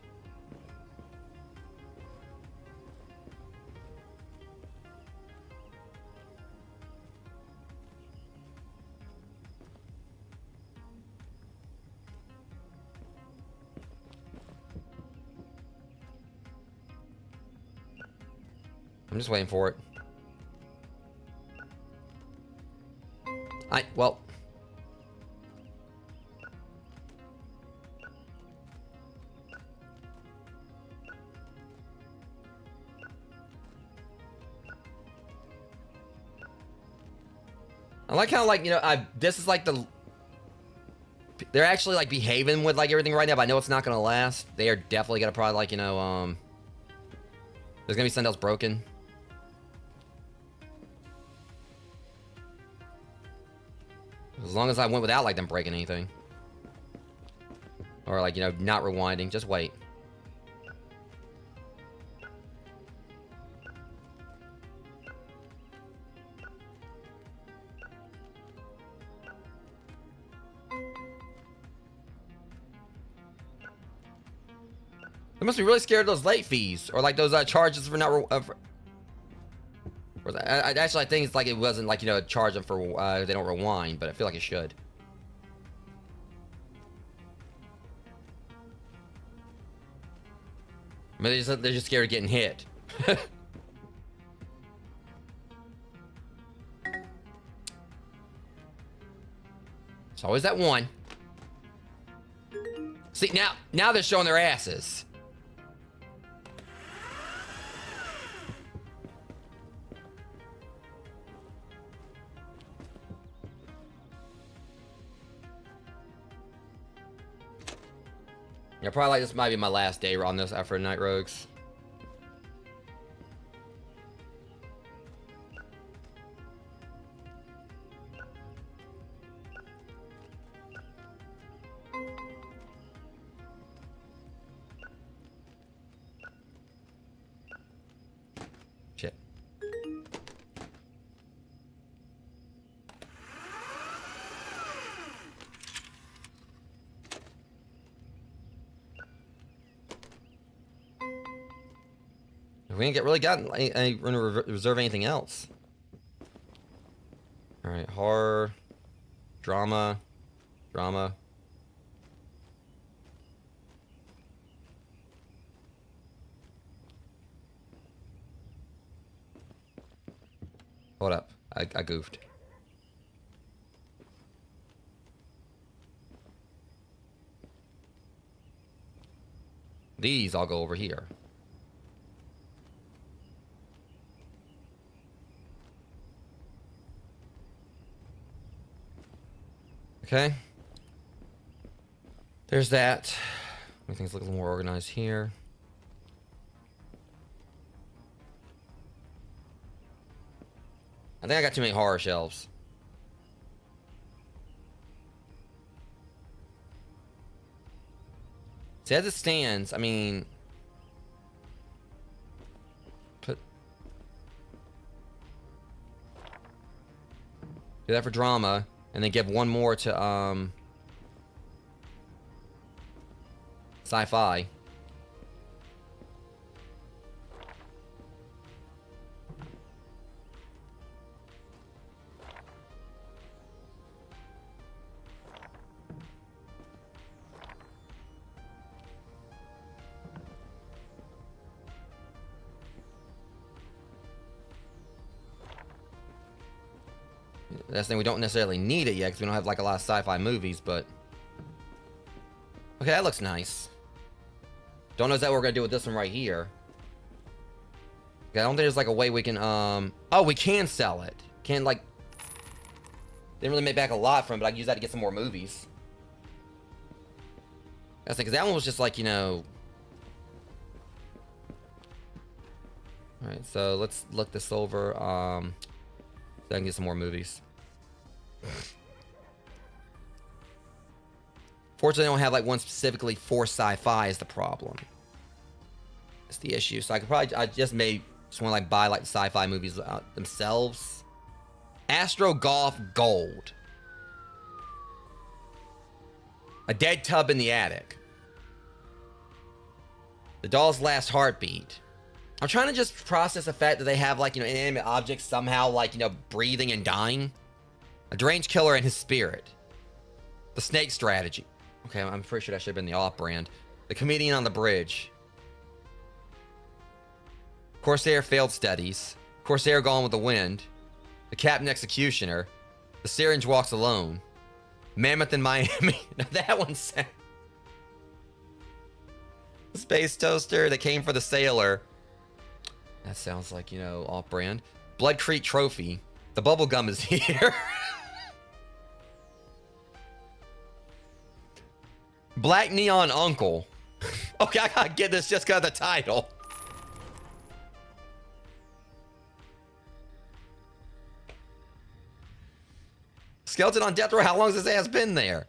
I'm just waiting for it. Well. I like how, like, you know, this is like they're actually like behaving with like everything right now, but I know it's not gonna last. They are definitely gonna probably like, you know, there's gonna be something else broken. As long as I went without like them breaking anything. Or like, you know, not rewinding, just wait. They must be really scared of those late fees or like those charges for not. Actually, I think it's like it wasn't like, you know, charge them for they don't rewind, but I feel like it should. I mean, they're just scared of getting hit. It's always that one. See, now they're showing their asses. Yeah, probably like this might be my last day on this after Night Rogues. Shit. We ain't really gotten any reserve anything else. All right, horror, drama. Hold up, I goofed. These I'll go over here. Okay. There's that. Everything's looking a little more organized here. I think I got too many horror shelves. See, as it stands, I mean, do that for drama, and then give one more to sci-fi. That's the thing, we don't necessarily need it yet because we don't have like a lot of sci-fi movies, but okay, that looks nice. Don't know exactly what we're gonna do with this one right here. Okay, I don't think there's like a way we can oh, we can sell it. Can like didn't really make back a lot from it, but I can use that to get some more movies. That's because that one was just like, you know. Alright, so let's look this over. So I can get some more movies. Fortunately, I don't have like one specifically for sci-fi is the problem. It's the issue. So I could probably, I just want to like buy like the sci-fi movies themselves. Astro Golf Gold. A dead tub in the attic. The doll's last heartbeat. I'm trying to just process the fact that they have like, you know, inanimate objects somehow like, you know, breathing and dying. A deranged killer and his spirit. The snake strategy. Okay, I'm pretty sure that should have been the off-brand. The comedian on the bridge. Corsair failed studies. Corsair gone with the wind. The captain executioner. The syringe walks alone. Mammoth in Miami. Now that one's... The space toaster that came for the sailor. That sounds like, you know, off-brand. Blood Creek trophy. The bubble gum is here. Black Neon Uncle. Okay, I gotta get this just because of the title. Skeleton on death row. How long has this ass been there?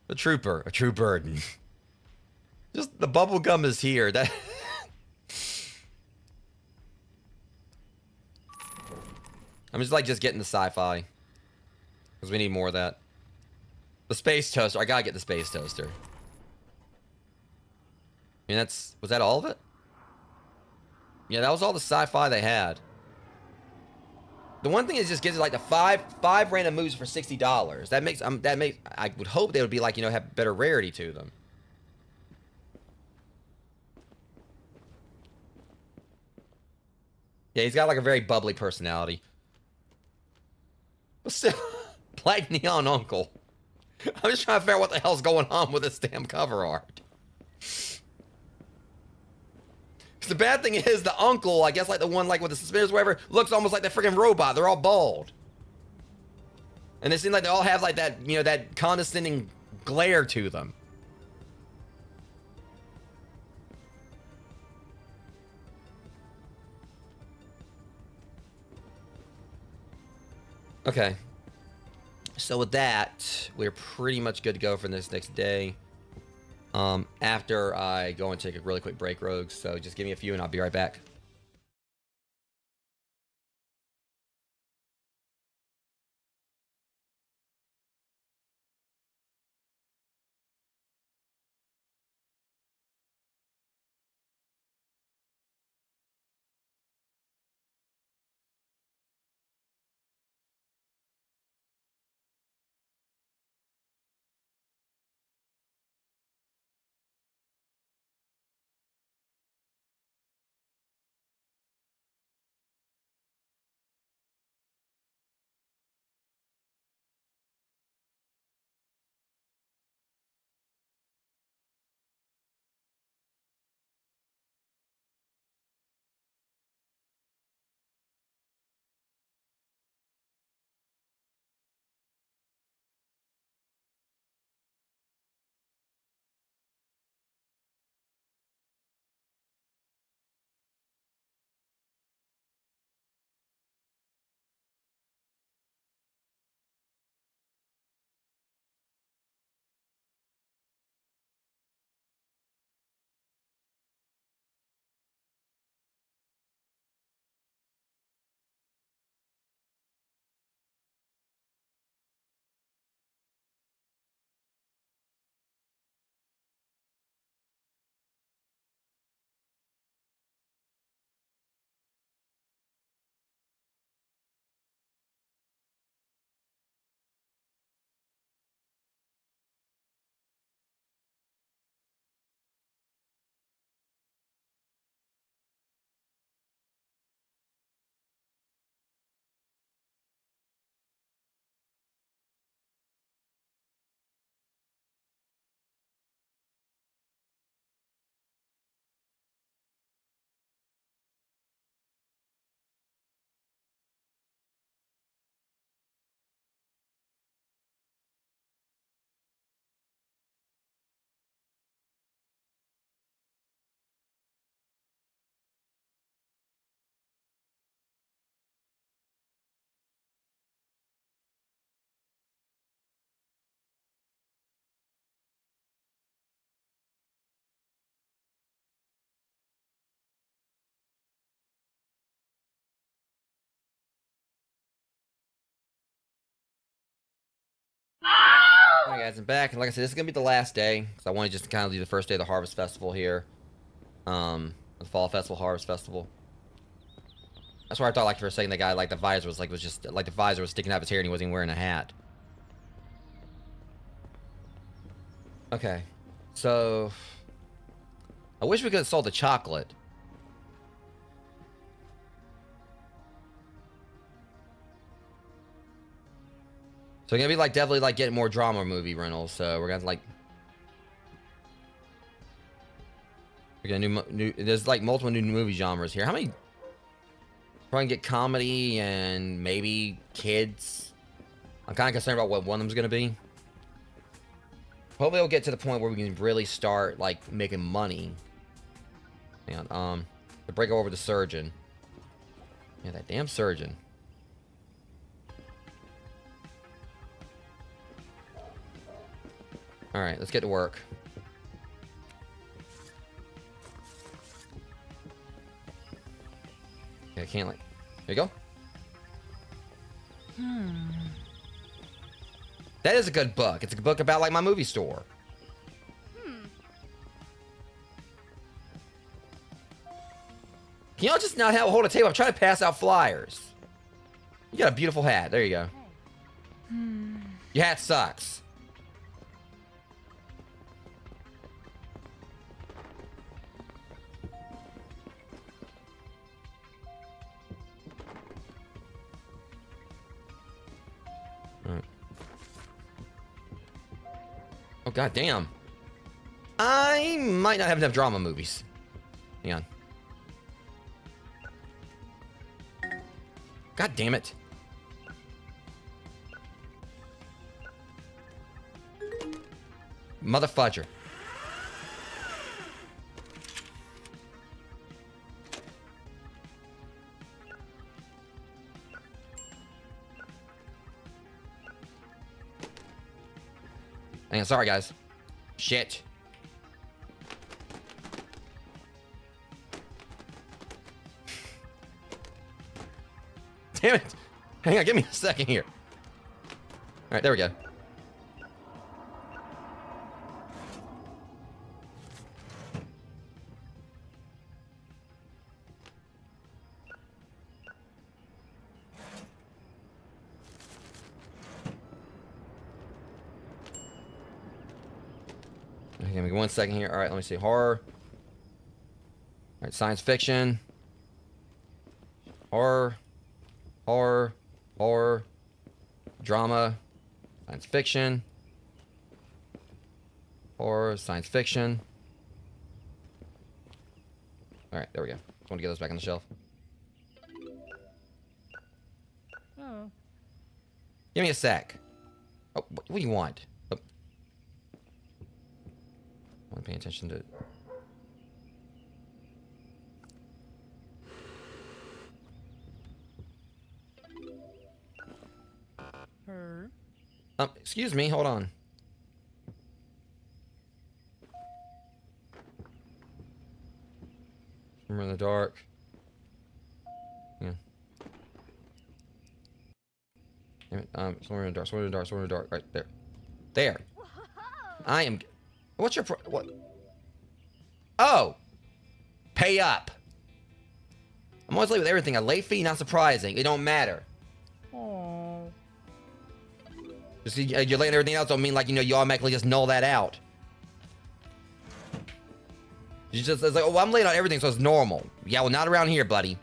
The trooper. A true burden. Just the bubble gum is here. That. I'm just getting the sci-fi. Because we need more of that. The space toaster. I gotta get the space toaster. I mean, was that all of it? Yeah, that was all the sci-fi they had. The one thing is just gives you like the five random moves for $60. That makes I would hope they would be like, you know, have better rarity to them. Yeah, he's got like a very bubbly personality. But still, Black Neon Uncle. I'm just trying to figure out what the hell's going on with this damn cover art. The bad thing is the uncle, I guess like the one like with the suspenders or whatever, looks almost like that freaking robot. They're all bald. And they seem like they all have like that, you know, that condescending glare to them. Okay. So with that, we're pretty much good to go for this next day. After I go and take a really quick break, Rogues. So just give me a few and I'll be right back. Alright guys, I'm back, and like I said, this is gonna be the last day, because I want to just kind of do the first day of the Harvest Festival here. The Fall Festival, Harvest Festival. That's where I thought like for a second the guy like the visor was just like the visor was sticking out of his hair and he wasn't even wearing a hat. Okay. So I wish we could have sold the chocolate. So we're gonna be like definitely like getting more drama movie rentals. So we're gonna like we're gonna new there's like multiple new movie genres here. How many? Probably get comedy and maybe kids. I'm kind of concerned about what one of them's gonna be. Hopefully we'll get to the point where we can really start, like, making money. Hang on, to break over the surgeon. Yeah, that damn surgeon. Alright, let's get to work. Okay, I can't, like... There you go. That is a good book. It's a book about, like, my movie store. Can y'all just not hold a table? I'm trying to pass out flyers. You got a beautiful hat. There you go. Your hat sucks. Alright. Oh, god damn. I might not have enough drama movies. Hang on. God damn it. Motherfudger. Hang on, sorry guys. Shit. Damn it. Hang on, give me a second here. Alright, there we go. Okay, give me 1 second here. Alright, let me see. Horror. Alright, science fiction. Horror. Horror, horror, drama, science fiction, horror, science fiction. Alright, there we go. Just want to get those back on the shelf. Oh. Give me a sec. Oh, what do you want? Oh. I want to pay attention to... Her. Excuse me, hold on. Swimmer in the dark. Yeah. Damn it. Swimmer in the dark, swimmer in the dark, swimmer in the dark. Right there. There. I am... What's your what? Oh! Pay up. I'm always late with everything. A late fee, not surprising. It don't matter. Oh. Just you're late and everything else don't mean like, you know, you automatically just null that out. You just, it's like, oh, I'm late on everything, so it's normal. Yeah, well, not around here, buddy.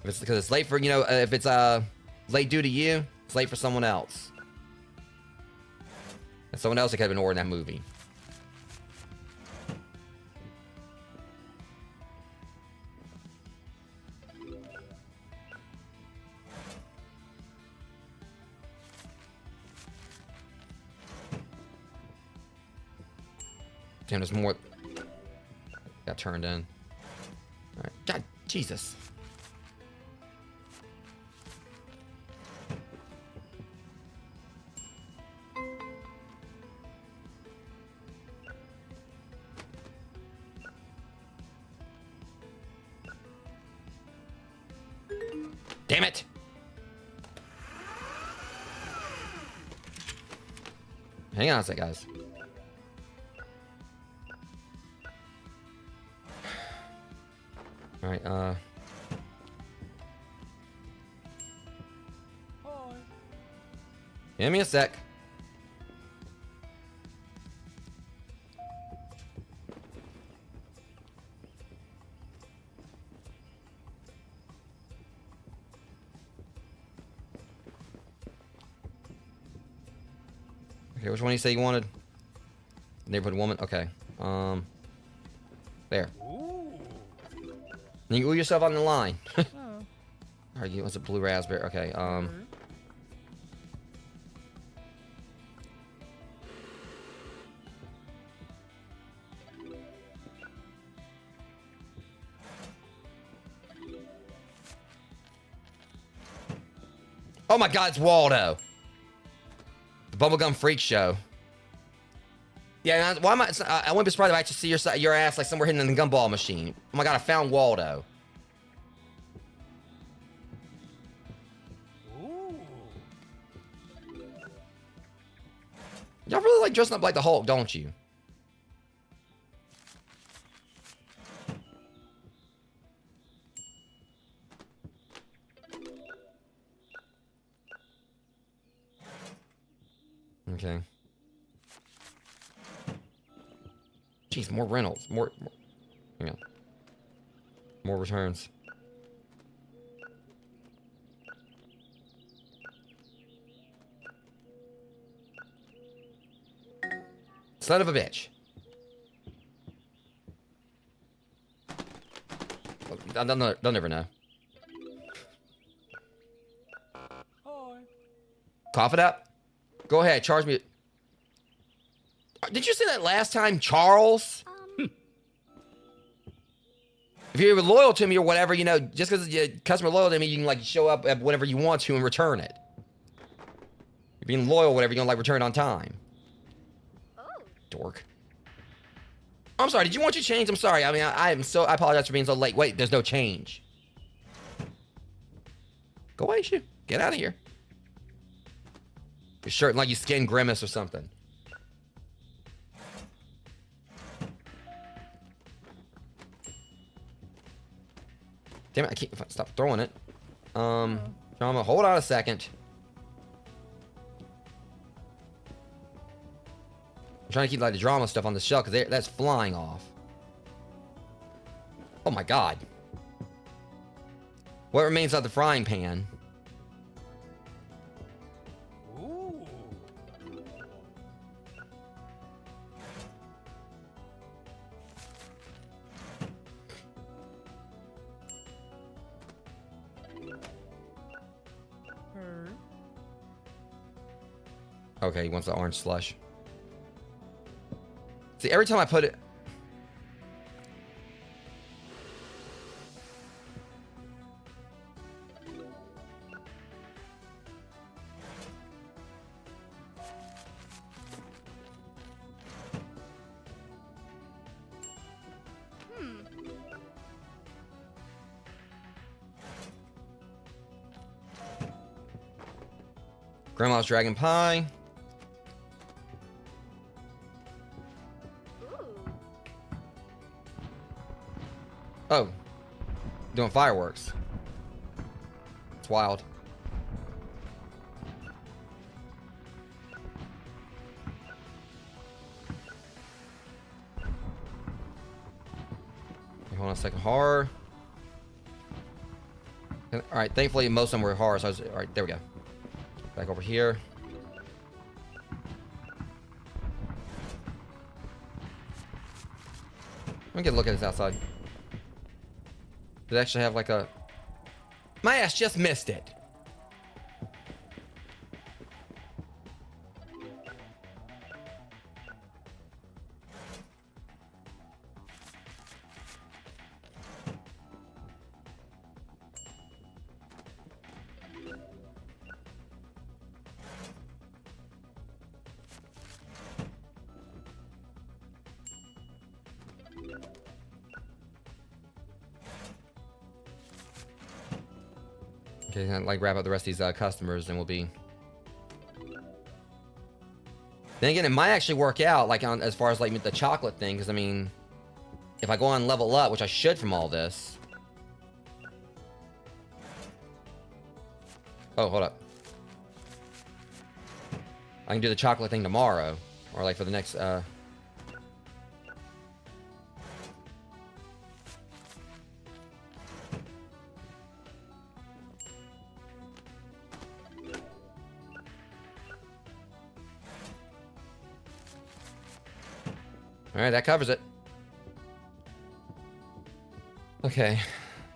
If it's because it's late for, you know, if it's late due to you, it's late for someone else. And someone else that could have been ordering that movie. Damn, there's more. Got turned in. Alright. God, Jesus. Damn it! Hang on a sec, guys. Alright, give me a sec. Okay, which one do you say you wanted? Neighborhood woman? Okay. There. You can yourself on the line. Oh. What's a blue raspberry? Okay. Oh my God, it's Waldo. The Bubblegum Freak Show. Yeah, why am I wouldn't be surprised if I actually see your ass like somewhere hidden in the gumball machine. Oh my God, I found Waldo. Ooh. Y'all really like dressing up like the Hulk, don't you? Okay. Jeez, more rentals. More you know. More returns. Son of a bitch. They'll never know. Hi. Cough it up. Go ahead, charge me. Did you say that last time, Charles? If you're loyal to me or whatever, you know, just because you're customer loyal to me, you can like show up at whenever you want to and return it. You're being loyal, whatever, you're gonna like return it on time. Oh. Dork. I'm sorry, did you want your change? I'm sorry. I mean, I apologize for being so late. Wait, there's no change. Go away, shoot. Get out of here. Your shirt like you skinned Grimace or something. Damn it, I can't stop throwing it. Drama, hold on a second. I'm trying to keep like the drama stuff on the shelf because that's flying off. Oh my God. What remains of the frying pan? Ooh. Okay, he wants the orange slush. See, every time I put it... Grandma's Dragon Pie. Ooh. Oh. Doing fireworks. It's wild. Okay, hold on a second. Horror. Alright, thankfully most of them were horror, so alright, there we go. Back over here. Let me get a look at this outside. Does it actually have like a... My ass just missed it. Okay, and like wrap up the rest of these customers, and we'll be. Then again, it might actually work out, like on as far as like the chocolate thing, because I mean, if I go on level up, which I should from all this. Oh, hold up. I can do the chocolate thing tomorrow, or like for the next. All right, that covers it. Okay,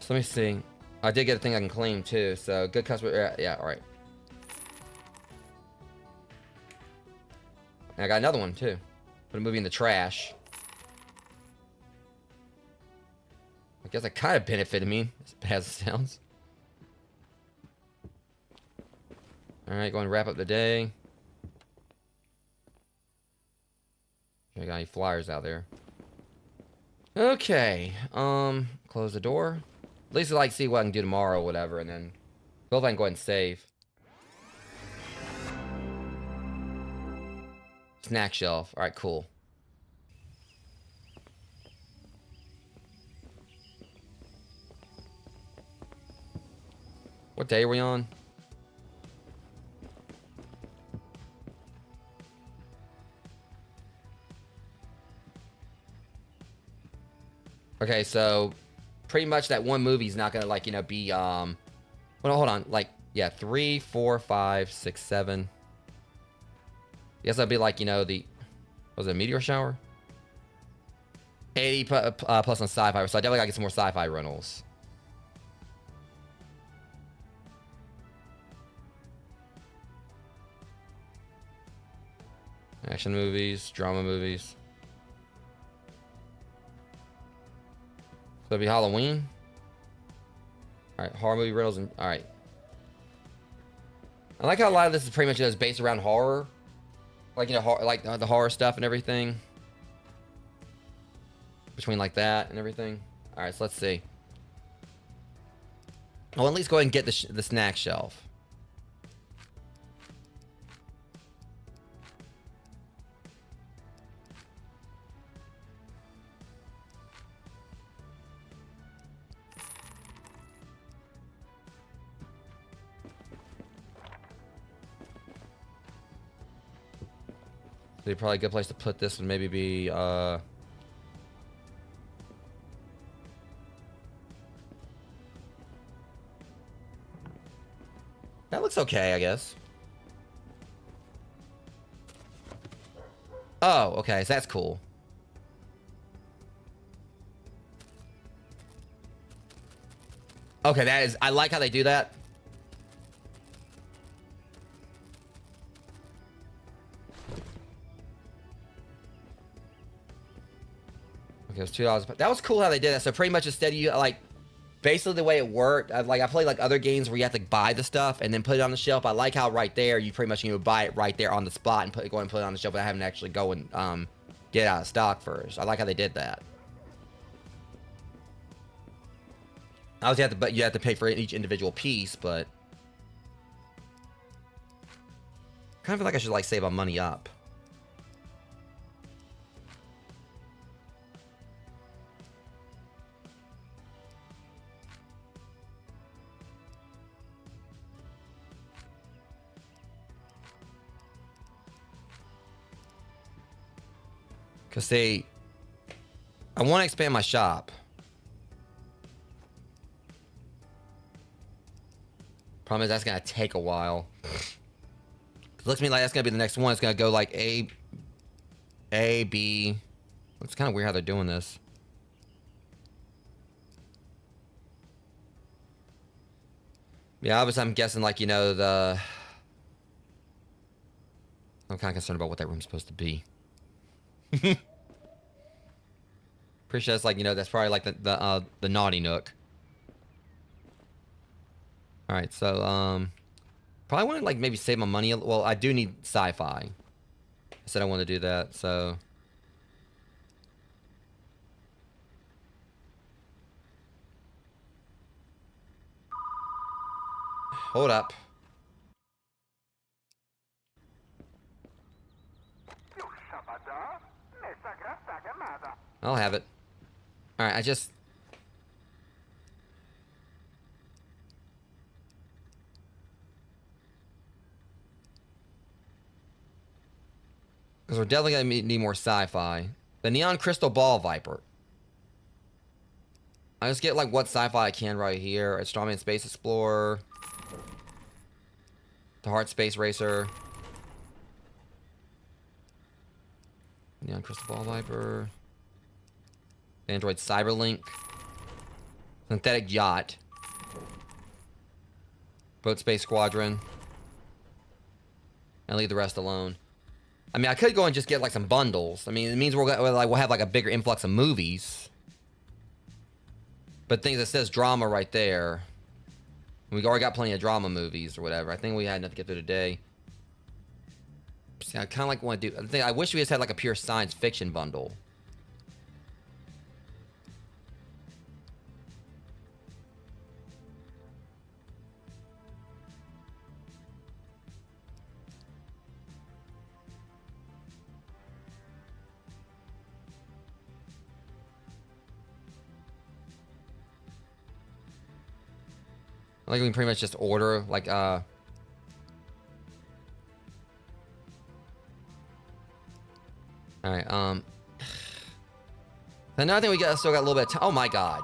so let me see. I did get a thing I can claim too, so good customer. Yeah, all right. And I got another one too. Put a movie in the trash. I guess that kind of benefited me, as bad as it sounds. All right, going to wrap up the day. I got any flyers out there? Okay. Close the door. At least I like see what I can do tomorrow or whatever, and then go if I can go ahead and save. Snack shelf. All right, cool. What day are we on? Okay, so pretty much that one movie's not gonna like, you know, be well, hold on, like, yeah, 3, 4, 5, 6, 7. Guess that'd be like, you know, the, was it a meteor shower? 80 plus on sci-fi, so I definitely gotta get some more sci-fi rentals. Action movies, drama movies. So it'll be Halloween. All right, horror movie rentals, and all right. I like how a lot of this is pretty much just based around horror, like, you know, like the horror stuff and everything. Between like that and everything. All right, so let's see. I'll at least go ahead and get the snack shelf. So probably a good place to put this would maybe be that looks okay, I guess. Oh, okay, so that's cool. Okay, that is, I like how they do that. Okay, it was $2. That was cool how they did that. So pretty much instead of you, like, basically the way it worked, like I played like other games where you have to buy the stuff and then put it on the shelf. I like how right there you pretty much can buy it right there on the spot and go and put it on the shelf without having to actually go and get it out of stock first. I like how they did that. Obviously, you have to pay for each individual piece, but kind of feel like I should like save my money up. Because I want to expand my shop. Problem is that's going to take a while. It looks to me like that's going to be the next one. It's going to go like A, B. It's kind of weird how they're doing this. Yeah, obviously I'm guessing like, you know, I'm kind of concerned about what that room's supposed to be. Pretty sure that's like, you know, that's probably like the naughty nook. All right, so probably want to like maybe save my money. Well, I do need sci-fi. I said I want to do that, so hold up. I'll have it. All right, I just. Because we're definitely going to need more sci-fi. The Neon Crystal Ball Viper. I just get like what sci-fi I can right here. Astronomy and Space Explorer. The Heart Space Racer. Neon Crystal Ball Viper. Android Cyberlink. Synthetic Yacht. Boat Space Squadron. And leave the rest alone. I mean, I could go and just get like some bundles. I mean, it means we'll have like a bigger influx of movies. But things that says drama right there. We already got plenty of drama movies or whatever. I think we had enough to get through today. See, I kind of like want to do. I wish we just had like a pure science fiction bundle. Like we can pretty much just order like Alright, another thing still got a little bit of time. Oh my god.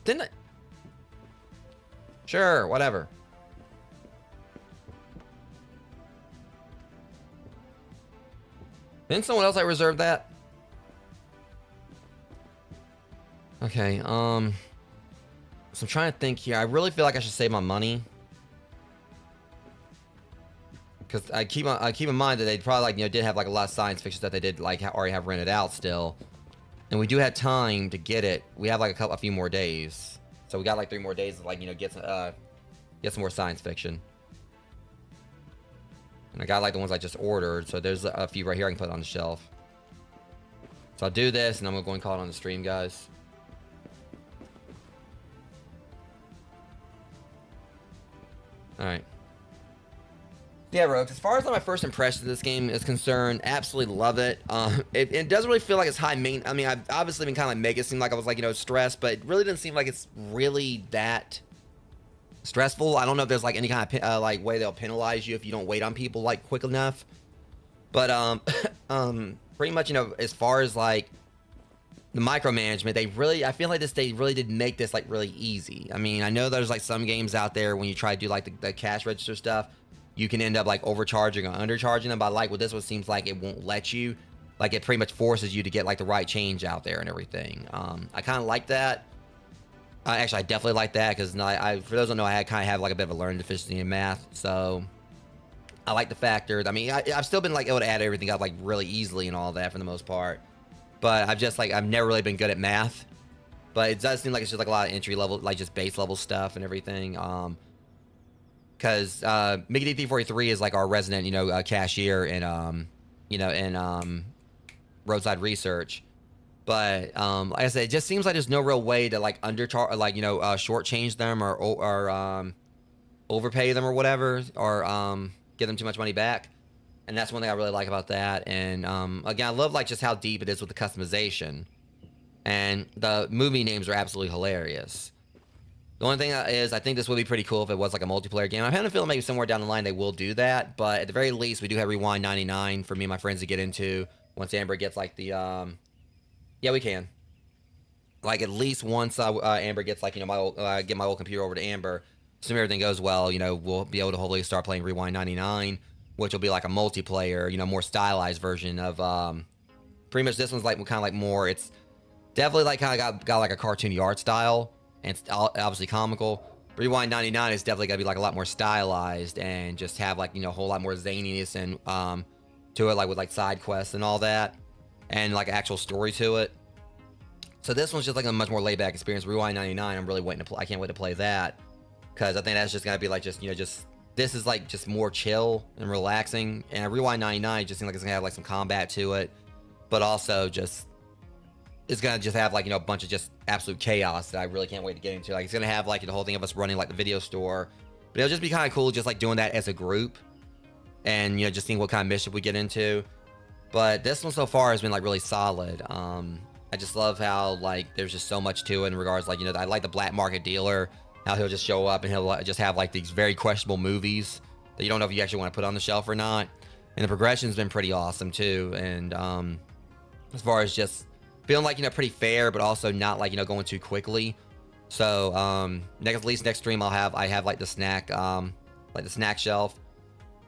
Didn't I? Sure, whatever. Didn't someone else reserve that? Okay, so I'm trying to think here. I really feel like I should save my money. Because I keep in mind that they probably did have like a lot of science fiction that they did like already have rented out still, and we do have time to get it. We have like a few more days, so we got like 3 more days to get some more science fiction. And I got like the ones I just ordered, so there's a few right here I can put on the shelf. So I'll do this, and I'm gonna go and call it on the stream, guys. All right. Yeah, Rogue, as far as my first impression of this game is concerned, absolutely love it. It doesn't really feel like it's high main. I mean, I've obviously been kind of like making it seem like I was like, stressed, but it really doesn't seem like it's really that stressful. I don't know if there's like any kind of like way they'll penalize you if you don't wait on people like quick enough. But pretty much, as far as like the micromanagement, I feel like they really did make this like really easy. I mean, I know there's like some games out there when you try to do like the cash register stuff, you can end up like overcharging or undercharging them. But like with this one, seems like it won't let you. Like it pretty much forces you to get like the right change out there and everything. I kind of like that. Actually, I definitely like that because for those who don't know, I kind of have like a bit of a learning deficiency in math, so I like the factors. I mean, I've still been like able to add everything up like really easily and all that for the most part. But I've never really been good at math. But it does seem like it's just like a lot of entry level, like just base level stuff and everything. Because Mickey D343 is like our resident, cashier in roadside research. But like I said, it just seems like there's no real way to like undercharge, like shortchange them or overpay them or whatever, or give them too much money back. And that's one thing I really like about that. And again, I love like just how deep it is with the customization. And the movie names are absolutely hilarious. The only thing is, I think this would be pretty cool if it was like a multiplayer game. I'm having a feeling maybe somewhere down the line they will do that. But at the very least, we do have Rewind 99 for me and my friends to get into once Amber gets like the yeah, we can. Like at least once Amber gets like get my old computer over to Amber, assuming everything goes well, we'll be able to hopefully start playing Rewind 99, which will be like a multiplayer, more stylized version of pretty much this one's like kind of like more. It's definitely like kind of got like a cartoony art style, and it's obviously comical. Rewind 99 is definitely gonna be like a lot more stylized and just have like a whole lot more zaniness and to it, like with like side quests and all that, and like actual story to it. So this one's just like a much more laid back experience. Rewind 99, I'm really waiting to play. I can't wait to play that because I think that's just gonna be like just this is like just more chill and relaxing. And Rewind 99 just seems like it's gonna have like some combat to it, but also just it's gonna just have like a bunch of just absolute chaos that I really can't wait to get into. Like it's gonna have like the whole thing of us running like the video store, but it'll just be kind of cool just like doing that as a group and just seeing what kind of mission we get into. But this one so far has been like really solid. I just love how like there's just so much to it in regards like I like the black market dealer, how he'll just show up and he'll just have like these very questionable movies that you don't know if you actually want to put on the shelf or not. And the progression's been pretty awesome too. And as far as just feeling like pretty fair, but also not like going too quickly. So at least next stream I have like the snack shelf,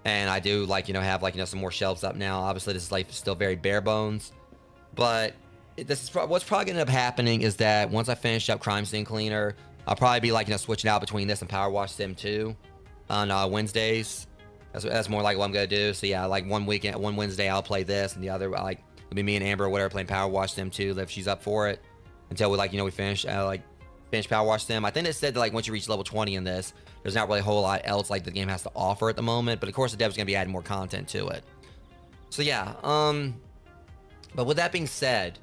and I do like have like some more shelves up now. Obviously this is like still very bare bones, but what's probably gonna end up happening is that once I finish up Crime Scene Cleaner, I'll probably be like, switching out between this and Power Wash Sim 2 on Wednesdays. That's more like what I'm gonna do. So yeah, like one Wednesday I'll play this, and the other like it'll be me and Amber or whatever playing Power Wash Sim 2 if she's up for it, until we we finish Power Wash Sim. I think it said that like once you reach level 20 in this, there's not really a whole lot else like the game has to offer at the moment. But of course the dev's gonna be adding more content to it. So yeah, but with that being said,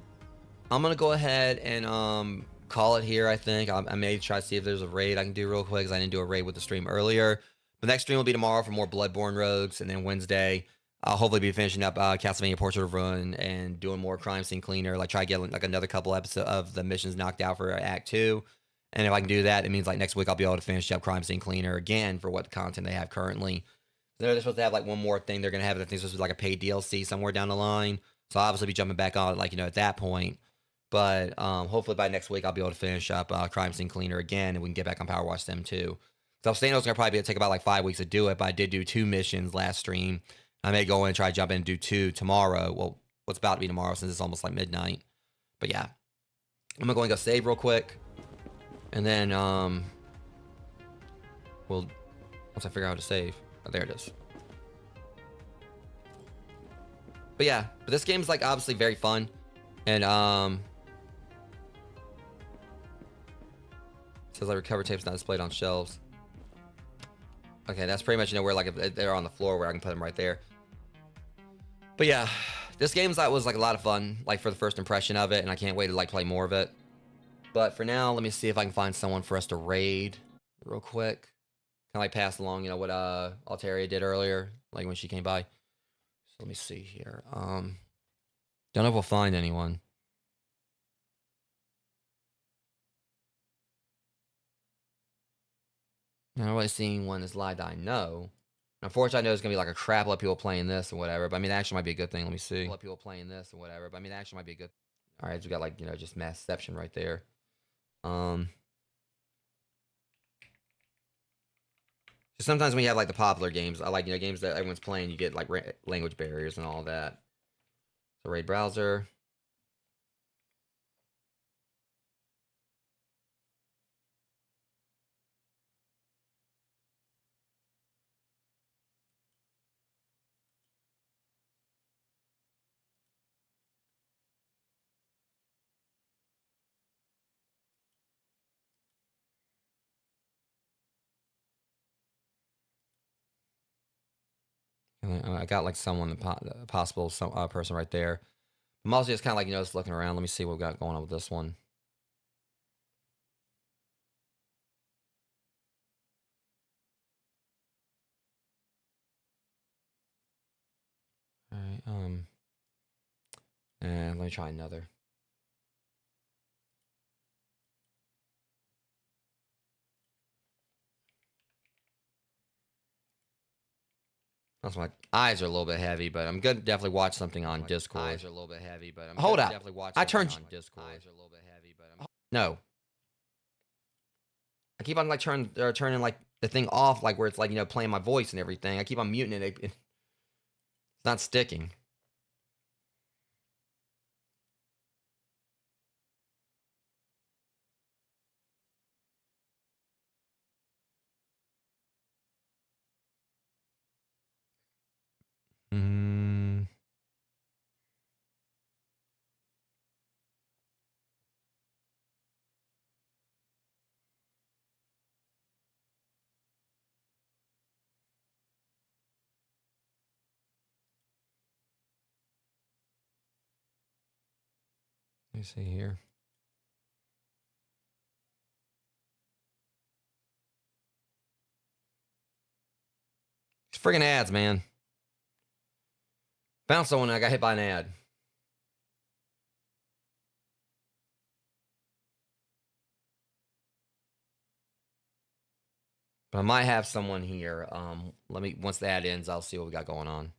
I'm gonna go ahead and call it here. I think I may try to see if there's a raid I can do real quick, because I didn't do a raid with the stream earlier. The next stream will be tomorrow for more Bloodborne rogues, and then Wednesday I'll hopefully be finishing up Castlevania Portrait of Ruin and doing more Crime Scene Cleaner. Like try to get like another couple episodes of the missions knocked out for Act 2. And if I can do that, it means like next week I'll be able to finish up Crime Scene Cleaner again for what content they have currently. They're supposed to have like one more thing they're gonna have. I think it's supposed to be like a paid DLC somewhere down the line. So I'll obviously be jumping back on it at that point. But hopefully by next week I'll be able to finish up Crime Scene Cleaner again, and we can get back on Power Wash Sim 2. So I was saying it was gonna probably take about like 5 weeks to do it, but I did do 2 missions last stream. I may go in and try to jump in and do 2 tomorrow. Well, what's about to be tomorrow, since it's almost like midnight. But yeah, I'm gonna go and go save real quick, and then once I figure out how to save, oh, there it is. But yeah, this game's like obviously very fun, and says like recovered tapes not displayed on shelves. Okay, that's pretty much where like if they're on the floor, where I can put them right there. But yeah, this game's was like a lot of fun, like for the first impression of it, and I can't wait to like play more of it. But for now, let me see if I can find someone for us to raid real quick. Kind of like pass along, what Altaria did earlier, like when she came by. So let me see here. Don't know if we'll find anyone. I don't really see anyone that's live that I know. Unfortunately, I know there's gonna be like a crap load of people playing this and whatever. But I mean, that actually might be a good thing. Let me see. A lot of people playing this and whatever. But I mean, that actually might be a good. All right, so we got like just massception right there. Just sometimes when you have like the popular games, I like games that everyone's playing, you get like language barriers and all that. So raid browser. I got like someone, possible person right there. I'm also just kind of like just looking around. Let me see what we got going on with this one. All right. And let me try another. That's my eyes are a little bit heavy, but I'm good. Definitely watch something on Discord. Eyes are a little bit heavy, but I'm hold up. Definitely watch. I turned on Discord. Eyes are a little bit heavy, but I'm no. I keep on like turning like the thing off, like where it's like playing my voice and everything. I keep on muting it. It's not sticking. Let me see here. It's friggin' ads, man. Found someone. I got hit by an ad. But I might have someone here. Once the ad ends, I'll see what we got going on.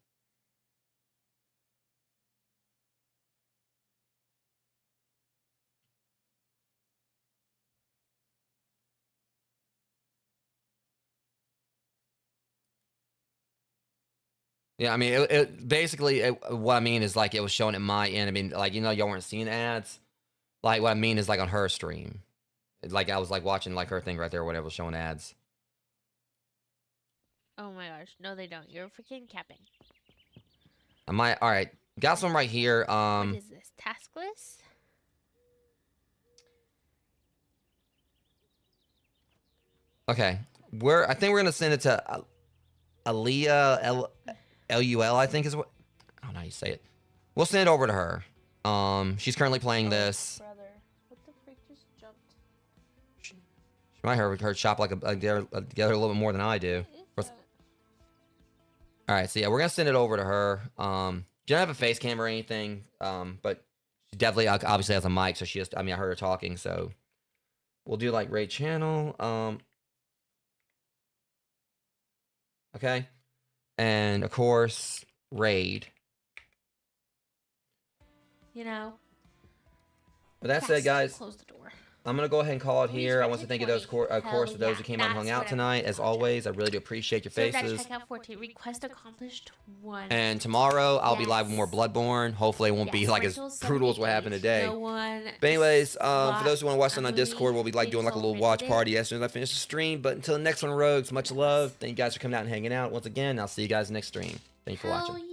Yeah, I mean, it basically what I mean is like it was showing at my end. I mean, like y'all weren't seeing ads. Like what I mean is like on her stream, like I was like watching like her thing right there, or whatever, was showing ads. Oh my gosh. No, they don't. You're freaking capping. I might. All right, got some right here. What is this? Task list? Okay, I think we're gonna send it to Aaliyah Lul. I think is what. I don't know how you say it. We'll send it over to her. She's currently playing this. Brother. What the freak just jumped? She might have her shop like together a little bit more than I do. All right, so yeah, we're gonna send it over to her. She doesn't have a face cam or anything. But she definitely obviously has a mic, so she just. I mean, I heard her talking, so we'll do like raid channel. Okay, and of course raid. You know. But that said, guys, Close the door. I'm going to go ahead and call it Please here. I rent want to it thank you, for those, me. of course, Hell for those yeah. who came out and hung That's out what I tonight. want As to always, I really do appreciate your faces. Checkout 14. Request accomplished 1. And tomorrow, I'll be live with more Yes. Bloodborne. Hopefully, it won't be like as Rachel's brutal as what happened 78. today. No one. But anyways, for slot those who want to watch it on ability. Discord, we'll be like doing like a little watch party as soon as I finish the stream. But until the next one, Rogues, much love. Thank you guys for coming out and hanging out. Once again, I'll see you guys next stream. Thank you for watching. Hell